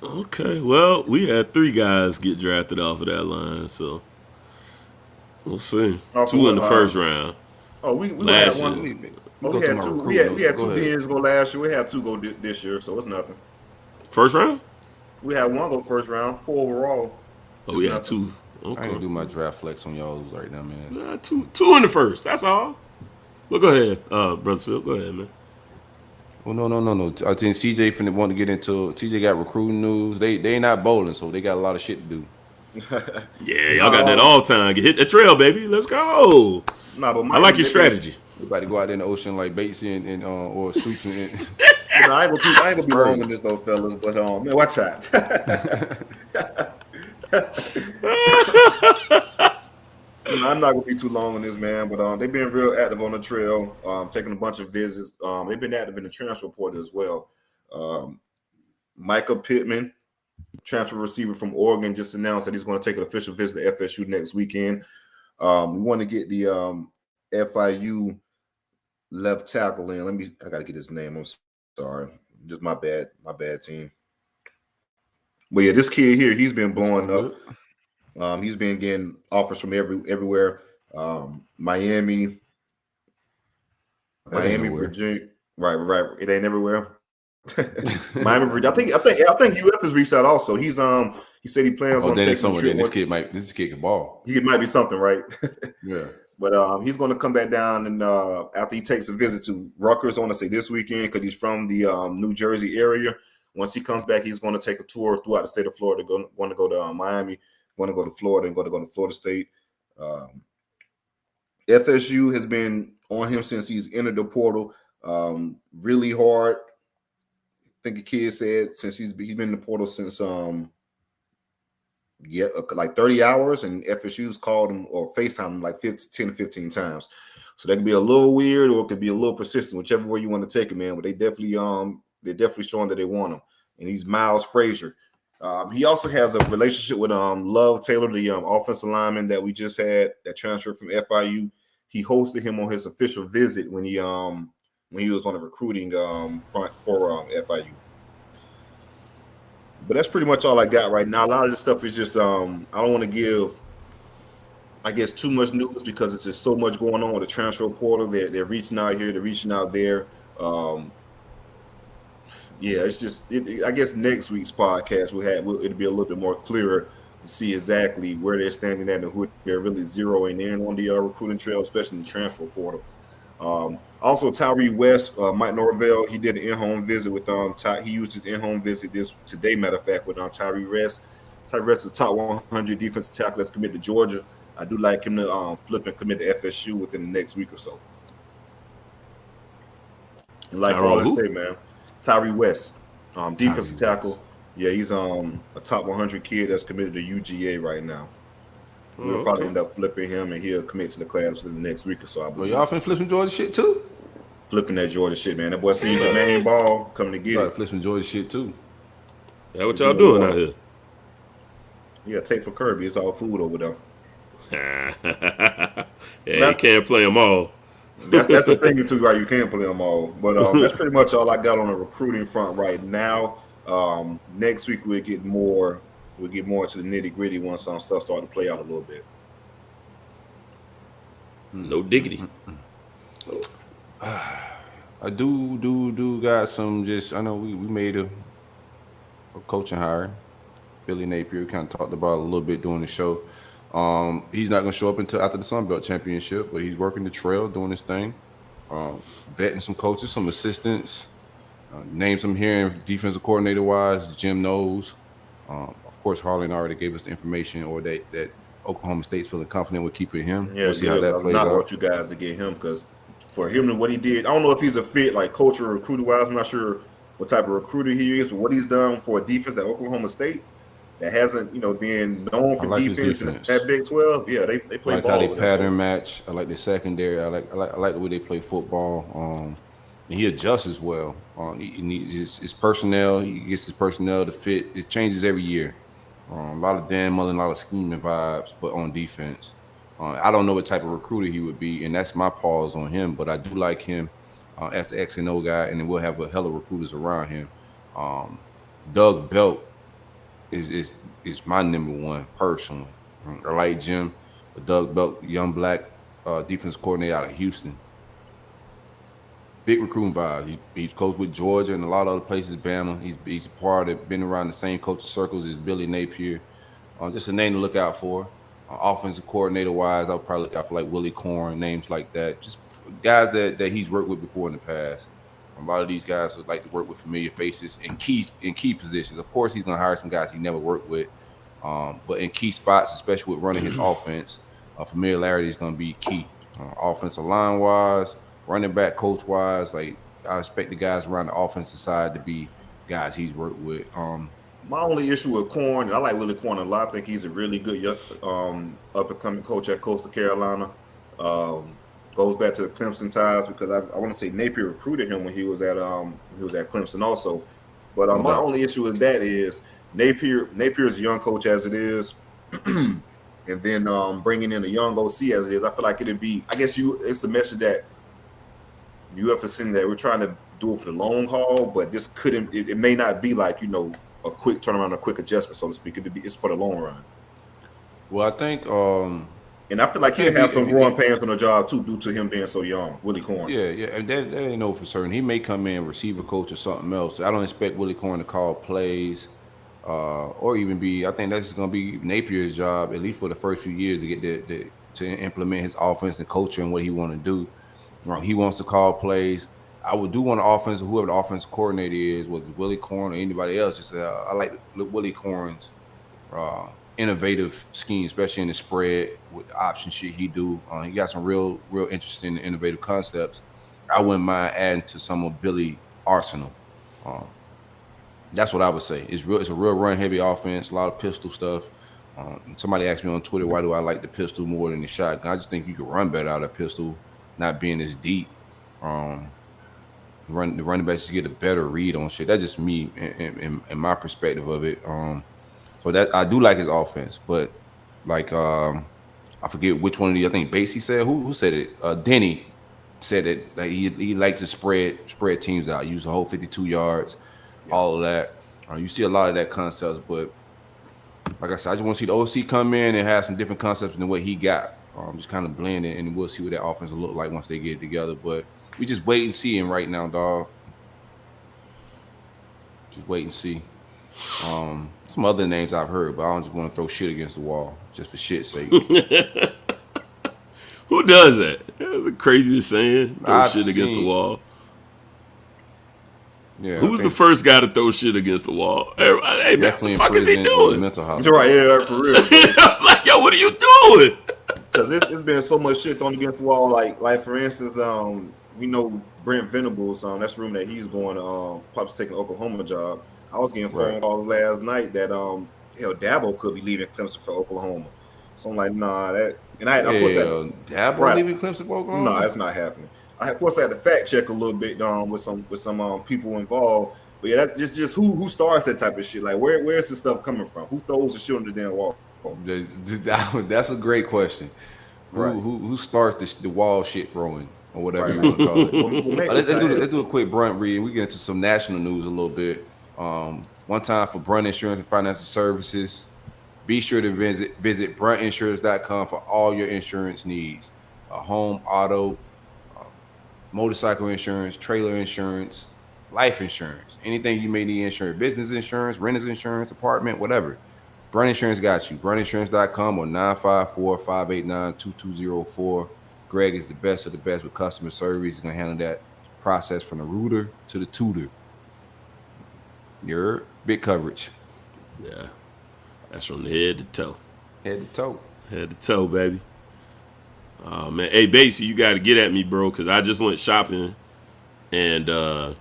Okay, well, we had 3 guys get drafted off of that line, so we'll see. Also, 2 in the first round. Oh, we Last had year. one. Go We through had my 2. recruiting We had notes. 2 Go ahead. beings go last year. We had 2 go this year, so it's nothing. First round? We had 1 go first round, 4 overall. Oh, we had 2. I ain't Okay. gonna do my draft flex on y'all right now, man. 2 in the first. That's all. Well, go ahead, Brother Silk. Go ahead, man. Well, no. I think CJ finna want to get into. TJ got recruiting news. They ain't not bowling, so they got a lot of shit to do. Yeah, y'all got that all time. Hit the trail, baby. Let's go. Nah, but I like your strategy. We about to go out there in the ocean like Batesy and or Streets and I ain't gonna be long in this though, fellas. But man, watch out. I'm not gonna be too long on this, man. But they've been real active on the trail, taking a bunch of visits. They've been active in the transfer portal as well. Micah Pittman, transfer receiver from Oregon, just announced that he's going to take an official visit to FSU next weekend. We want to get the FIU left tackle in. I gotta get his name. I'm sorry, just my bad team. But yeah, this kid here, he's been blowing up. He's been getting offers from everywhere. Miami, Virginia. Right. It ain't everywhere. Miami, Virginia. I think UF has reached out also. He said he plans on taking somewhere. This kid can ball. He might be something, right? Yeah. But he's going to come back down and after he takes a visit to Rutgers, I want to say this weekend because he's from the New Jersey area. Once he comes back, he's going to take a tour throughout the state of Florida. Going to go to Miami, going to go to Florida, and going to go to Florida State. FSU has been on him since he's entered the portal. Really hard. I think the kid said since he's been in the portal since like 30 hours, and FSU's called him or FaceTimed him like 10 to 15 times. So that could be a little weird or it could be a little persistent, whichever way you want to take it, man. But they're definitely showing that they want him. And he's Miles Frazier. He also has a relationship with Love Taylor, the offensive lineman that we just had that transferred from FIU. He hosted him on his official visit when he was on the recruiting front for FIU. But that's pretty much all I got right now. A lot of this stuff is just I don't want to give, I guess, too much news because it's just so much going on with the transfer portal. They're reaching out here, they're reaching out there. Yeah, it's just I guess next week's podcast it'll be a little bit more clearer to see exactly where they're standing at and who they're really zeroing in on the recruiting trail, especially in the transfer portal. Also, Tyree West, Mike Norvell, he did an in-home visit with he used his in-home visit today, matter of fact, with Tyree West. Tyree West is top 100 defensive tackle that's committed to Georgia. I do like him to flip and commit to FSU within the next week or so. And like all I say, man, Tyree West, defensive tackle. Yeah, he's a top 100 kid that's committed to UGA right now. We'll probably end up flipping him, and he'll commit to the class in the next week or so. I believe. Well, y'all finna flip some Georgia shit too? Flipping that Georgia shit, man. That boy seen Jermaine Ball coming to get it. Flip some Georgia shit too. That what y'all doing out here? Yeah, take for Kirby. It's all food over there. Yeah, you can't play them all. That's the thing too, right? You can't play them all. But that's pretty much all I got on the recruiting front right now. Next week we'll get more into the nitty gritty once some stuff start to play out a little bit. No diggity. I do got some. Just I know we made a coaching hire. Billy Napier kind of talked about it a little bit during the show. He's not going to show up until after the Sun Belt Championship, but he's working the trail, doing his thing, vetting some coaches, some assistants. Names I'm hearing defensive coordinator wise, Jim knows. Of course, Harlan already gave us the information, or that Oklahoma State's feeling confident with keeping him. Yeah, we'll see how that plays out. I want you guys to get him because for him and what he did, I don't know if he's a fit like coach or recruiter wise. I'm not sure what type of recruiter he is, but what he's done for a defense at Oklahoma State that hasn't, been known for defense at Big 12. Yeah, they play like ball. How they pattern match. I like the secondary. I like the way they play football. And he adjusts as well. His personnel. He gets his personnel to fit. It changes every year. A lot of Dan Mullen, a lot of scheming vibes, but on defense. I don't know what type of recruiter he would be, and that's my pause on him. But I do like him as the X and O guy, and then we'll have a hell of recruiters around him. Doug Belt is my number one personally. I like Jim, but Doug Belt, young black defense coordinator out of Houston. Big recruiting vibes. He's coached with Georgia and a lot of other places, Bama. He's a part of, been around the same coaching circles as Billy Napier. Just a name to look out for. Offensive coordinator wise, I would probably look out for like Willie Corn, names like that. Just guys that he's worked with before in the past. A lot of these guys would like to work with familiar faces in key positions. Of course, he's going to hire some guys he never worked with, but in key spots, especially with running his offense, familiarity is going to be key. Offensive line wise, running back coach wise, like I expect the guys around the offensive side to be guys he's worked with. My only issue with Corn, I like Willie Corn a lot. I think he's a really good up and coming coach at Coastal Carolina. Goes back to the Clemson ties because I want to say Napier recruited him when he was at Clemson also. But my only issue with that is Napier's a young coach as it is, and then bringing in a young OC as it is. I feel like it'd be. I guess it's a message that you have to send that we're trying to do it for the long haul, but this couldn't. It may not be like a quick turnaround, a quick adjustment, so to speak. It's for the long run. Well, I think. And I feel like he'll have some growing pains on the job too, due to him being so young, Willie Corn. Yeah, and that ain't know for certain. He may come in receiver coach or something else. I don't expect Willie Corn to call plays, or even be. I think that's going to be Napier's job, at least for the first few years, to get to implement his offense and culture and what he want to do. He wants to call plays. I would do want an offense, whoever the offensive coordinator is, whether it's Willie Corn or anybody else. Just I like Willie Corn's innovative scheme, especially in the spread with the option shit he do. He got some real interesting and innovative concepts. I wouldn't mind adding to some of Billy arsenal. That's what I would say. It's a real run heavy offense, a lot of pistol stuff. Somebody asked me on Twitter, why do I like the pistol more than the shotgun? I just think you can run better out of pistol, not being as deep. The running backs just get a better read on shit. That's just me in my perspective of it. So that I do like his offense, but like I forget which one of the. I think Basie said who said it. Denny said that like he likes to spread teams out, use the whole 52 yards, all of that. You see a lot of that concepts, but like I said, I just want to see the OC come in and have some different concepts than what he got. Just kind of blend it, and we'll see what that offense will look like once they get it together. But we just wait and see him right now, dog. Just wait and see. Some other names I've heard, but I don't just want to throw shit against the wall just for shit's sake. Who does that? That's the craziest saying. Throw shit against the wall. Yeah. Who's the first guy to throw shit against the wall? Hey, man, what the fuck is he doing? Mental health. You're right, yeah, for real. I was like, yo, what are you doing? Because it's been so much shit thrown against the wall. Like for instance, we know Brent Venables. That's the room that he's going to probably taking an Oklahoma job. I was getting phone calls last night that Dabo could be leaving Clemson for Oklahoma. So I'm like, nah, that. And of course Dabo leaving Clemson for Oklahoma? No, that's not happening. Of course, I had to fact check a little bit with some people involved. But yeah, that's just who starts that type of shit. Like, where's this stuff coming from? Who throws the shit on the damn wall? That's a great question. Right. Who starts the wall shit throwing or whatever you want to call it? Let's do a quick Brunt read. We get into some national news a little bit. One time for Brunt Insurance and Financial Services. Be sure to visit bruntinsurance.com for all your insurance needs. Home, auto, motorcycle insurance, trailer insurance, life insurance, anything you may need insurance, business insurance, renter's insurance, apartment, whatever. Brunt Insurance got you. Bruntinsurance.com or 954-589-2204. Greg is the best of the best with customer service. He's going to handle that process from the rooter to the tutor. Your big coverage. Yeah. That's from the head to toe. Head to toe. Head to toe, baby. Oh, man. Hey, Basie, you got to get at me, bro, because I just went shopping, and you're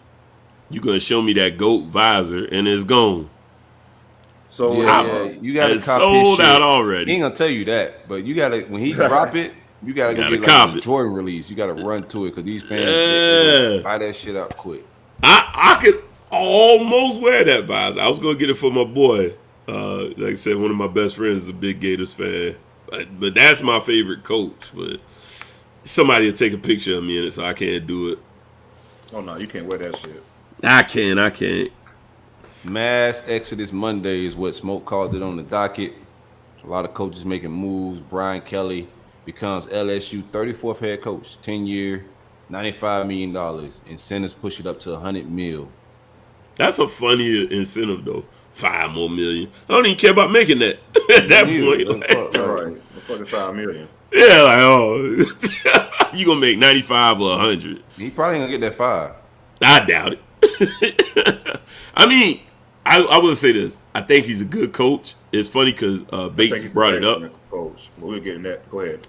going to show me that GOAT visor, and it's gone. So you got to it's sold out already. He ain't going to tell you that, but you got to, when he drop it, you got to go get like a Jordan release. You got to run to it because these fans buy that shit up quick. I could almost wear that visor. I was going to get it for my boy. Like I said, one of my best friends is a big Gators fan. But that's my favorite coach. But somebody will take a picture of me in it, so I can't do it. Oh no, you can't wear that shit. I can't. Mass Exodus Monday is what Smoke called it on the docket. A lot of coaches making moves. Brian Kelly becomes LSU 34th head coach, 10-year, $95 million. Incentives push it up to $100 million. That's a funny incentive, though. $5 more million. I don't even care about making that at that point. Right. The fucking $5 million. Yeah, like, oh, you gonna make 95 or 100? He probably ain't gonna get that 5. I doubt it. I mean, I will say this. I think he's a good coach. It's funny because Bates brought it up. Coach, but we're getting that. Go ahead.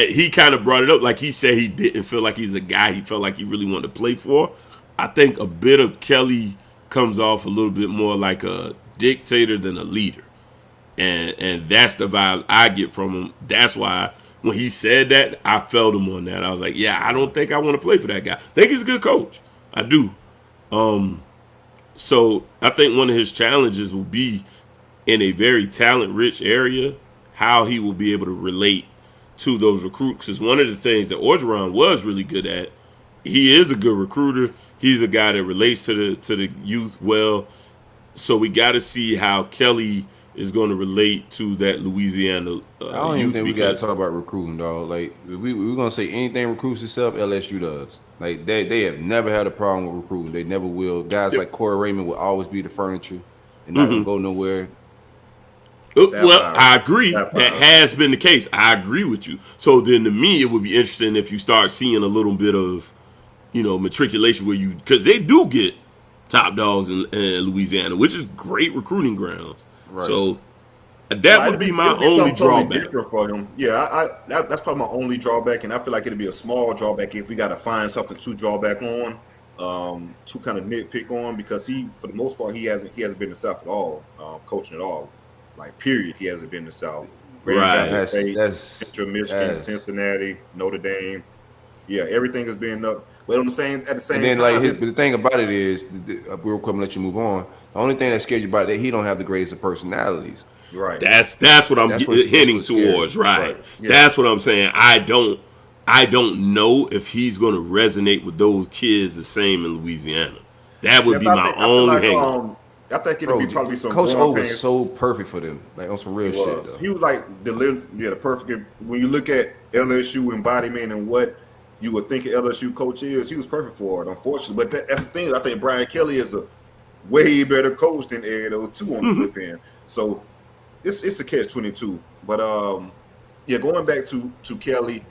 He kind of brought it up. Like he said, he didn't feel like he's a guy he felt like he really wanted to play for. I think a bit of Kelly comes off a little bit more like a dictator than a leader. And that's the vibe I get from him. That's why when he said that, I felt him on that. I was like, yeah, I don't think I want to play for that guy. I think he's a good coach. I do. So I think one of his challenges will be in a very talent-rich area, how he will be able to relate to those recruits. Because one of the things that Orgeron was really good at, he is a good recruiter. He's a guy that relates to the youth well. So we got to see how Kelly is going to relate to that Louisiana youth. I don't even think we got to talk about recruiting, dog. Like, if we're going to say anything recruits itself, LSU does. Like, they have never had a problem with recruiting. They never will. Guys like Corey Raymond will always be the furniture. They're not going to go nowhere. Well, I agree. That has been the case. I agree with you. So then to me, it would be interesting if you start seeing a little bit of, matriculation where because they do get top dogs in Louisiana, which is great recruiting grounds. Right. So that would be my only drawback. For him. Yeah, that's probably my only drawback, and I feel like it'd be a small drawback if we got to find something to draw back on, to kind of nitpick on, because for the most part, he hasn't been in the South at all, coaching at all. Like, period, he hasn't been in the South. Right. That's Central Michigan, Cincinnati, Notre Dame. Yeah, everything has been up. But at the same time. And then, but the thing about it is, real quick, I'm gonna let you move on. The only thing that scares you about it, he don't have the greatest of personalities. Right. That's what I'm hinting towards. Right. Yeah. That's what I'm saying. I don't know if he's going to resonate with those kids the same in Louisiana. That would be my only hang. I think it'd be probably some. Coach O was so perfect for them, like on some real shit. Though. He was like the perfect. When you look at LSU embodiment and what you would think an LSU coach is, he was perfect for it. Unfortunately, but that's the thing. I think Brian Kelly is a way better coach than Ed O2 on the flip end. So it's a catch-22. But going back to Kelly,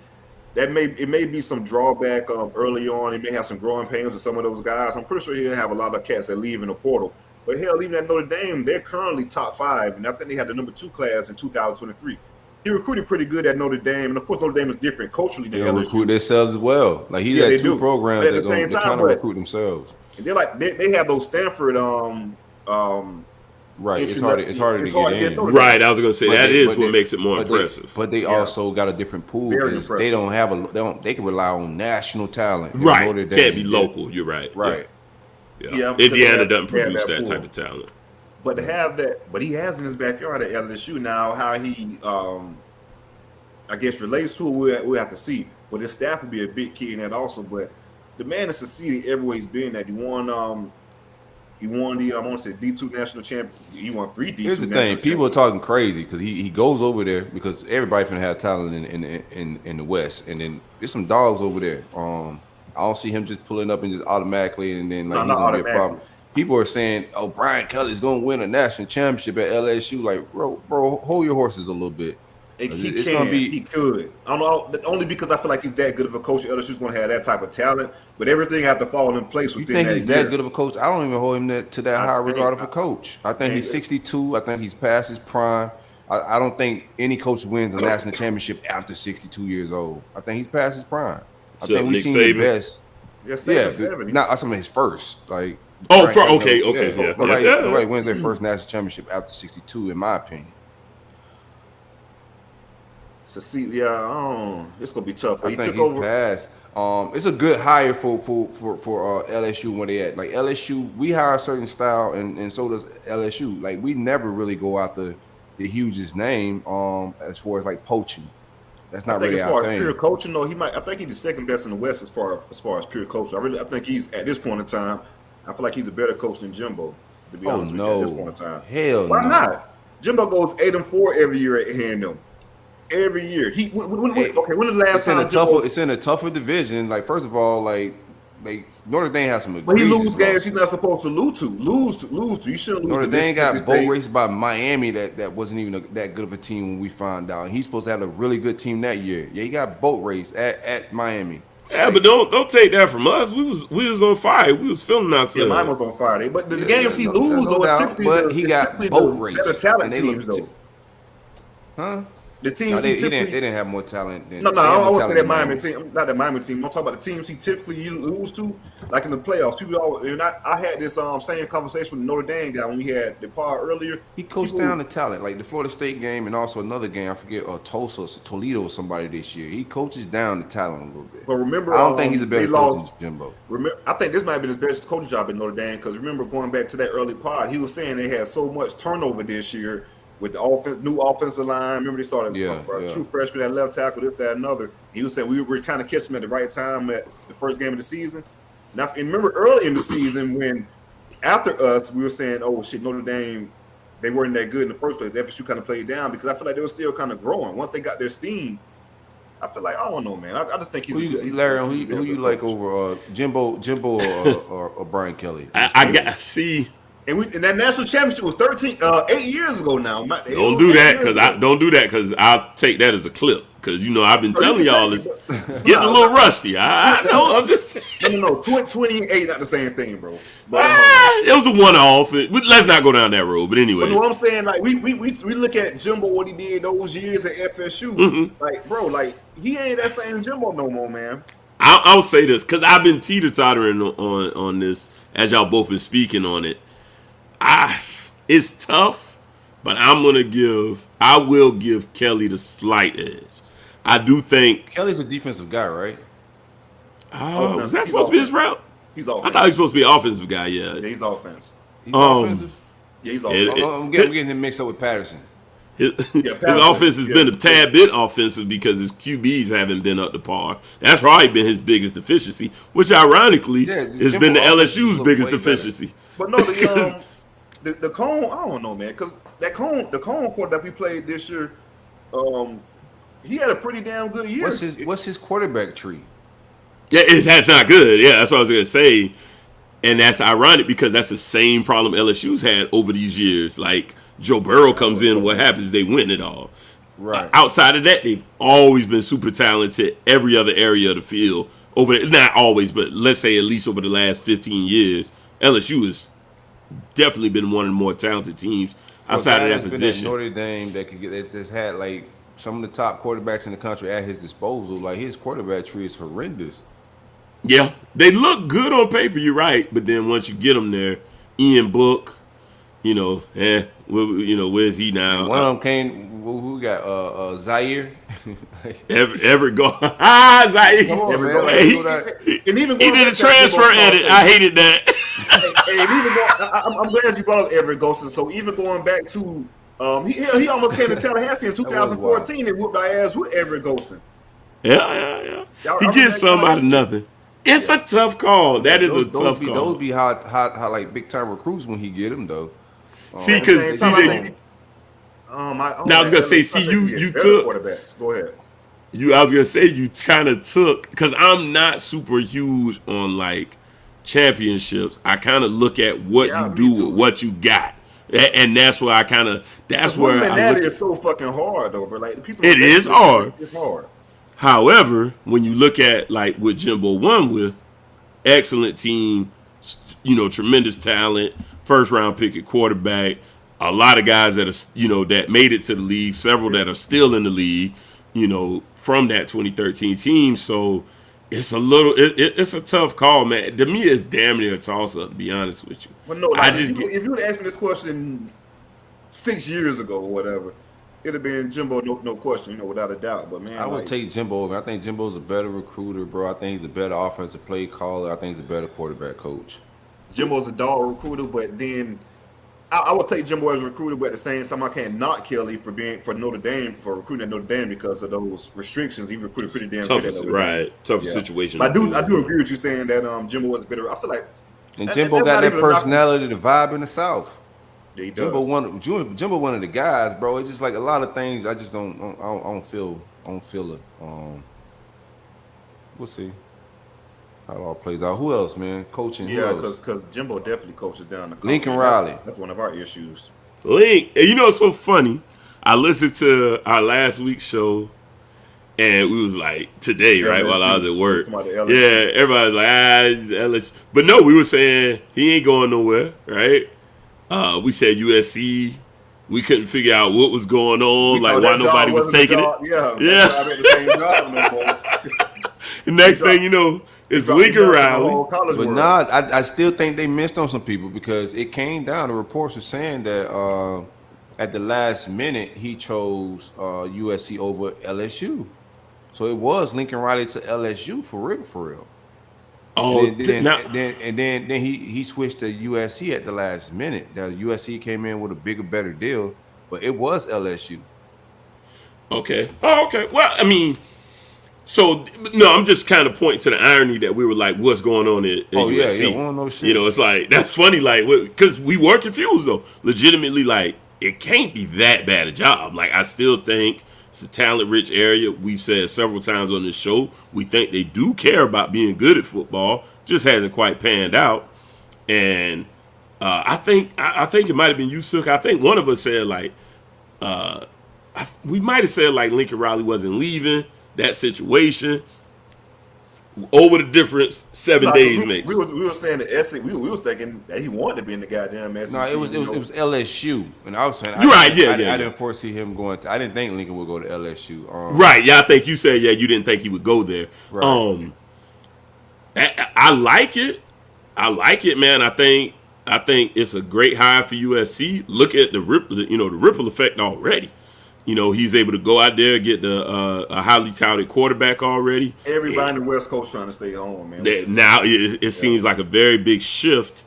it may be some drawback early on. He may have some growing pains with some of those guys. I'm pretty sure he'll have a lot of cats that leave in the portal. But hell, even at Notre Dame, they're currently top 5, and I think they had the number 2 class in 2023. He recruited pretty good at Notre Dame, and of course Notre Dame is different culturally than LSU. Recruit themselves as well. Like he's had 2 programs that kind of recruit themselves. And they're like they have those Stanford right. It's harder to get in. Right. I was going to say that is what makes it more impressive. But they also got a different pool. They don't have they can rely on national talent. Right. Notre Dame. Can't be local. You're right. Right. Yeah. Indiana doesn't produce that type of talent. But to have that, but he has in his backyard at LSU now. How he, I guess, relates to it, we'll have to see. But his staff would be a big key in that also. But the man has succeeded everywhere he's been. That he won the I want to say D2 national champion. He won 3 D2. Here's the thing: people are talking crazy because he goes over there because everybody finna have talent in the West, and then there's some dogs over there. I don't see him just pulling up and just automatically, and then he's gonna be a problem. People are saying, "Oh, Brian Kelly's gonna win a national championship at LSU." Like, bro, hold your horses a little bit. He could. I don't know, only because I feel like he's that good of a coach. LSU's gonna have that type of talent, but everything has to fall in place. You think he's that good of a coach? I don't even hold him to that high regard of a coach. I think he's 62. I think he's past his prime. I don't think any coach wins a national championship after 62 years old. I think he's past his prime. I think we've seen the best. Not I'm his first. Like. Oh, okay. Nobody wins their first national championship after 62, in my opinion. So see, yeah, it's gonna be tough. I He think took he's over. passed. It's a good hire for LSU when they at like LSU. We hire a certain style, and so does LSU. Like we never really go after the hugest name. As far as like poaching, that's I not think really as far our as pure thing. coaching, though, I think he's the second best in the West as far as pure coaching. I think he's at this point in time. I feel like he's a better coach than Jimbo. To be Oh honest with you, at this point no, in time. hell Why no. not? Jimbo goes 8-4 every year at hand. Every year. When the last It's in time a Jimbo? tougher. It's in a tougher division. Like first of all, like Notre Dame has some But he egregious lose games losses. he's not supposed to lose to. You shouldn't lose Notre to Dame got Mississippi boat State. raced by Miami that wasn't even that good of a team when we found out. He's supposed to have a really good team that year. Yeah, he got boat raced at Miami. Yeah, but don't take that from us. We was on fire. We was feeling Yeah, ourselves. mine was on Friday. But the Yeah, games he no lose, though, doubt, typically but he got boat the raced, better talent and they teams, look though. Huh? The No, teams they he typically didn't have more talent than No, they had I more wasn't talent that than Miami team. Not that Miami team. I'm talking about the teams he typically lose to, like in the playoffs. People always, and I had this same conversation with the Notre Dame guy when we had the par earlier. He coached People- down the talent, like the Florida State game, and also another game. I forget, Tulsa, or Toledo, or somebody this year. He coaches down the talent a little bit. But remember, I don't think he's a better they coach lost. than Jimbo. I think this might be the best coaching job in Notre Dame because remember going back to that early pod, he was saying they had so much turnover this year with the new offensive line. Remember they started a true freshman at left tackle, this, that, another. He was saying we were kind of catching him at the right time at the first game of the season. Now, and remember early in the season when after us, we were saying, oh shit, Notre Dame, they weren't that good in the first place. FSU kind of played down because I feel like they were still kind of growing. Once they got their steam, I feel like I don't know, man. I just think he's Larry, who you like over Jimbo or Brian Kelly? I got see. And that national championship was 8 years ago now. Don't do that because I'll take that as a clip. Because I've been telling y'all it's getting a little rusty. I know. I'm just saying. No. 28 not the same thing, bro. But, it was a one-off. Let's not go down that road. But anyway, you know what I'm saying? Like we look at Jimbo, what he did those years at FSU. Mm-hmm. Like, bro, like he ain't that same Jimbo no more, man. I'll say this because I've been teeter-tottering on this as y'all both been speaking on it. It's tough, but I will give Kelly the slight edge. I do think Kelly's a defensive guy, right? Was that supposed to be his route? He's offense. I thought he was supposed to be an offensive guy. Yeah, he's offense. He's offensive. Yeah, he's offense. I'm getting him mixed up with Patterson. His offense has been a tad bit offensive because his QBs haven't been up to par. That's probably been his biggest deficiency, which ironically has been the LSU's biggest deficiency. But no, the cone, I don't know, man, because the cone quarterback we played this year, he had a pretty damn good year. What's his quarterback tree? Yeah, that's not good. Yeah, that's what I was gonna say, and that's ironic because that's the same problem LSU's had over these years. Like Joe Burrow comes in, what happens? They win it all. Right. Outside of that, they've always been super talented every other area of the field. Not always, but let's say at least over the last 15 years, LSU has definitely been one of the more talented teams outside of that position. Notre Dame that could get that's had like some of the top quarterbacks in the country at his disposal. Like his quarterback tree is horrendous. Yeah, they look good on paper. You're right, but then once you get them there, Ian Book, where's he now? And one of them came. Who got Zaire? Everett go. Zaire. Come on, man. He did a transfer edit. I hated that. I'm glad you brought up Everett Golson. So even going back to he almost came to Tallahassee in 2014 and whooped our ass with Everett Golson. Yeah. He gets something out of nothing. It's a tough call. That is a tough call. Those be hot like big time recruits when he get them though. See, because CJ. Now I was gonna say, you took. Go ahead. I was gonna say you kind of took because I'm not super huge on like championships. I kind of look at what you do with what you got, and that's where I kind of is so fucking hard though, bro. Like people. It is hard. It's hard. However, when you look at like what Jimbo won with, excellent team, tremendous talent, first round pick at quarterback, a lot of guys that are that made it to the league, several that are still in the league, from that 2013 team. So it's a tough call, man. To me, it's damn near a toss up, to be honest with you. Well, no, like, if you would ask me this question 6 years ago or whatever, it'd have been Jimbo, no question, without a doubt. But man, I would take Jimbo over. I think Jimbo's a better recruiter, bro. I think he's a better offensive play caller. I think he's a better quarterback coach. Jimbo's a dog recruiter, but then I would take Jimbo as a recruiter, but at the same time, I can't knock Kelly for Notre Dame for recruiting at Notre Dame because of those restrictions. He recruited pretty damn good at Notre Dame. Tougher situation. But I do agree with you saying that Jimbo was a better. I feel like, and Jimbo got that personality, the vibe in the South. Yeah, he does. Jimbo one of the guys, bro. It's just like a lot of things. I just don't feel it. We'll see how it all plays out. Who else, man? Coaching. Yeah, because Jimbo definitely coaches down the Lincoln Riley. That's one of our issues. Link, and it's so funny. I listened to our last week's show, and we was like today, right, while I was at work. Yeah, everybody's like, LSU. But no, we were saying he ain't going nowhere, right? We said USC. We couldn't figure out what was going on, like why nobody was taking it. The next thing you know, it's Lincoln Riley. But nah, I still think they missed on some people because it came down. The reports were saying that at the last minute he chose USC over LSU, so it was Lincoln Riley to LSU for real. Oh, then he switched to USC at the last minute. The USC came in with a bigger, better deal, but it was LSU. Okay. Oh, okay. Well, I mean, so no, I'm just kind of pointing to the irony that we were like, what's going on in USC? Yeah, no shit. It's like that's funny, like because we were confused though. Legitimately, like it can't be that bad a job. Like I still think it's a talent-rich area. We've said several times on this show, we think they do care about being good at football. Just hasn't quite panned out. And I think it might have been you, Sook. I think one of us said like we might have said like Lincoln Riley wasn't leaving that situation. Over the difference 7 days makes. We were saying the Essex. We was thinking that he wanted to be in the goddamn SEC. No, it was LSU, and I was saying you're right. I didn't foresee him going. I didn't think Lincoln would go to LSU. Right. Yeah, I think you said you didn't think he would go there. Right. I like it. I like it, man. I think it's a great hire for USC. Look at the ripple effect already. He's able to go out there and get a highly touted quarterback already. Everybody in the West Coast trying to stay home, man. Now it seems like a very big shift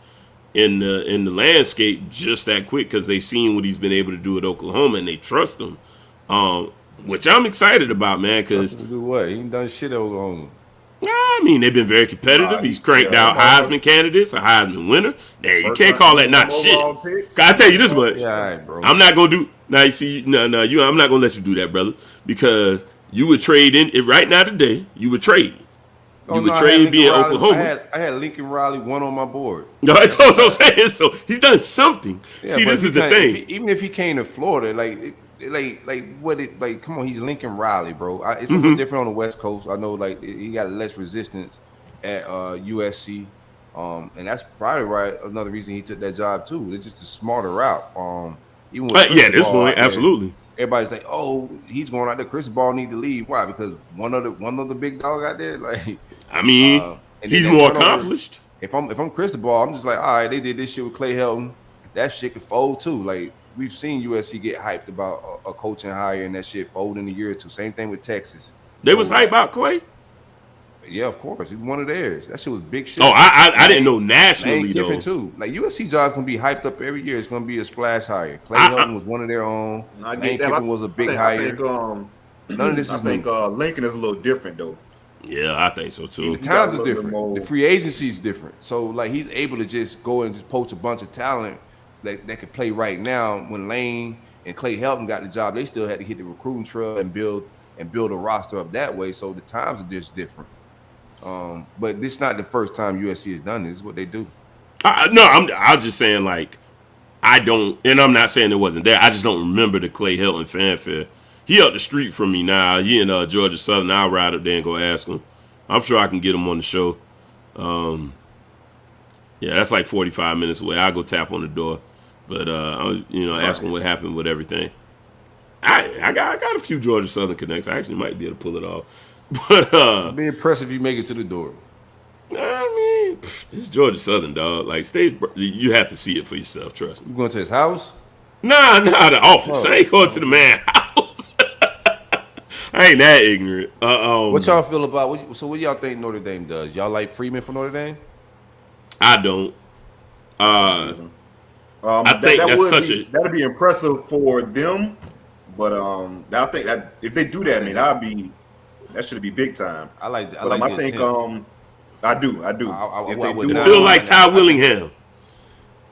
in the landscape just that quick because they've seen what he's been able to do at Oklahoma and they trust him, which I'm excited about, man. Because do what? He ain't done shit at Oklahoma. I mean, they've been very competitive. He's cranked out Heisman candidates, a Heisman winner. Now, you can't call that not shit. I tell you this much. Yeah, all right, bro. I'm not going to do... Now, you see, I'm not going to let you do that, brother, because you would trade in it right now today. You would trade. You would trade being Oklahoma. I had Lincoln Riley one on my board. No, that's what I'm saying. So, he's done something. Yeah, see, this is the thing. Even if he came to Florida, come on, he's Lincoln Riley, bro. It's a little different on the West Coast. I know, like, he got less resistance at USC, and that's probably another reason he took that job too. It's just a smarter route. Even with at this point, absolutely. Everybody's like, "Oh, he's going out there. Chris Ball need to leave." Why? Because one of the big dog out there, like, I mean, he's more accomplished. If I'm Chris Ball, I'm just like, all right, they did this shit with Clay Helton. That shit could fold too. Like, we've seen USC get hyped about a coaching hire and that shit fold in a year or two. Same thing with Texas. They was hyped about Clay? Yeah, of course. He was one of theirs. That shit was big shit. Oh, I didn't know nationally, though. Different, too. Like, USC jobs going to be hyped up every year. It's going to be a splash hire. Clay Helton was one of their own. Lane Kiffin was a big hire. None of this is new. I think Lincoln is a little different, though. Yeah, I think so, too. The times are different. The free agency is different. So, like, he's able to just go and just poach a bunch of talent that could play right now. When Lane and Clay Helton got the job, they still had to hit the recruiting trail and build a roster up that way. So the times are just different. But this is not the first time USC has done this. This is what they do. I'm just saying, like, I don't, and I'm not saying it wasn't there. I just don't remember the Clay Helton fanfare. He up the street from me now. He in Georgia Southern. I'll ride up there and go ask him. I'm sure I can get him on the show. Yeah, that's like 45 minutes away. I'll go tap on the door. But, ask him what happened with everything. I got a few Georgia Southern connects. I actually might be able to pull it off. But it'd be impressive if you make it to the door. I mean, it's Georgia Southern, dog. Like, you have to see it for yourself. Trust me. You going to his house? Nah, the office. I ain't going to the man. I ain't that ignorant. What y'all feel about? What y'all think Notre Dame does? Y'all like Freeman for Notre Dame? I don't. I think that'd be impressive for them, but I think that if they do that, that should be big time. I think I do. If they would do not feel mind like that. Ty Willingham.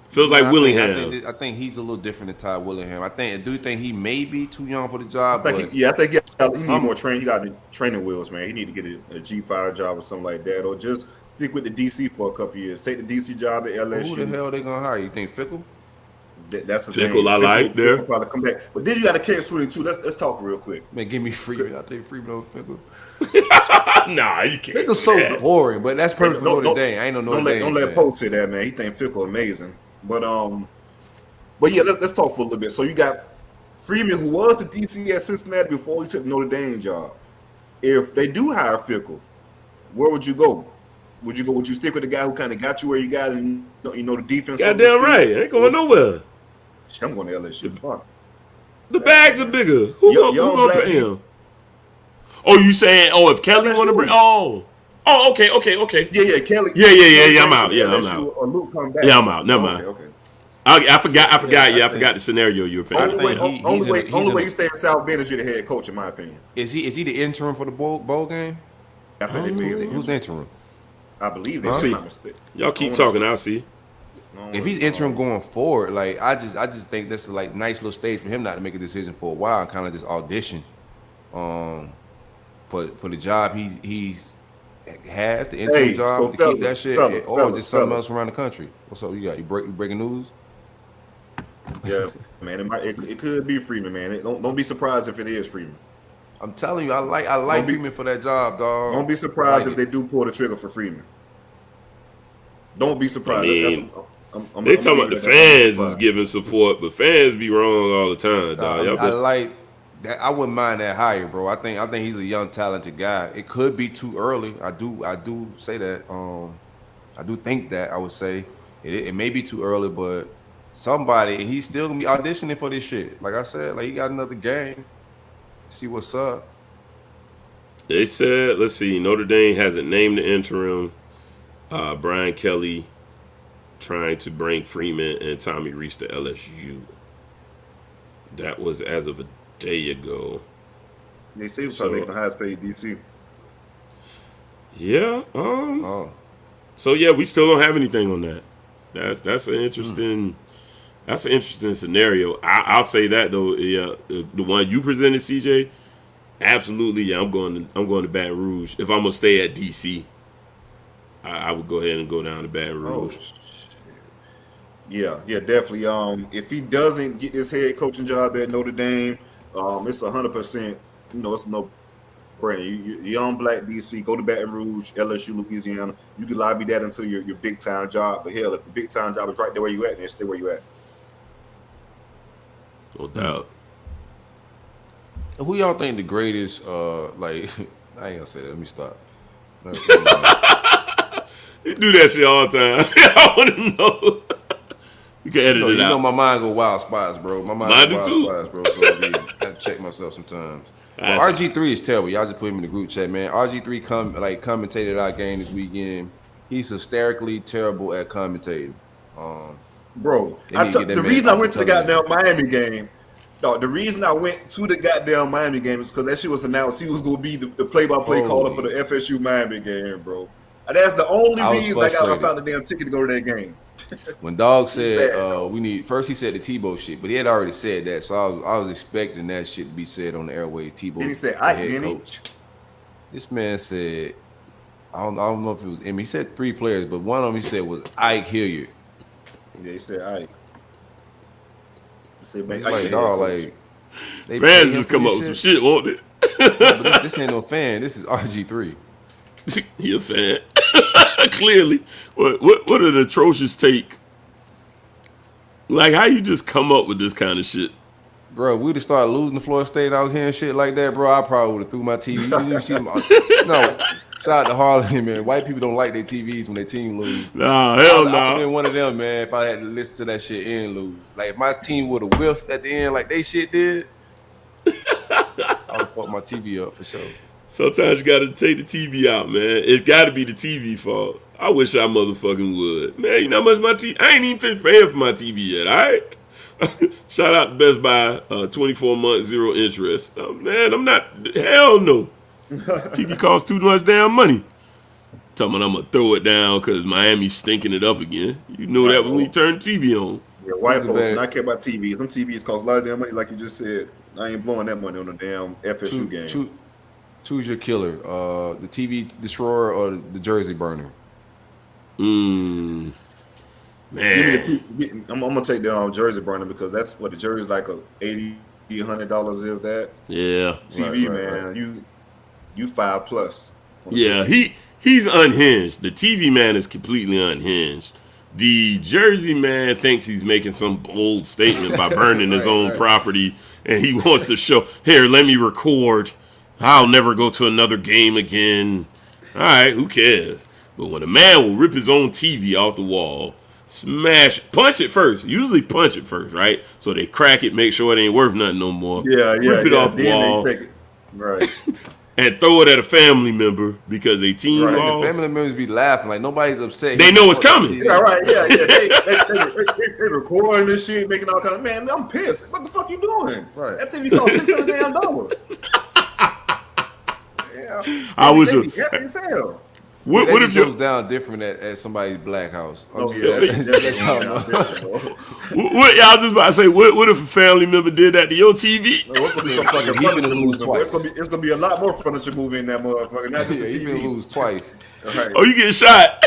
Feels like Willingham. I think he's a little different than Ty Willingham. I do think he may be too young for the job. I think he need more training. He got the training wheels, man. He need to get a G5 job or something like that, or just stick with the DC for a couple years. Take the DC job at LSU. Who the hell they gonna hire? You think Fickle? That's the Fickle. thing. I like there. Probably come back, but then you got a catch-22. Let's talk real quick. Man, give me Freeman. I think Freeman over Fickle. Nah, you can't. Fickle's so boring, but that's perfect for Notre Dame. I ain't no Notre Dame. Don't let Poe say that, man. He think Fickle amazing, but yeah, let's talk for a little bit. So you got Freeman, who was the DC at Cincinnati before he took the Notre Dame job. If they do hire Fickle, where would you go? Would you stick with the guy who kind of got you where you got, and the defense? Goddamn right, ain't going nowhere. I'm going to LSU. Fuck. The bags are bigger. Who gonna pay him? Oh, you saying? Oh, if Kelly want to bring? Oh, okay. Yeah, Kelly. Yeah. I'm out. Yeah, I'm out. Or Luke come back. Yeah, I'm out. Never mind. Okay. I forgot. Yeah, I forgot the scenario you were paying. Only way you stay in South Bend is you're the head coach, in my opinion. Is he the interim for the bowl game? I think they made Who's interim? I believe they. See, not mistaken. Y'all keep talking. I'll see. If he's interim going forward, like I just think this is like nice little stage for him not to make a decision for a while and kind of just audition, for the job he's has the interim job to keep that shit, or just something else around the country. What's up? You breaking news? Yeah, man. It could be Freeman, man. Don't be surprised if it is Freeman. I'm telling you, I like Freeman for that job, dog. Don't be surprised if they do pull the trigger for Freeman. Don't be surprised. They talking about the fans is giving support, but fans be wrong all the time, dog. I like that. I wouldn't mind that hire, bro. I think he's a young, talented guy. It could be too early. I do say that. I do think that. I would say it may be too early, but he's still gonna be auditioning for this shit. Like I said, like he got another game. See what's up. They said, let's see, Notre Dame hasn't named the interim. Brian Kelly trying to bring Freeman and Tommy Reese to LSU. That was as of a day ago. They say he's probably the highest paid DC. Yeah. So yeah, we still don't have anything on that. That's an interesting. That's an interesting scenario. I'll say that though. Yeah, the one you presented, CJ. Absolutely. Yeah, I'm going to Baton Rouge. If I'm gonna stay at DC, I would go ahead and go down to Baton Rouge. Yeah, definitely. If he doesn't get this head coaching job at Notre Dame, it's 100%. It's no brainer. You young black DC, go to Baton Rouge, LSU, Louisiana. You can lobby that until your big time job. But hell, if the big time job is right there where you at, then stay where you at. No doubt. Who y'all think the greatest? Like I ain't gonna say that. Let me stop. You do that shit all the time. I want to know. You can edit it out. My mind go wild spots, bro. Mine do too. Spots, bro. So I have to check myself sometimes. Well, RG3 is terrible. Y'all just put him in the group chat, man. RG3 commentated our game this weekend. He's hysterically terrible at commentating. Bro, the reason I went to the goddamn Miami game, the reason I went to the goddamn Miami game is because that shit was announced he was going to be the play-by-play caller for the FSU Miami game, bro. And that's the only reason I found a damn ticket to go to that game. When Dog said first he said the Tebow shit, but he had already said that, so I was expecting that shit to be said on the airways. Tebow, then he said, head coach. This man said, I don't know if it was him. He said 3 players, but one of them he said was Ike Hilliard. Yeah, he said Ike. He said, man, like dog, like fans just come up with some shit, won't it? But this ain't no fan. This is RG3. He a fan. Clearly. What an atrocious take. Like, how you just come up with this kind of shit? Bro, we'd have started losing to Florida State and I was hearing shit like that, bro. I probably would have threw my TV. No, shout out to Harlan, man. White people don't like their TVs when their team lose. Nah, hell no. I would have been one of them, man, if I had to listen to that shit and lose. Like, if my team would have whiffed at the end like they shit did, I I would fuck my TV up for sure. Sometimes you gotta take the TV out, man. It's gotta be the TV fault. I wish I motherfucking would. Man, you know how much my TV... I ain't even finished paying for my TV yet, all right? Shout out to Best Buy, 24 months, 0 interest. Man, I'm not... Hell no. TV costs too much damn money. Talking about I'm going to throw it down because Miami's stinking it up again. You know that when we turn the TV on. Yeah, white folks do not care about TVs. Them TVs cost a lot of damn money, like you just said. I ain't blowing that money on the damn FSU game. Choose your killer, the TV destroyer or the jersey burner. Man, I'm gonna take the jersey burner because that's what the jersey's like $80, $100 if that. Yeah, TV man, you $5+. Yeah, he's unhinged. The TV man is completely unhinged. The jersey man thinks he's making some bold statement by burning his own property, and he wants to show, here, let me record. I'll never go to another game again. All right, who cares? But when a man will rip his own TV off the wall, punch it first. Usually punch it first, right? So they crack it, make sure it ain't worth nothing no more. Rip it off the wall. They take it. Right. And throw it at a family member because they team lost. The family members be laughing like nobody's upset. They know it's coming. Yeah, right. Yeah. They recording this shit, making all kind of man. I'm pissed. What the fuck you doing? Right. That TV cost $600. Yeah. I was happy as hell. What if it goes down different at somebody's black house? What y'all just about to say? What if a family member did that to your TV? It's gonna be a lot more furniture moving in that motherfucker. Not just the TV. You're gonna lose twice. Right. Oh, you getting shot?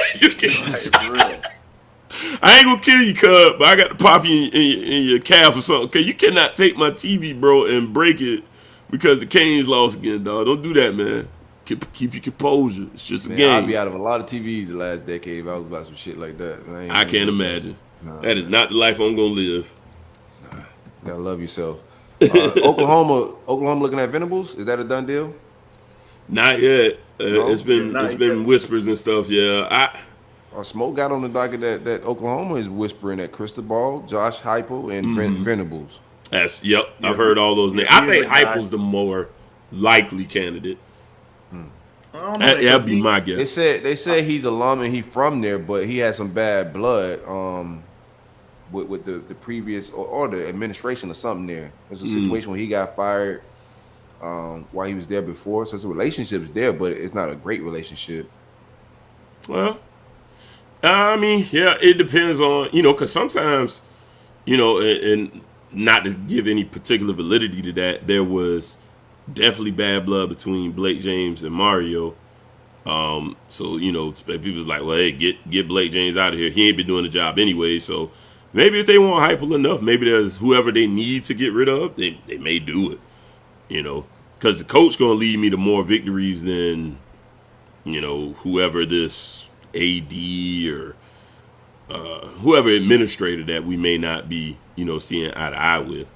I ain't gonna kill you, cub, but I got to pop you in your calf or something. Cause you cannot take my TV, bro, and break it because the Canes lost again, dog. Don't do that, man. Keep your composure. It's just a game. I'd be out of a lot of TVs the last decade if I was about some shit like that. I can't imagine. That is not the life I'm gonna live. You gotta love yourself. Oklahoma looking at Venables. Is that a done deal? Not yet. It's been whispers and stuff. Yeah. Smoke got on the docket that Oklahoma is whispering at Cristobal, Josh Heupel, and Venables. I've heard all those names. I think Heupel's the more likely candidate. That'd be my guess. They said he's alum and he's from there, but he had some bad blood with the previous or the administration or something there. There's a situation where he got fired while he was there before. So the relationship's there, but it's not a great relationship. Well, I mean, it depends on, because sometimes, and not to give any particular validity to that, there was definitely bad blood between Blake James and Mario. So, people's like, well, hey, get Blake James out of here. He ain't been doing the job anyway. So maybe if they want Heupel enough, maybe there's whoever they need to get rid of, they may do it, because the coach going to lead me to more victories than, whoever this AD or whoever administrator that we may not be, seeing eye to eye with.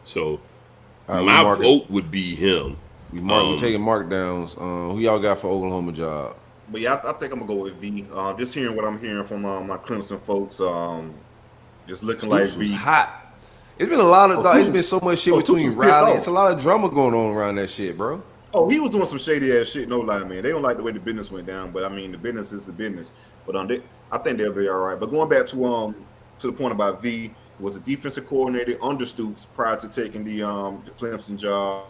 So my vote would be him. We're taking markdowns. Who y'all got for Oklahoma job? But I think I'm gonna go with V. Just hearing what I'm hearing from my Clemson folks, it's looking like V. Hot. It's been a lot of. It's been so much shit between Riley. It's a lot of drama going on around that shit, bro. Oh, he was doing some shady ass shit. No lie, man. They don't like the way the business went down, but I mean, the business is the business. But I think they'll be all right. But going back to the point about V, was a defensive coordinator under Stoops prior to taking the Clemson job.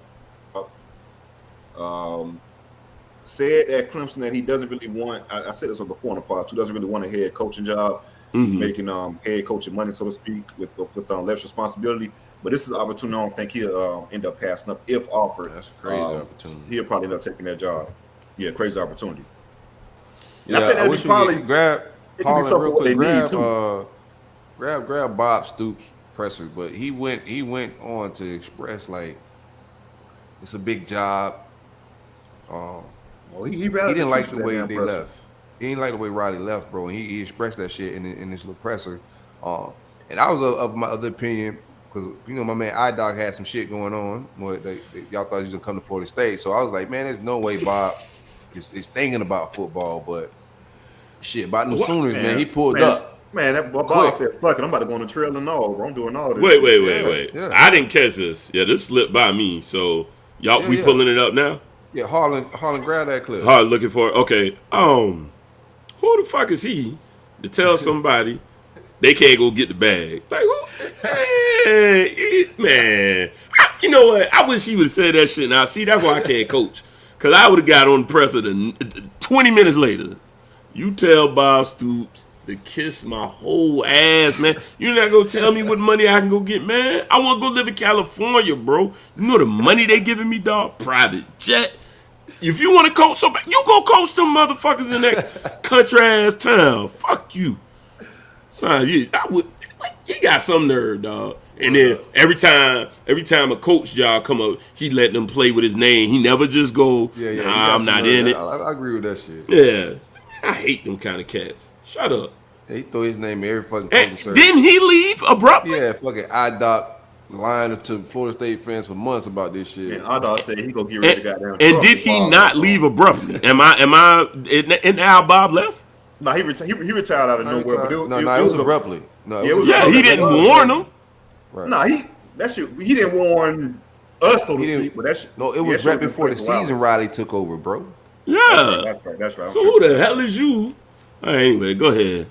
Said at Clemson that he doesn't really want. I said this before in the past. He doesn't really want a head coaching job. He's making head coaching money, so to speak, with less responsibility. But this is an opportunity I don't think he'll end up passing up if offered. That's a crazy opportunity. He'll probably end up taking that job. Yeah, crazy opportunity. And I wish we could grab Paul real quick. Grab Bob Stoops' presser, but he went on to express like it's a big job. He didn't like the way they left. He didn't like the way Riley left, bro. And he expressed that shit in his little presser. And I was of my other opinion because my man iDoc had some shit going on. Y'all thought he was gonna come to Florida State, so I was like, man, there's no way Bob is thinking about football. But shit, about them Sooners, man, he pulled up. Man, that Bob said, "Fuck it, I'm about to go on the trail and all, bro. I'm doing all this." Wait. Yeah. I didn't catch this. Yeah, this slipped by me. So Y'all, we pulling it up now. Yeah, Harlan, grab that clip. Hard looking for it. Okay. Who the fuck is he to tell somebody they can't go get the bag? Like, who? Man, you know what? I wish he would have said that shit. Now, see, that's why I can't coach. Because I would have got on the presser 20 minutes later. You tell Bob Stoops to kiss my whole ass, man. You're not going to tell me what money I can go get, man. I want to go live in California, bro. You know the money they giving me, dog? Private jet. If you want to coach so bad, you go coach them motherfuckers in that country-ass town. Fuck you. Son, you got some nerve, dog. And then every time a coach job come up, he let them play with his name. He never just go, nah, I'm not in it. I agree with that shit. Yeah. I hate them kind of cats. Shut up. Yeah, he throw his name in every fucking service. Didn't he leave abruptly? Yeah, fucking IDOC lying to Florida State fans for months about this shit. And IDOC said he gonna get rid of the goddamn And did he not leave abruptly? Am I and Al Bob left? No, he retired out of nowhere. But it was abruptly. No, he didn't warn them. Right. No, he didn't warn us, so to speak. But that shit, no, it was right before the season Riley took over, bro. Yeah, that's right. So who the hell is you? All right, anyway, go ahead.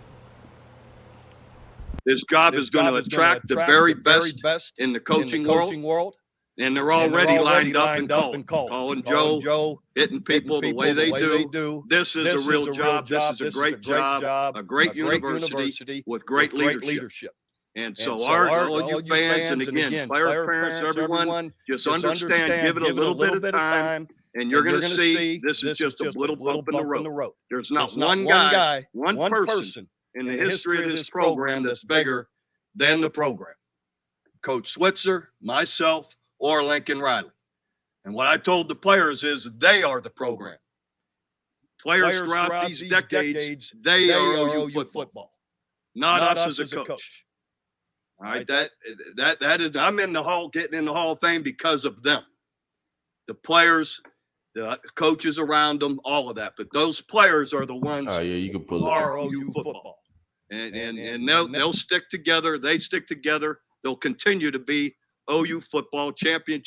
This job is going to attract the very best in the coaching world. And they're already lined up and calling Joe, hitting people the way they do. This is a real job. This is a great job, a great university with great leadership. And so all you fans, and again, player parents, everyone, just understand, give it a little bit of time, and you're going to see this is just a little bump in the road. There's not one guy, one person in the history of this program that's bigger than the program. Coach Switzer, myself, or Lincoln Riley. And what I told the players is they are the program. Players throughout these decades, they are OU football, not us as a coach. All right, that is, I'm in the hall, getting in the Hall of Fame because of them. The players, the coaches around them, all of that. But those players are the ones you can pull who are OU football. And they'll stick together. They stick together. They'll continue to be OU football champion.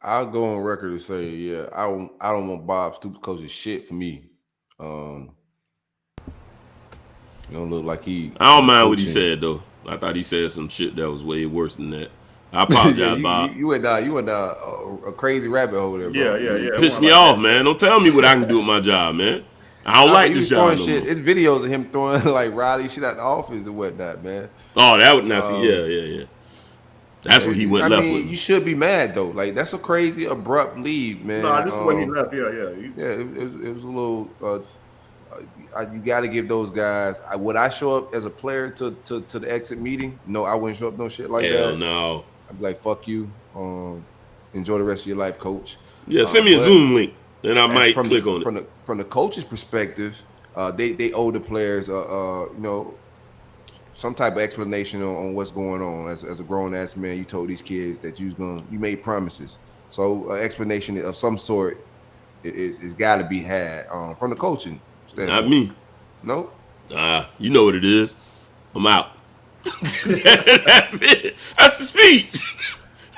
I'll go on record to say, I don't want Bob Stoops coaching shit for me. Don't look like he. I don't mind what he said though. I thought he said some shit that was way worse than that. I apologize, Bob. You went down a crazy rabbit hole there, bro. Yeah. Pissed me off, man. Don't tell me what I can do with my job, man. I don't like this job. It's videos of him throwing like Riley shit out the office and whatnot, man. Oh, that would not see. Yeah. That's what he went left with. You should be mad though. Like that's a crazy abrupt leave, man. No, this is when he left. Yeah. It was a little. You got to give those guys. Would I show up as a player to the exit meeting? No, I wouldn't show up. No shit like that. Hell no. I'd be like, fuck you. Enjoy the rest of your life, coach. Yeah, send me a Zoom link, and I might click on it. From the coach's perspective, they owe the players, some type of explanation on what's going on. As a grown ass man, you told these kids that you made promises. So explanation of some sort is got to be had from the coaching standpoint. Not me. No. You know what it is. I'm out. That's it. That's the speech.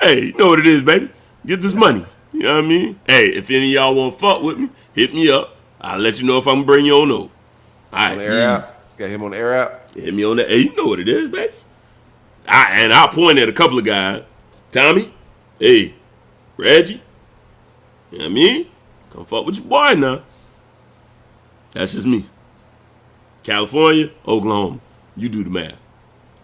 Hey, you know what it is, baby. Get this money. You know what I mean? Hey, if any of y'all want to fuck with me, hit me up. I'll let you know if I can bring you on over. All right. On the air out. Got him on the air out. Hit me on that. Hey, you know what it is, baby. I'll point at a couple of guys. Tommy, hey, Reggie. You know what I mean? Come fuck with your boy now. That's just me. California, Oklahoma. You do the math.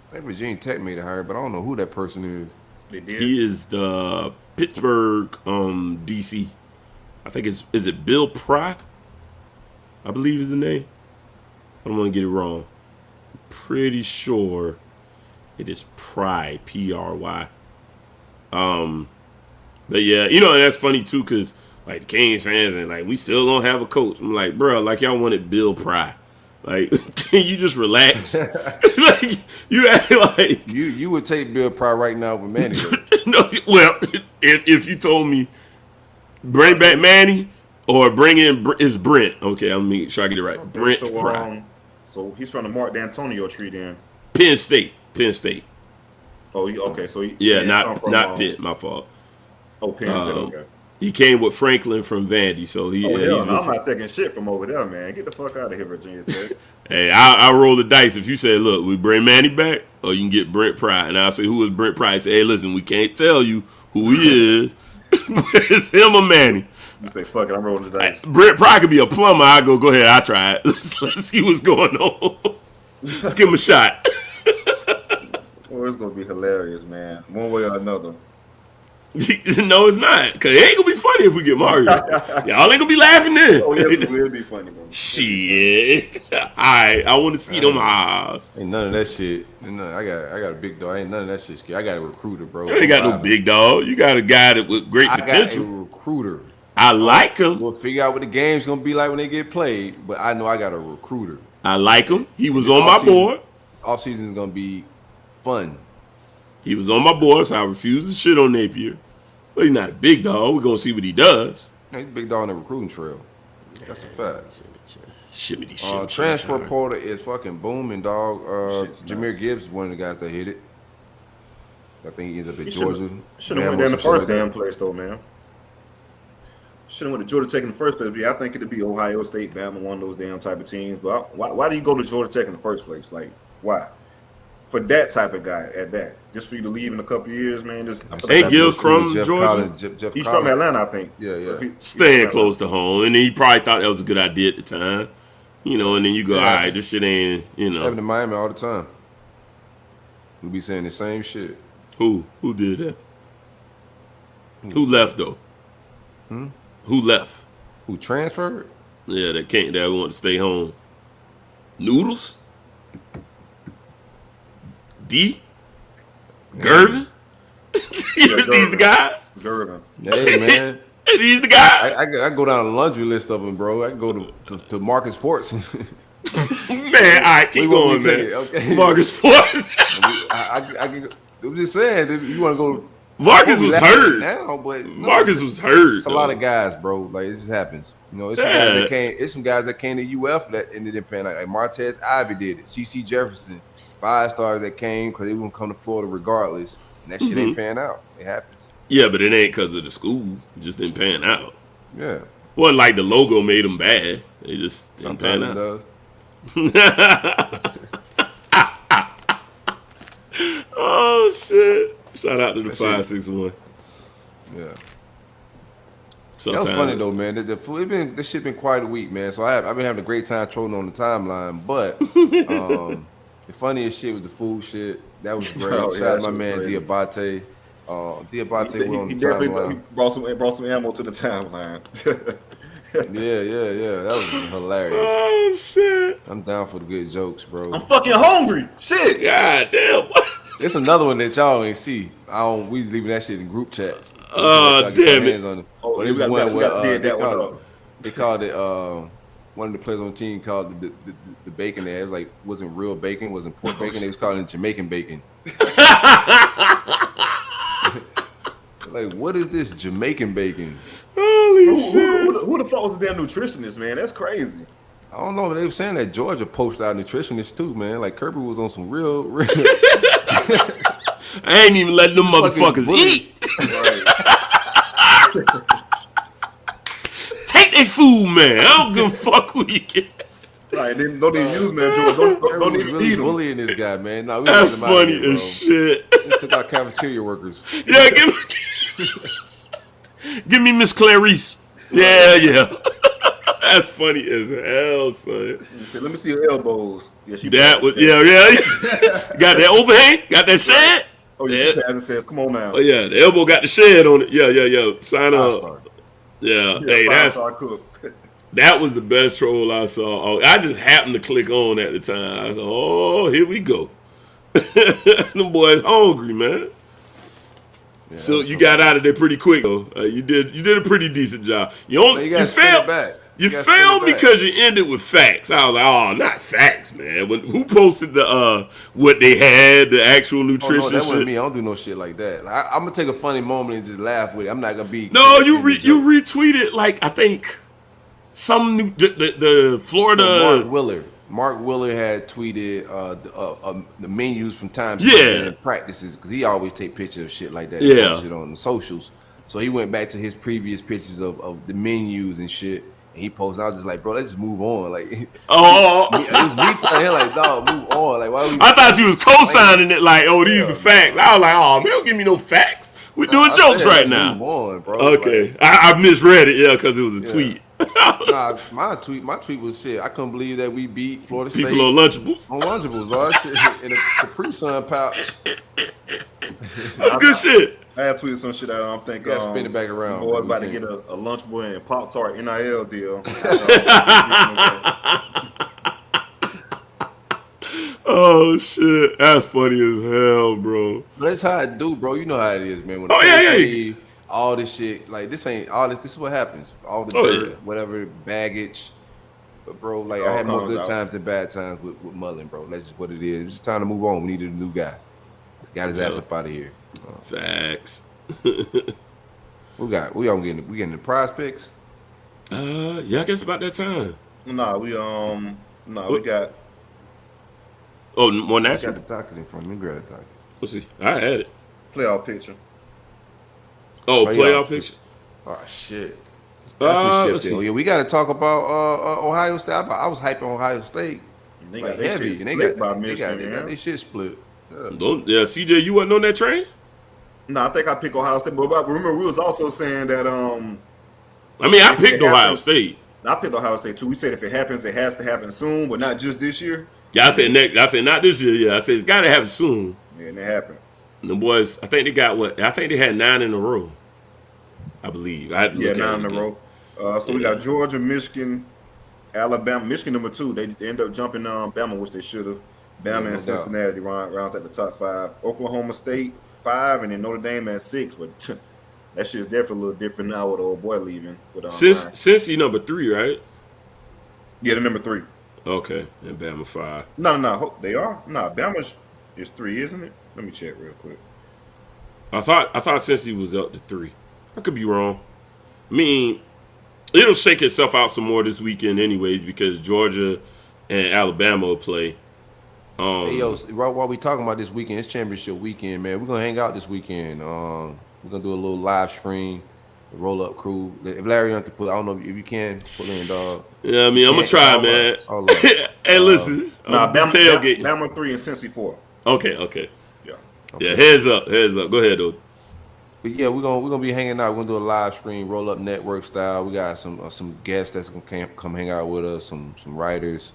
I think Virginia Tech made a hire, but I don't know who that person is. They did. He is the Pittsburgh DC. I think is it Bill Pry? I believe is the name. I don't want to get it wrong. I'm pretty sure it is Pry, P-R-Y. But yeah, and that's funny too, because like the Canes fans and like we still don't have a coach. I'm like, bro, like y'all wanted Bill Pry. Like, can you just relax? Like, you act like you would take Bill Pry right now over Manny. No, well, if you told me bring back Manny or bring in is Brent. Okay, I'm make sure I get it right. Brent Pry. So he's from the Mark D'Antonio tree then. Penn State. Oh, okay. So not Pitt. My fault. Oh, Penn State, okay. He came with Franklin from Vandy, so he. Oh hell no! I'm not taking shit from over there, man. Get the fuck out of here, Virginia Tech. Hey, I roll the dice. If you say, "Look, we bring Manny back," or you can get Brent Pry, and I'll say, "Who is Brent Pry?" Say, "Hey, listen, we can't tell you who he is. It's him or Manny." You say, "Fuck it, I'm rolling the dice." Brent Pry could be a plumber. I go ahead. I try it. Let's see what's going on. Let's give him a shot. Well, it's gonna be hilarious, man. One way or another. No, it's not. Cause it ain't gonna be funny if we get Mario. Y'all ain't gonna be laughing then. Oh, yes, it will be funny, man. Shit. Alright, I want to see them eyes. Ain't none of that shit. I got a big dog. Ain't none of that shit scary. I got a recruiter, bro. You ain't got no big dog. You got a guy that with great potential. I got a recruiter. I like him. We'll figure out what the game's gonna be like when they get played. But I know I got a recruiter. I like him. He was on my board. Off season is gonna be fun. He was on my board, so I refused to shit on Napier. But he's not a big dog. We're gonna see what he does. He's a big dog on the recruiting trail. That's a fact. Shit. Transfer portal is fucking booming, dog. Jahmyr Gibbs is one of the guys that hit it. I think he ends up at Georgia. Should have went there in the first damn place, though, man. Should have went to Georgia Tech in the first place. I think it'd be Ohio State, Bama, one of those damn type of teams. But why do you go to Georgia Tech in the first place? Like, why? For that type of guy at that, just for you to leave in a couple of years, man. Hey, Gibbs from Georgia. He's from Atlanta, I think. Yeah. Staying close to home, and then he probably thought that was a good idea at the time, and then you go, all right, this shit ain't, Happened to Miami all the time. We be saying the same shit. Who did that? Who left though? Who left? Who transferred? Yeah, that want to stay home. Noodles. D. Gervin. These the guys. Gervin. Hey man. These the guys. I go down a laundry list of them, bro. I can go to Marcus Forts. Man, all right, keep going, man. Okay. Marcus Forts. I'm just saying, if you want to go. Marcus was hurt. Now, but Marcus was hurt. It's a lot of guys, bro. Like it just happens. It's some guys that came. It's some guys that came to UF that ended up paying. Like Martez Ivy did it. CC Jefferson, 5 stars that came because they wouldn't come to Florida regardless, and that shit ain't panning out. It happens. Yeah, but it ain't because of the school. It just didn't pan out. Yeah. Wasn't like the logo made them bad. They just didn't pan out. Does. Oh shit! Shout out to the 561. Yeah. Sometimes. That was funny though, man. This shit been quite a week, man. So I've been having a great time trolling on the timeline. But the funniest shit was the food shit. That was great. Shout out to my man Diabate. Diabate went on the timeline. He brought some ammo to the timeline. Yeah. That was hilarious. Oh shit! I'm down for the good jokes, bro. I'm fucking hungry. Shit. God damn. It's another one that y'all ain't see. We was leaving that shit in group chats. Oh damn it! Oh, they called it. One of the players on the team called the bacon there. It was like wasn't real bacon, wasn't pork bacon. They was calling it Jamaican bacon. Like, what is this Jamaican bacon? Holy shit! Who the fuck was the damn nutritionist, man? That's crazy. I don't know. They were saying that Georgia posted out nutritionists too, man. Like Kirby was on some real. I ain't even letting them motherfuckers eat. Take their food, man. I don't give a fuck who you get. Right, then don't even use man, George. Don't even really eat him. bullying this guy, man. No, that's funny as shit. We took our cafeteria workers. Yeah, give me Miss Clarice. Yeah. That's funny as hell, son. Said, let me see your elbows. Yeah, Got that overhang? Got that shed? Oh, yeah, she passed the test. Come on now. Oh, yeah, the elbow got the shed on it. Yeah. Sign up. Yeah, hey, that was the best troll I saw. I just happened to click on at the time. I said, oh, here we go. Them boys hungry, man. Yeah, so you got out of there pretty quick, though. You did a pretty decent job. You failed. You failed because you ended with facts. I was like, oh, not facts, man. Who posted the what they had, the actual nutrition no, that shit? wasn't me. I don't do no shit like that. Like, I'm gonna take a funny moment and just laugh with it. I'm not gonna be. No, you retweeted like I think the Florida. Mark Willard had tweeted the menus from times and practices because he always take pictures of shit like that. Yeah, shit on the socials. So he went back to his previous pictures of the menus and shit. And he posted. I was just like, bro, let's just move on. Like, it was me telling him, like, dog, move on. Like, why we? I thought you was co-signing it, like, oh, these are facts. I was like, oh, man, don't give me no facts. We're doing jokes right now. Move on, bro. Okay, like, I misread it, yeah, because it was a tweet. Nah, my tweet was shit. I couldn't believe that we beat Florida State. People on Lunchables. On Lunchables, all that shit in a Capri Sun pouch. That's good shit. I had tweeted some shit out. I'm thinking, spin it back around. Boy, about to get a Lunchable and Pop-Tart NIL deal. Oh shit, that's funny as hell, bro. But that's how I do, bro. You know how it is, man. When all this shit, like this ain't all this. This is what happens. All the dirt, whatever baggage. But bro, like I had more good times than bad times with Mullen, bro. That's just what it is. It's just time to move on. We needed a new guy. He's got his ass up out of here. Facts. We getting the prize picks. Yeah, I guess about that time. We got. Oh, more natural. I got the docket in front of me. Grab the docket. Let's see. I had it. Playoff picture. Oh, playoff picture. Oh shit. Let's see. Yeah, we got to talk about Ohio State. I was hyping Ohio State. They like got heavy, and they got their shit split. Yeah, CJ, you wasn't on that train? No, I think I picked Ohio State. But remember, we was also saying that. I picked Ohio State. I picked Ohio State too. We said if it happens, it has to happen soon, but not just this year. Yeah, I said next. I said not this year. Yeah, I said it's got to happen soon. Yeah, and it happened. And the boys, I think they got what? I think they had 9 in a row. I believe. 9 in a row. So we got Georgia, Michigan, Alabama. Michigan number 2. They ended up jumping Bama, which they should have. Bama and Cincinnati rounds at the top 5. Oklahoma State 5, and then Notre Dame at 6. But that shit's definitely a little different now with the old boy leaving. Cincy number 3, right? Yeah, the number 3. Okay, and Bama 5. No, they are. No, Bama is 3, isn't it? Let me check real quick. I thought Cincy was up to 3. I could be wrong. I mean, it'll shake itself out some more this weekend, anyways, because Georgia and Alabama will play. Hey, yo, while we talking about this weekend, it's championship weekend, man. We're gonna hang out this weekend. We're gonna do a little live stream. The RollUp crew. If Larry Young can put, I don't know if you can pull in, dog. Yeah, I mean, I'm gonna try, man. Hey, listen, Bama 3 and Cincy 4. Okay. Yeah. Okay. Yeah, heads up. Go ahead, though. But yeah, we're gonna be hanging out. We're gonna do a live stream, RollUp Network style. We got some guests that's gonna come hang out with us. Some writers,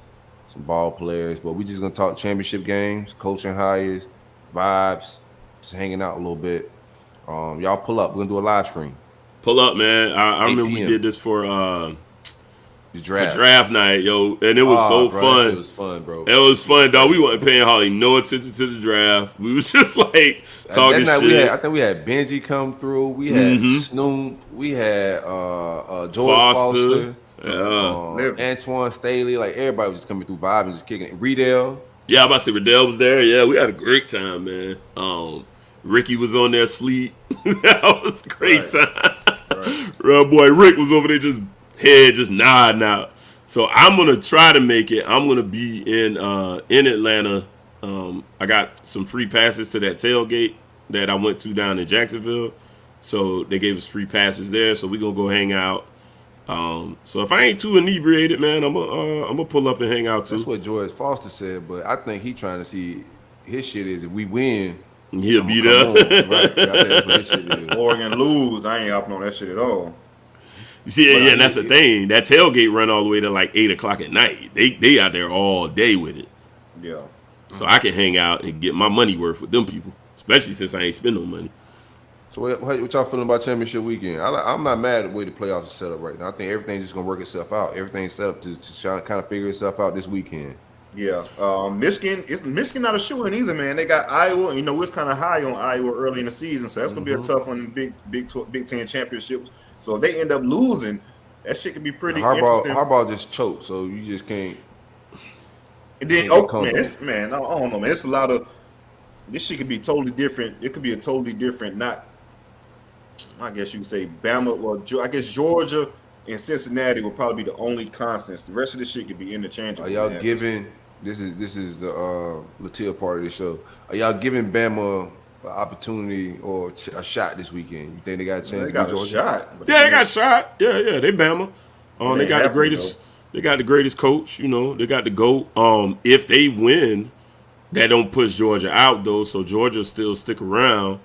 some ball players. But we just gonna talk championship games, coaching hires, vibes, just hanging out a little bit. Y'all pull up. We're gonna do a live stream. Pull up, man. I remember we did this for draft night, yo, and it was so fun. It was fun, bro. It was fun, dog. We wasn't paying hardly no attention to the draft. We was just like talking shit. I think we had Benji come through. We had Snoop. We had George Foster. Antoine Staley. Like everybody was just coming through vibing, just kicking it. Riddell. Yeah, I'm about to say Riddell was there. Yeah, we had a great time, man. Ricky was on there asleep. That was a great time. Right. Boy, Rick was over there just nodding out. So I'm gonna try to make it. I'm gonna be in Atlanta. I got some free passes to that tailgate that I went to down in Jacksonville. So they gave us free passes there. So we're gonna go hang out. So if I ain't too inebriated, man, I'm gonna pull up and hang out too. That's what George Foster said, but I think he trying to see his shit is if we win. He'll be there. Right. That's what his shit is. Oregon lose, I ain't hopping on that shit at all. You see, and that's the thing. That tailgate run all the way to like 8 o'clock at night. They out there all day with it. Yeah. So I can hang out and get my money worth with them people, especially since I ain't spend no money. So what y'all feeling about championship weekend? I'm not mad at the way the playoffs are set up right now. I think everything's just gonna work itself out. Everything's set up to try to kind of figure itself out this weekend. Yeah, Michigan not a shoo-in either, man. They got Iowa, and we're kind of high on Iowa early in the season, so that's gonna be a tough one in Big Ten championships. So if they end up losing, that shit could be pretty interesting. Harbaugh just choked, so you just can't. And then, I don't know, man. It's a lot of this shit could be totally different. It could be a totally different. Not, I guess you could say Bama. Well, I guess Georgia and Cincinnati will probably be the only constants. The rest of this shit could be interchangeable. Are y'all giving? This is the Latia part of the show. Are y'all giving Bama an opportunity or a shot this weekend? You think they got a chance They to got beat a Georgia? shot. Yeah, they got shot. Yeah, they Bama. They ain't got the happening, greatest. They got the greatest coach. You know, they got the GOAT. If they win, that don't push Georgia out though, so Georgia still stick around.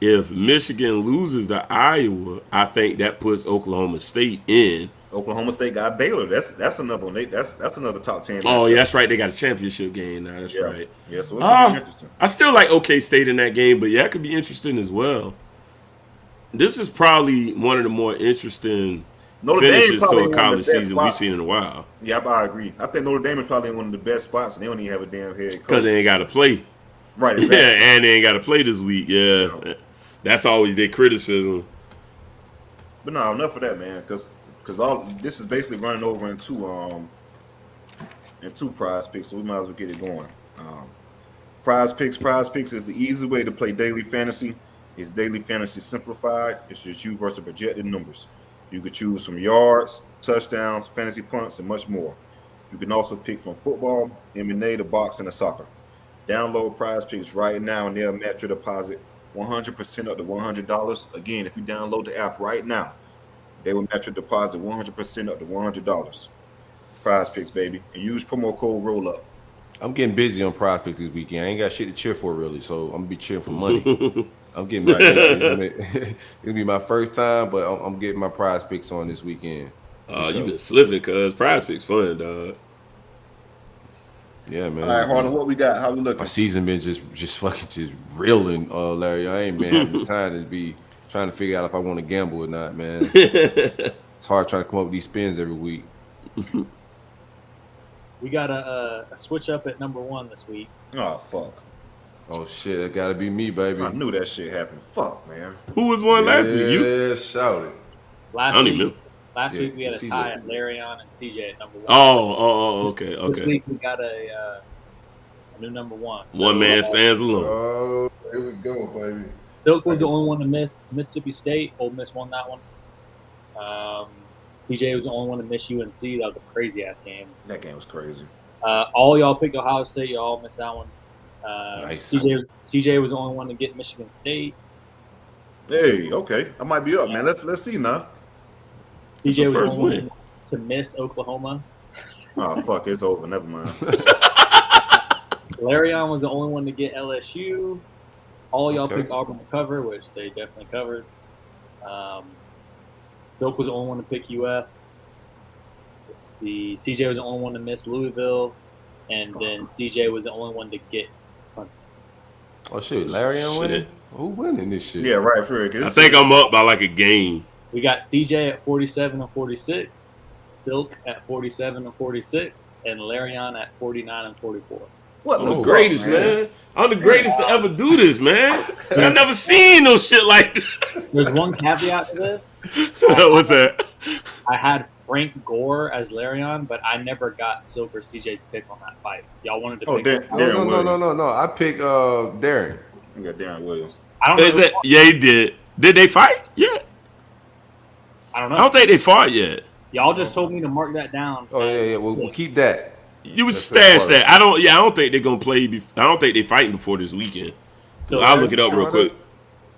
If Michigan loses to Iowa, I think that puts Oklahoma State in. Oklahoma State got Baylor. That's another one. That's another top 10. Oh, yeah, that's right. They got a championship game now. That's right. Yeah, so it could be interesting. I still like OK State in that game, but yeah, it could be interesting as well. This is probably one of the more interesting finishes to a college season we've seen in a while. Yeah, I agree. I think Notre Dame is probably one of the best spots, and they don't even have a damn head coach. Because they ain't got to play. Right, exactly. Yeah, and they ain't got to play this week. Yeah. That's always their criticism. But no, enough of that, man. Because all this is basically running over into prize picks, so we might as well get it going. Prize picks is the easy way to play daily fantasy. It's daily fantasy simplified. It's just you versus projected numbers. You could choose from yards, touchdowns, fantasy punts, and much more. You can also pick from football, MMA, to boxing, and soccer. Download Prize Picks right now, and they'll match your deposit 100% up to $100. Again, if you download the app right now, they will match your deposit 100% up to $100. Prize Picks, baby. And use promo code RollUp. I'm getting busy on Prize Picks this weekend. I ain't got shit to cheer for, really, so I'm going to be cheering for money. I'm getting my it'll be my first time, but I'm getting my Prize Picks on this weekend. You been slipping, cuz Prize Picks fun, dog. Yeah, man. All right, Harlan, what we got? How we looking? My season been just fucking reeling, Larry. I ain't been having time to be trying to figure out if I want to gamble or not, man. It's hard trying to come up with these spins every week. We got a switch up at number 1 this week. Oh, fuck. Oh, shit. That got to be me, baby. I knew that shit happened. Fuck, man. Who was one last week? You? Yeah, shout it. Last I don't week, even know. Last week we had a tie at Larion and CJ at number 1. Okay. This week we got a new number 1. So, one man stands alone. Oh, here we go, baby. Silk was the only one to miss Mississippi State. Ole Miss won that one. CJ was the only one to miss UNC. That was a crazy ass game. That game was crazy. All y'all picked Ohio State. Y'all missed that one. Nice. CJ was the only one to get Michigan State. Hey, okay. I might be up, man. Let's see now. CJ was the first only win one to miss Oklahoma. Oh, fuck. It's over. Never mind. Larion was the only one to get LSU. All y'all picked Auburn to cover, which they definitely covered. Silk was the only one to pick UF. Let's see. CJ was the only one to miss Louisville. And then CJ was the only one to get Clemson. Oh, shit. Larion winning? Who winning this shit? Yeah, right, Fred. I think I'm up by like a game. We got CJ at 47 and 46, Silk at 47 and 46, and Larion at 49 and 44. What I'm the greatest, man. I'm the greatest to ever do this, man. I never seen no shit like this. There's one caveat to this. What's that? I had Frank Gore as Larion, but I never got Silk or CJ's pick on that fight. Y'all wanted to pick No. I picked Darren. I got Darren Williams. I don't know. Yeah, he did. Did they fight yet? I don't know. I don't think they fought yet. Y'all just told me to mark that down. Oh, yeah. We'll keep that. You would stash that. I don't think they're gonna play. I don't think they're fighting before this weekend. So I'll look it up real quick.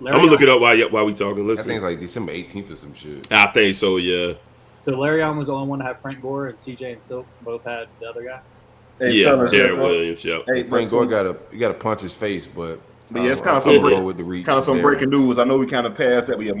I'm gonna look it up while we talking. Listen, I think it's like December 18th or some shit. I think so. Yeah. So Larion was the only one to have Frank Gore, and CJ and Silk both had the other guy. Hey, yeah, Darren Williams. Yep. Hey, Frank Gore got to punch his face, but yeah, it's kind of some breaking news. I know we kind of passed that. But yeah,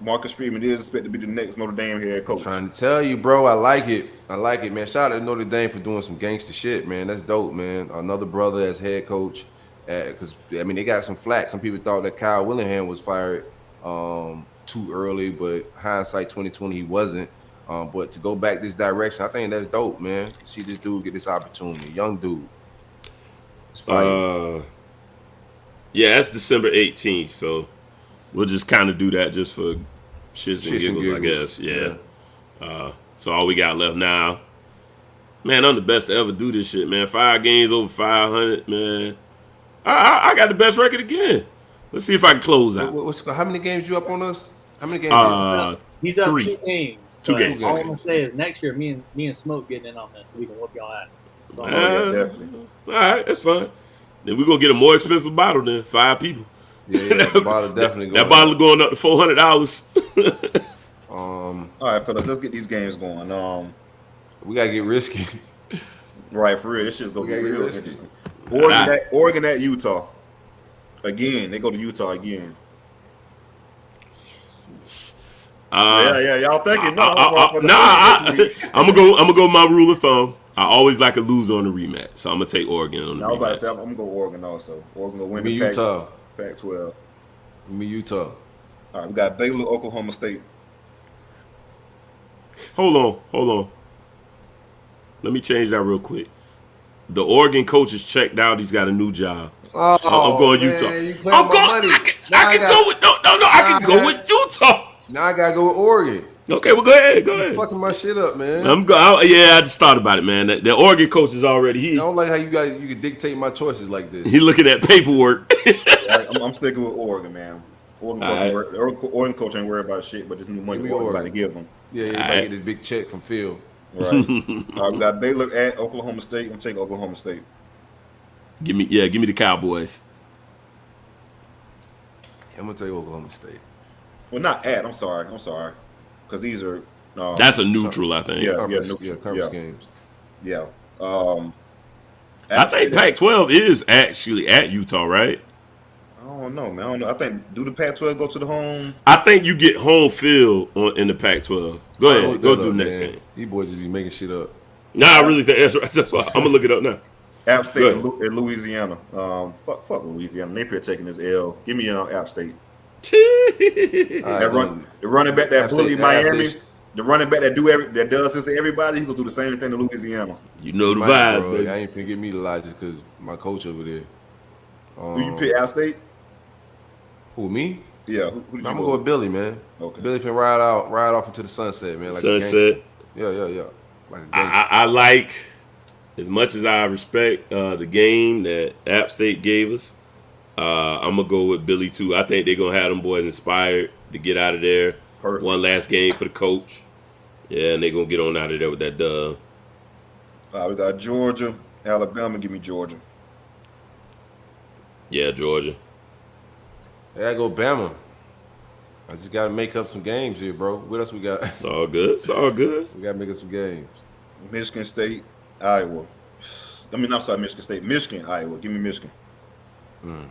Marcus Freeman is expected to be the next Notre Dame head coach. Trying to tell you, bro, I like it, man. Shout out to Notre Dame for doing some gangster shit, man. That's dope, man. Another brother as head coach, because I mean they got some flack. Some people thought that Kyle Willingham was fired too early, but hindsight 2020 he wasn't. But to go back this direction, I think that's dope, man. See this dude get this opportunity, young dude. Yeah, that's December 18th, so we'll just kind of do that just for shits and giggles, I guess. Yeah. So all we got left now, man, I'm the best to ever do this shit, man. 5 games over 500, man. I got the best record again. Let's see if I can close out. How many games you up on us? How many games? He's up 3. 2 games. Two games. All I'm gonna say is next year, me and Smoke getting in on this, so we can whoop y'all out. Definitely. All right, that's fine. Then we're gonna get a more expensive bottle than 5 people. Yeah, that bottle definitely going That bottle going up to $400. All right, fellas, let's get these games going. We gotta get risky. Right, for real. This shit's gonna be gotta get real risky. interesting. Oregon at Utah. Again, they go to Utah again. Yeah, y'all thinking? No, I'm gonna go with my rule of thumb. I always like a loser on the rematch, so I'm gonna take Oregon on the I was about to rematch. say, I'm gonna go Oregon also. Oregon gonna win Me the Utah. Pac-12. Me Utah. All right, we got Baylor, Oklahoma State. Hold on. Let me change that real quick. The Oregon coach is checked out. He's got a new job. Oh, I'm going man, Utah. You playing my money. I can go with I can go with Utah. Now I gotta go with Oregon. Okay, well go ahead. You fucking my shit up, man. I just thought about it, man. The Oregon coach is already I don't like how you can dictate my choices like this. He looking at paperwork. I'm sticking with Oregon, man. Oregon coach ain't worried about shit, but this new money Oregon about to give them. Yeah, he about to get this big check from Phil. Right. All right, we got Baylor at Oklahoma State. I'm taking Oklahoma State. Give me the Cowboys. Yeah, I'm gonna take Oklahoma State. Well, not at. I'm sorry, because these are. That's a neutral, I think. Conference games. Yeah. I think Pac-12 is actually at Utah, right? I don't know, man. I don't know. I think do the Pac-12 go to the home? I think you get home field in the Pac-12. Go ahead, go do the next game. These boys just be making shit up. Nah, I really think that's right. That's why I'm gonna look it up now. App State at Louisiana. Fuck Louisiana. Napier taking this L. Give me App State. The running back that bully Miami. The running back that does this to everybody, he's gonna do the same thing to Louisiana. You know the vibes, baby. I ain't finna get me to lie just because my coach over there. Who you pick, App State? Who, me? Yeah. Who I'm gonna go with Billy, man. Okay. Billy finna ride off into the sunset, man. Like sunset. Yeah. Like I like, as much as I respect the game that App State gave us, I'm gonna go with Billy too. I think they're gonna have them boys inspired to get out of there. Perfect. One last game for the coach. Yeah, and they're gonna get on out of there with that dub. We got Georgia, Alabama. Give me Georgia. Yeah, Georgia. I go Bama. I just gotta make up some games here, bro. What else we got? It's all good. We gotta make up some games. Michigan State, Iowa. I'm sorry, Michigan State. Michigan, Iowa. Give me Michigan. I'm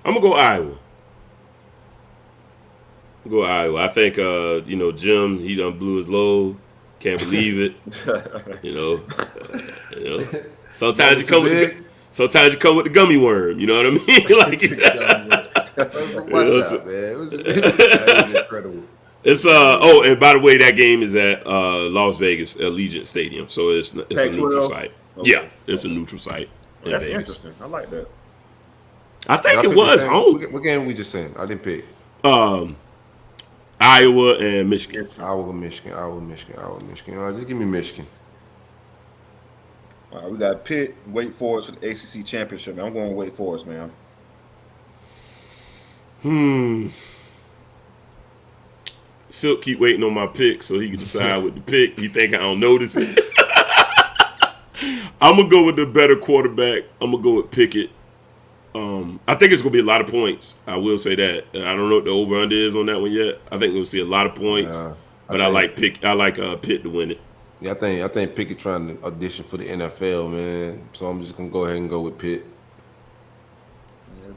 gonna go Iowa. I think Jim, he done blew his load. Can't believe it. Sometimes you come with the gummy worm. You know what I mean? Like, watch out, man. It was incredible. It's and by the way, that game is at Las Vegas Allegiant Stadium, so it's a neutral site. Okay. Yeah, it's a neutral site. That's interesting. I like that. I think it was home. What game we just saying? I didn't pick. Iowa and Michigan. Iowa, Michigan. All right, just give me Michigan. All right, we got Pitt, Wake Forest for the ACC championship. Man, I'm going Wake Forest, man. Silk keep waiting on my pick so he can decide what to pick. He think I don't notice it. I'm gonna go with the better quarterback. I'm gonna go with Pickett. I think it's gonna be a lot of points. I will say that. I don't know what the over under is on that one yet. I think we'll see a lot of points. I like Pitt to win it. Yeah, I think Pickett trying to audition for the NFL, man. So I'm just gonna go ahead and go with Pitt.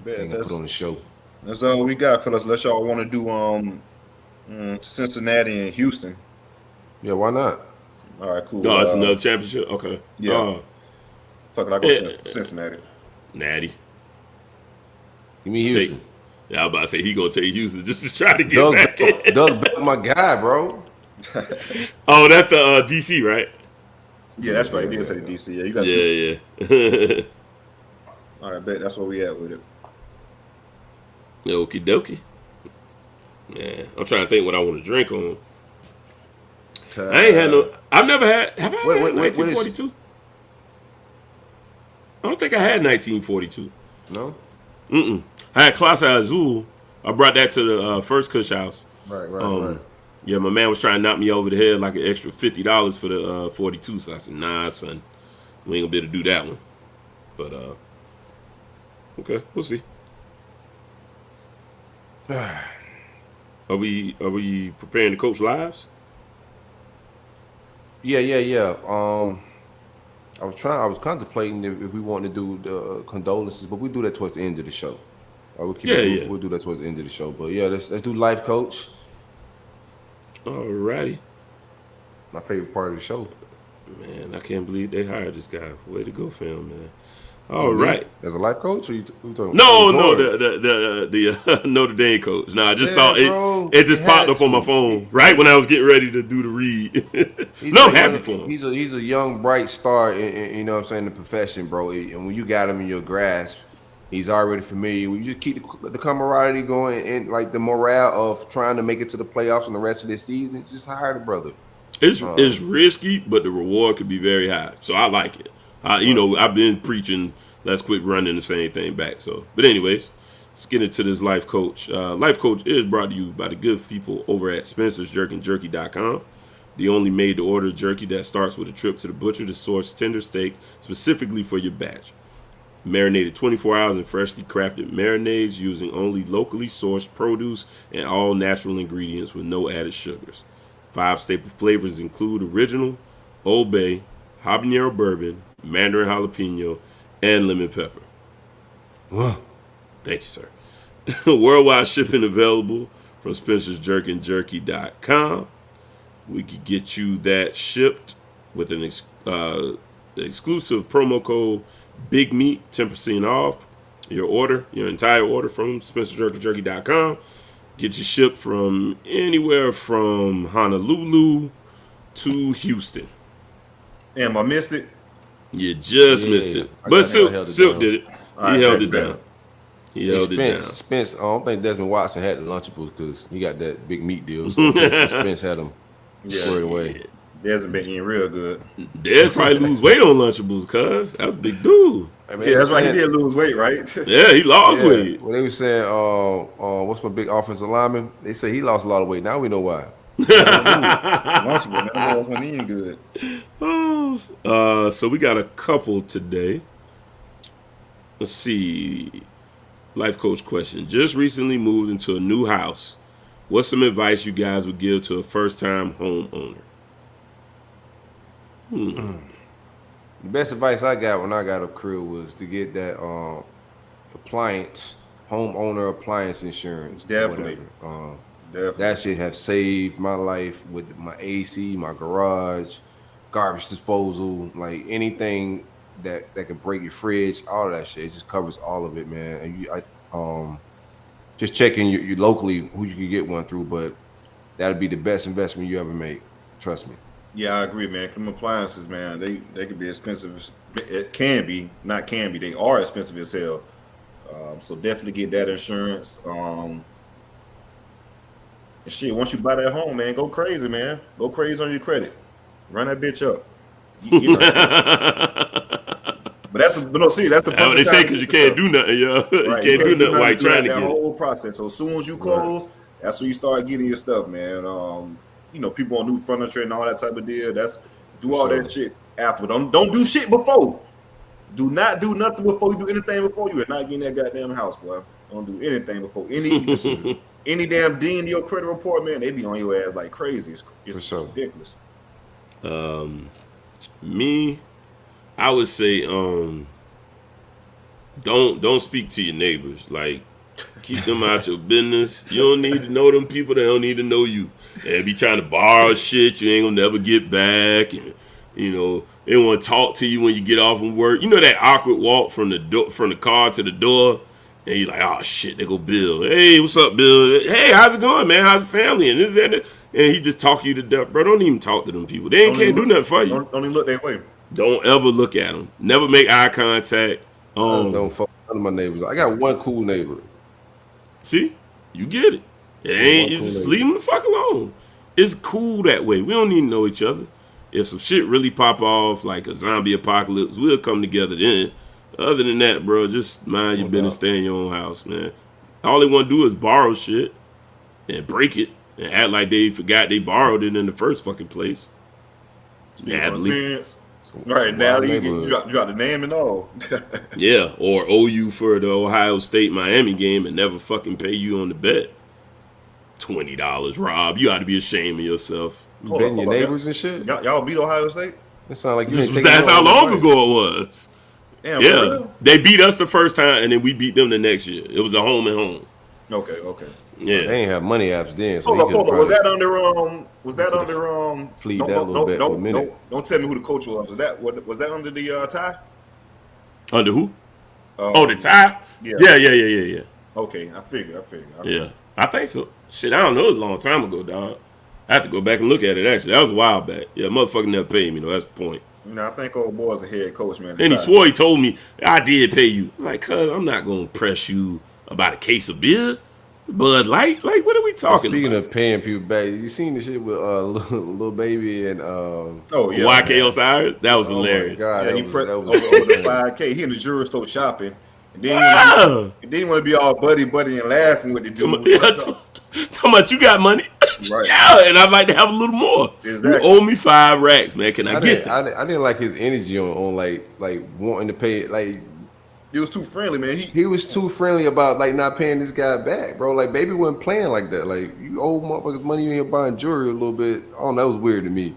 Yeah, put on the show. That's all we got, fellas. Unless y'all want to do Cincinnati and Houston. Yeah, why not? All right, cool. No, it's another championship. Okay. Yeah. Fuck it, I go Cincinnati. Natty. Give me Houston. I was about to say he gonna take Houston just to try to get back in. Doug, my guy, bro. Oh, that's the DC, right? Yeah, that's right. He did say DC. Yeah, you got Yeah. All right, bet that's where we at with it. Okie dokie. Man, I'm trying to think what I want to drink on. I ain't had no. I've never had. Have I had 1942? I don't think I had 1942. No. I had Clase Azul. I brought that to the first Kush house. Right. Yeah, my man was trying to knock me over the head like an extra $50 for the 42. So I said, nah, son, we ain't gonna be able to do that one. But okay, we'll see. Are we preparing to coach lives? Yeah. I was contemplating if we wanted to do the condolences, but we do that towards the end of the show. We'll do that towards the end of the show. But yeah, let's do life coach. Alrighty. My favorite part of the show. Man, I can't believe they hired this guy. Way to go, fam, man. All right. As a life coach, or you talking? No, the Notre Dame coach. Nah, I just saw it. Bro, it just popped up on my phone right when I was getting ready to do the read. I'm happy for him. He's a young, bright star, in, you know what I'm saying, the profession, bro. And when you got him in your grasp, he's already familiar. You just keep the camaraderie going and like the morale of trying to make it to the playoffs and the rest of this season. Just hire the brother. It's risky, but the reward could be very high. So I like it. I've been preaching, let's quit running the same thing back. So, but anyways, let's get into this life coach. Life coach is brought to you by the good people over at Spencer'sJerkyandJerky.com. The only made-to-order jerky that starts with a trip to the butcher to source tender steak specifically for your batch. Marinated 24 hours in freshly crafted marinades using only locally sourced produce and all natural ingredients with no added sugars. 5 staple flavors include original, Old Bay, habanero bourbon, mandarin jalapeno, and lemon pepper. Thank you, sir. Worldwide shipping available from Spencer'sJerkyandJerky.com. We could get you that shipped with an exclusive promo code Big Meat, 10% off your entire order from Spencer'sJerkyandJerky.com. Get you shipped from anywhere from Honolulu to Houston. Damn, I missed it. You just missed it. But Silk did it. He held it down. Spence, I don't think Desmond Watson had the Lunchables because he got that big meat deal. So Spence had them squared away. Desmond been eating real good. Des probably lose weight on Lunchables, cuz. That was a big dude. I mean, yeah, that's right. He did lose weight, right? Yeah, he lost weight. Well, they were saying, what's my big offensive lineman? They say he lost a lot of weight. Now we know why. Lunchable, man. Wasn't eating good. So we got a couple today. Let's see. Life coach question. Just recently moved into a new house. What's some advice you guys would give to a first-time homeowner? The best advice I got when I got a crib was to get that homeowner appliance insurance. Definitely. Definitely. That shit have saved my life with my AC, my garage, garbage disposal, like anything that can break your fridge, all of that shit. It just covers all of it, man. And just checking you locally who you can get one through, but that'd be the best investment you ever make. Trust me. Yeah, I agree, man. Them appliances, man, they could be expensive. It can be, not can be. They are expensive as hell. So definitely get that insurance. And shit, once you buy that home, man, go crazy, man. Go crazy on your credit. Run that bitch up. But that's the what they say because you can't do nothing, yo. Right. You can't do nothing while you're trying to get that whole process. So as soon as you close, that's when you start getting your stuff, man. People on new furniture and all that type of deal. Do all that shit after. Don't do shit before. Do not do nothing before you do anything before you are not getting that goddamn house, boy. Don't do anything before any damn D in your credit report, man. They be on your ass like crazy. It's ridiculous. Me, I would say don't speak to your neighbors. Like, keep them out your business. You don't need to know them people. They don't need to know you. And be trying to borrow shit you ain't gonna never get back. And they want to talk to you when you get off from work. You know that awkward walk from the car to the door, and you're like, oh shit, they go Bill. Hey, what's up, Bill? Hey, how's it going, man? How's the family? And this and that. And he just talk you to death, bro. Don't even talk to them people. They can't do nothing for you. Don't even look that way. Don't ever look at them. Never make eye contact. Don't fuck none of my neighbors. I got one cool neighbor. See, you get it. You just leave them the fuck alone. It's cool that way. We don't need to know each other. If some shit really pop off, like a zombie apocalypse, we'll come together then. Other than that, bro, just mind your business, stay in your own house, man. All they want to do is borrow shit and break it and act like they forgot they borrowed it in the first fucking place. Speaking Right now, you got the name and all. Yeah, or owe you for the Ohio State Miami game and never fucking pay you on the bet. $20, Rob. You ought to be ashamed of yourself. You betting your neighbors and shit. Y'all beat Ohio State. It sounds like that's how long ago it was. Damn, yeah, they beat us the first time, and then we beat them the next year. It was a home and home. Okay. Yeah, they ain't have money apps then. So hold on. Was that under fleet that little bit for a minute? Don't tell me who the coach was. Was that under the tie? Under who? The tie? Yeah. Okay, I figured. Yeah, I think so. Shit, I don't know. It was a long time ago, dog. I have to go back and look at it, actually. That was a while back. Yeah, motherfucker never paid me, though. That's the point. No, I think old boy's a head coach, man. And he swore he told me, I did pay you. Like, cuz, I'm not going to press you about a case of beer. Bud Light? Like, what are we talking about? Speaking of paying people back, you seen the shit with Lil Baby and YK Osiris? That was hilarious. Oh, my God. Yeah, that was over the 5K. He in the jewelry store shopping. And then he want to be all buddy and laughing with the dude. Talking about you got money. Right. Yeah, and I'd like to have a little more. Exactly. You owe me 5 racks, man. Can I get that? I didn't like his energy on like wanting to pay. Like, he was too friendly, man. He was too friendly about like not paying this guy back, bro. Like, Baby wasn't playing like that. Like, you owe motherfuckers money in here buying jewelry a little bit. I don't know, that was weird to me.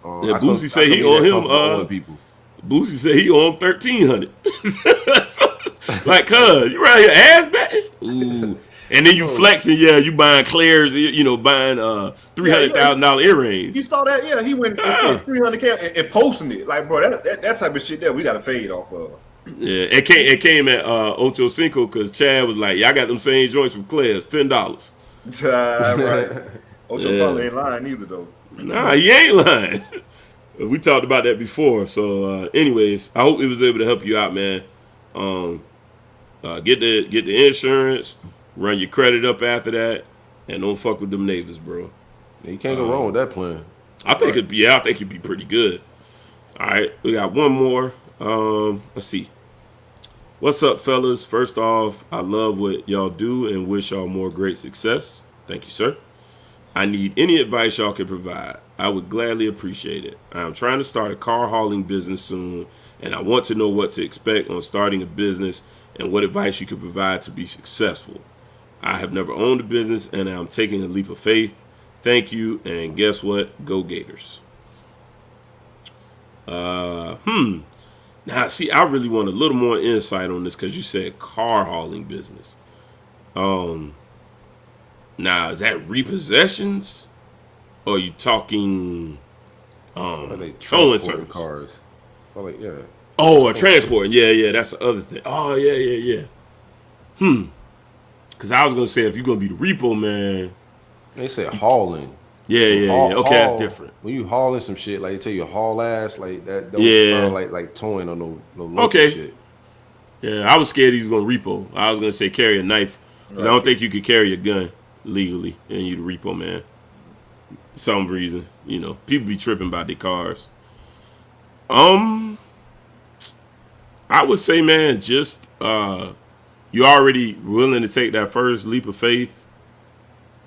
Yeah, Boosie said he owed him. People. Boosie said he owed him $1,300. Like, cuz you right here ass back. Ooh. And then you flexing, you buying Claire's, buying $300,000 earrings. You saw that, he went and spent $300K and posting it. Like, bro, that type of shit that we got to fade off of. Yeah, it came at Ocho Cinco because Chad was like, I got them same joints from Claire's, $10. Right. Ocho probably ain't lying either, though. Nah, he ain't lying. We talked about that before. So, anyways, I hope it was able to help you out, man. Get the insurance. Run your credit up after that, and don't fuck with them neighbors, bro. You can't go wrong with that plan. I think it'd be pretty good. All right, we got one more. Let's see. What's up, fellas? First off, I love what y'all do and wish y'all more great success. Thank you, sir. I need any advice y'all can provide. I would gladly appreciate it. I'm trying to start a car hauling business soon, and I want to know what to expect on starting a business and what advice you could provide to be successful. I have never owned a business, and I'm taking a leap of faith. Thank you, and guess what? Go Gators. Now, see, I really want a little more insight on this because you said car hauling business. Now, is that repossessions, or are you talking towing service? Cars. A transporting. Yeah, that's the other thing. Oh, yeah. Because I was going to say, if you're going to be the repo man. They said hauling. Yeah. Okay, that's different. When you hauling some shit, like they tell you haul ass, like that don't sound like towing or no local shit. Yeah, I was scared he was going to repo. I was going to say carry a knife. Because I don't think you could carry a gun legally and you the repo man. For some reason. People be tripping about their cars. I would say, man, just you're already willing to take that first leap of faith.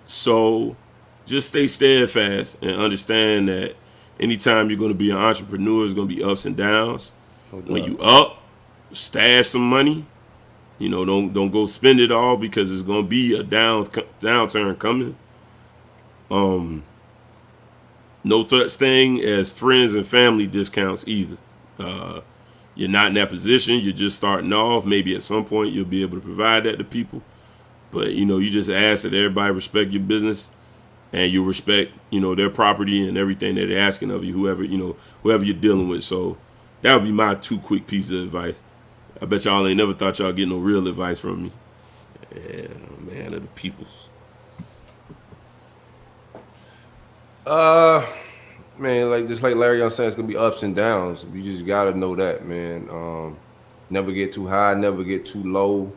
So just stay steadfast and understand that anytime you're going to be an entrepreneur, there's going to be ups and downs. When you up, stash some money. Don't go spend it all because it's going to be a downturn coming. No such thing as friends and family discounts either. You're not in that position. You're just starting off. Maybe at some point you'll be able to provide that to people. But, you just ask that everybody respect your business and you respect, their property and everything that they're asking of you, whoever you're dealing with. So that would be my 2 quick pieces of advice. I bet y'all ain't never thought y'all get no real advice from me. Yeah, man of the peoples. Man, just like Larry, I'm saying, it's gonna be ups and downs. You just gotta know that, man. Never get too high, never get too low.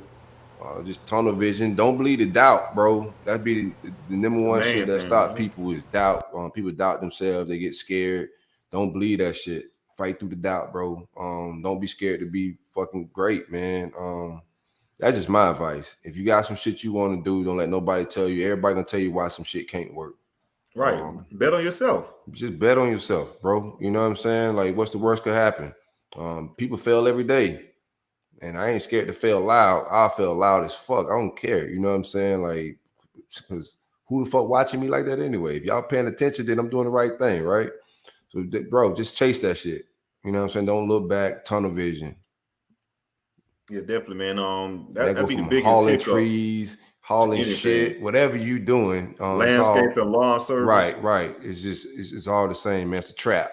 Just tunnel vision. Don't believe the doubt, bro. That'd be the number one shit that stop people is doubt. People doubt themselves. They get scared. Don't believe that shit. Fight through the doubt, bro. Don't be scared to be fucking great, man. That's just my advice. If you got some shit you want to do, don't let nobody tell you. Everybody gonna tell you why some shit can't work. Right. Bet on yourself. Just bet on yourself, bro. You know what I'm saying? Like, what's the worst could happen? People fail every day. And I ain't scared to fail loud. I'll fail loud as fuck. I don't care. You know what I'm saying? Like, because who the fuck watching me like that anyway? If y'all paying attention, then I'm doing the right thing, right? So, bro, just chase that shit. You know what I'm saying? Don't look back. Tunnel vision. Yeah, definitely, man. That'd be the biggest hauling trees, hauling shit, whatever you doing. Landscaping, lawn service. Right. It's all the same, man. It's a trap.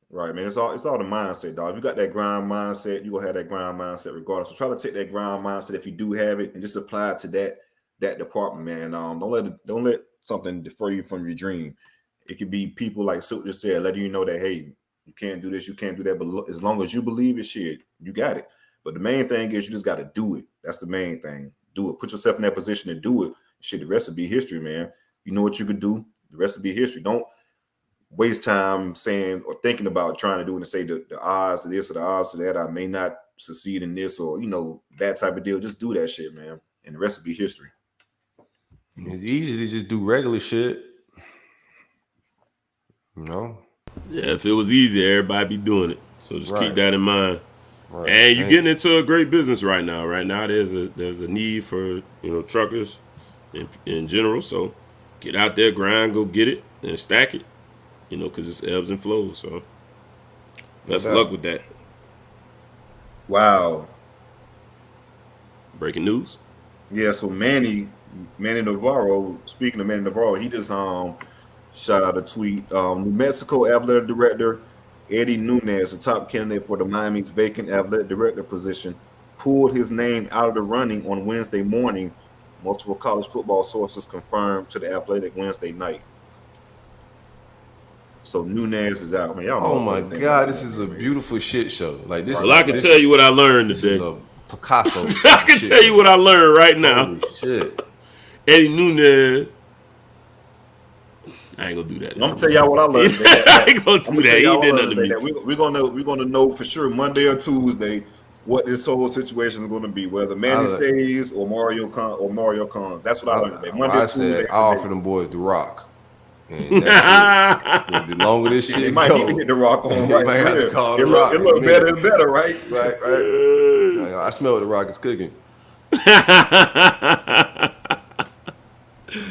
Right, man. It's all the mindset, dog. If you got that grind mindset, you gonna have that grind mindset regardless. So try to take that grind mindset if you do have it and just apply it to that department, man. Don't let something defer you from your dream. It could be people like Silk just said, letting you know that, hey, you can't do this, you can't do that. But as long as you believe it, shit, you got it. But the main thing is you just got to do it. That's the main thing. Do it. Put yourself in that position to do it. Shit, the rest will be history, man. You know what you could do. The rest will be history. Don't waste time saying or thinking about trying to do it and say the odds of this or the odds of that. I may not succeed in this or, that type of deal. Just do that shit, man. And the rest will be history. It's easy to just do regular shit. Yeah, if it was easy, everybody be doing it. So just keep that in mind. Right. And you're getting into a great business right now. Right now, there's a need for truckers in general. So get out there, grind, go get it, and stack it. Because it's ebbs and flows. So best of luck with that. Wow. Breaking news. Yeah. So Manny Navarro. Speaking of Manny Navarro, he just shot out a tweet. New Mexico athletic director Eddie Nunez, the top candidate for the Miami's vacant athletic director position, pulled his name out of the running on Wednesday morning. Multiple college football sources confirmed to the Athletic Wednesday night. So Nunez is out, man. Y'all oh my God, this is a beautiful shit show. Like this. Well, I can tell you what I learned today. This is a Picasso. I can tell you what I learned right now. Holy shit. Eddie Nunez. I ain't gonna do that. I'm gonna tell y'all what I learned. I ain't gonna do that. He did nothing to me. We're gonna know for sure Monday or Tuesday what this whole situation is gonna be, whether Manny stays or Mario comes. That's what I learned today. Monday or Tuesday. I offer them boys the rock. And the longer this shit might need to get the rock on right there. It look better and better, right? Right. I smell the rock is cooking.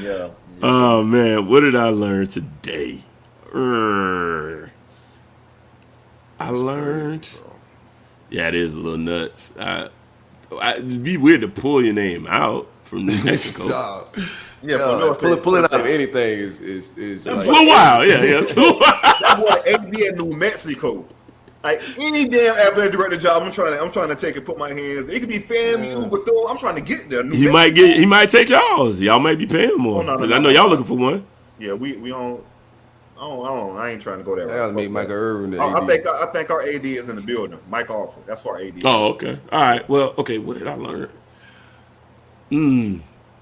Yeah. Oh man, what did I learn today? I learned. Yeah, it is a little nuts. It'd be weird to pull your name out from New Mexico. Pulling out of anything is like, a little wild. Yeah. That boy AD in New Mexico. Like any damn athletic director job, I'm trying to take and put my hands. It could be FAMU, but though I'm trying to get there. He might take y'all's. Y'all might be paying more. Because I know y'all looking for one. Yeah, we don't. I ain't trying to go that way. I gotta make Michael Irvin. I think our AD is in the building. Mike Alford. That's our AD. Oh, okay. All right. Well, okay. What did I learn?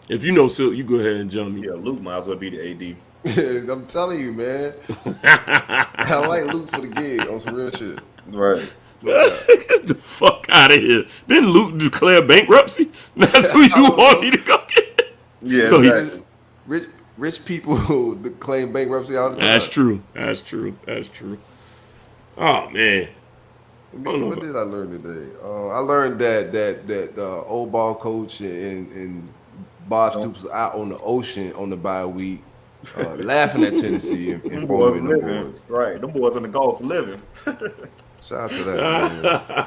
If you know Silk, you go ahead and jump me. Yeah, Luke might as well be the AD. I'm telling you, man. I like Luke for the gig on some real shit. Right. Get the fuck out of here. Didn't Luke declare bankruptcy? That's who you want me to go get. Yeah, so exactly. Rich people claim bankruptcy all the time. That's true. Oh man. What did I learn today? I learned that old ball coach and Bob Stoops was out on the ocean on the bye week, laughing at Tennessee and informing them boys. Right, them boys on the golf living. Shout out to that, man.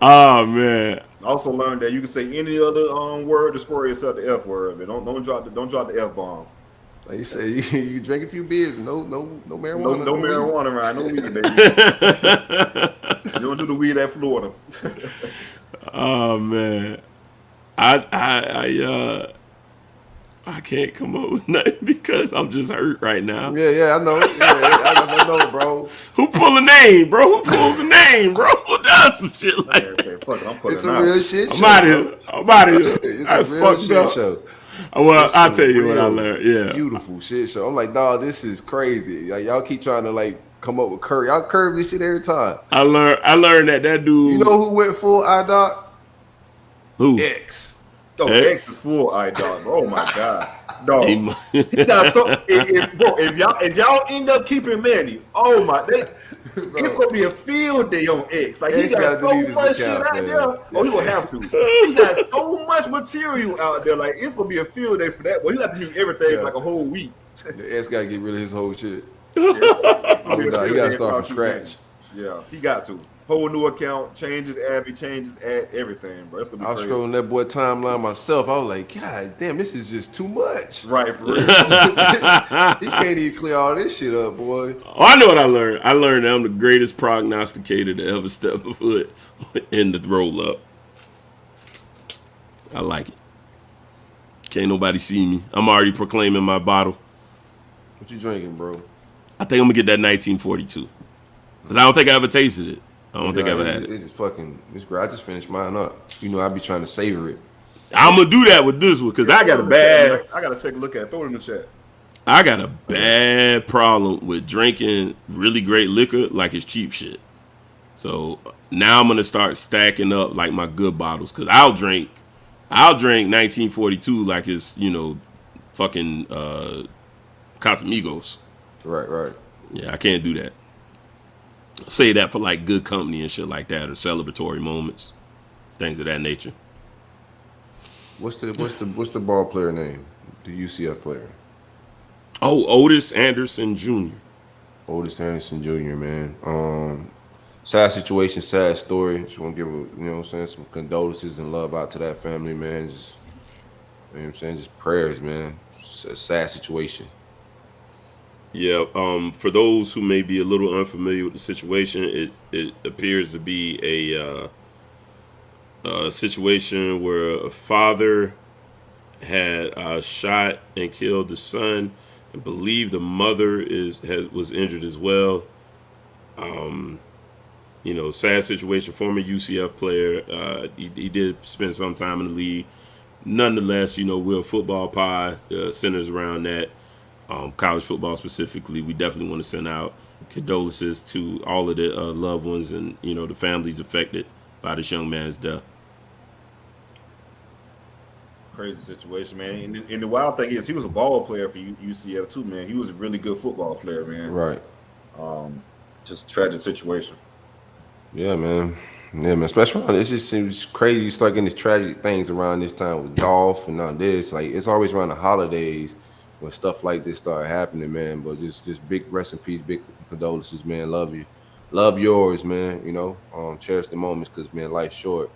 Oh man. I also learned that you can say any other word to spur yourself the F word, but don't drop the F bomb. Like you say, you drink a few beers, no marijuana. No marijuana, right? No weed, baby. You don't do the weed at Florida. Oh man. I can't come up with nothing because I'm just hurt right now. Yeah, I know. I know, bro. Who pull a name, bro? Who pulls a name, bro? Who does some shit like that? It's a real shit show. I'm out of here. It's a real shit show. Well, I'll tell you what I learned. Yeah. Beautiful shit show. I'm like, dog, this is crazy. Like, y'all keep trying to come up with curve. Y'all curve this shit every time. I learned that dude. You know who went full IDOC? Who? X. Oh, X is full IDOC. Oh my God. No, he got so. If y'all end up keeping Manny, oh my, it's gonna be a field day on X. Like he got so much shit out there. Oh, he gonna have to. He got so much material out there. Like it's gonna be a field day for that. Well, he got to do everything for like a whole week. The X gotta get rid of his whole shit. He gotta start from scratch. Yeah, he got to. Whole new account, changes Abby, changes ad, everything, bro. It's gonna be crazy. I was scrolling that boy timeline myself. I was like, God damn, this is just too much. Right, for real. He can't even clear all this shit up, boy. Oh, I know what I learned. I learned that I'm the greatest prognosticator to ever step a foot in the roll-up. I like it. Can't nobody see me. I'm already proclaiming my bottle. What you drinking, bro? I think I'm gonna get that 1942. Because I don't think I ever tasted it. I don't think I ever had it. It's fucking. It's great. I just finished mine up. You know, I be trying to savor it. I'm gonna do that with this one because I got a bad. I gotta take a look at it. Throw it in the chat. I got a bad problem with drinking really great liquor like it's cheap shit. So now I'm gonna start stacking up like my good bottles because I'll drink 1942 like it's fucking Casamigos. Right. Yeah, I can't do that. Say that for like good company and shit like that, or celebratory moments, things of that nature. What's the ball player name? The UCF player. Oh, Otis Anderson Jr. Otis Anderson Jr. Man. Sad situation, sad story. Just want to give some condolences and love out to that family, man. Just just prayers, man. It's a sad situation. Yeah, for those who may be a little unfamiliar with the situation, it appears to be a situation where a father had shot and killed the son, and believe the mother was injured as well. Sad situation. Former UCF player. He did spend some time in the league. Nonetheless, we're a football pod centers around that. College football specifically, we definitely want to send out condolences to all of the loved ones and the families affected by this young man's death. Crazy situation, man. And the wild thing is, he was a ball player for UCF too, man. He was a really good football player, man. Right. Just tragic situation. Yeah, man. Especially around, it just seems crazy. You start getting these tragic things around this time with golf and all this. Like it's always around the holidays when stuff like this start happening, man. But just big rest in peace, big condolences, man. Love you, love yours, man. Cherish the moments because man, life's short.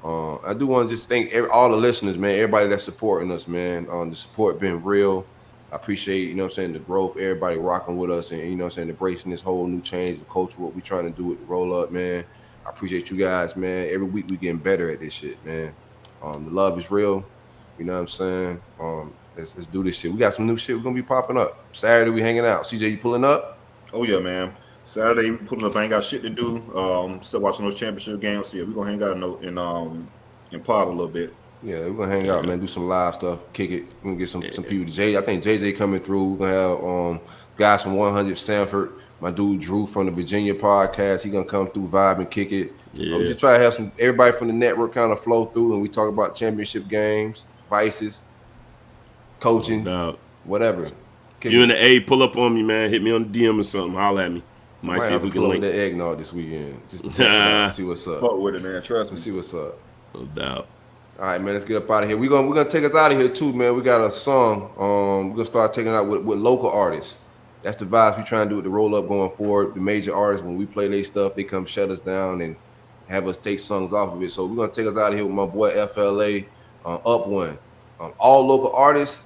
I do want to just thank all the listeners, man. Everybody that's supporting us, man. The support been real. I appreciate, the growth. Everybody rocking with us and embracing this whole new change of culture. What we trying to do with the roll up, man. I appreciate you guys, man. Every week we getting better at this shit, man. The love is real. You know what I'm saying? Let's do this shit. We got some new shit we're gonna be popping up. Saturday we hanging out. CJ, you pulling up? Oh yeah, man. Saturday we pulling up. I ain't got shit to do. Still watching those championship games. So yeah, we're gonna hang out in pod a little bit. Yeah, we're gonna hang out, man. Do some live stuff, kick it. We're gonna get some people. I think JJ coming through. We're gonna have guys from 100 Sanford. My dude Drew from the Virginia podcast. He gonna come through, vibe and kick it. Yeah. We just try to have everybody from the network kind of flow through, and we talk about championship games, vices, coaching, whatever. If you in the A, pull up on me, man. Hit me on the DM or something. Holler at me. Might see if we can link. That eggnog this weekend. Just see what's up. Fuck with it, man. Trust me. See what's up. No doubt. All right, man. Let's get up out of here. We're gonna take us out of here too, man. We got a song. We're gonna start taking it out with local artists. That's the vibes we trying to do with the roll up going forward. The major artists, when we play their stuff, they come shut us down and have us take songs off of it. So we're gonna take us out of here with my boy FLA, Up One. All local artists,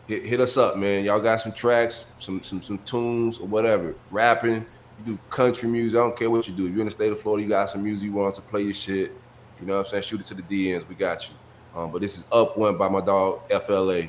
hit us up, man. Y'all got some tracks, some tunes or whatever. Rapping, you do country music. I don't care what you do. If you're in the state of Florida, you got some music, you want us to play your shit. You know what I'm saying? Shoot it to the DMs. We got you. But this is Up One by my dog FLA.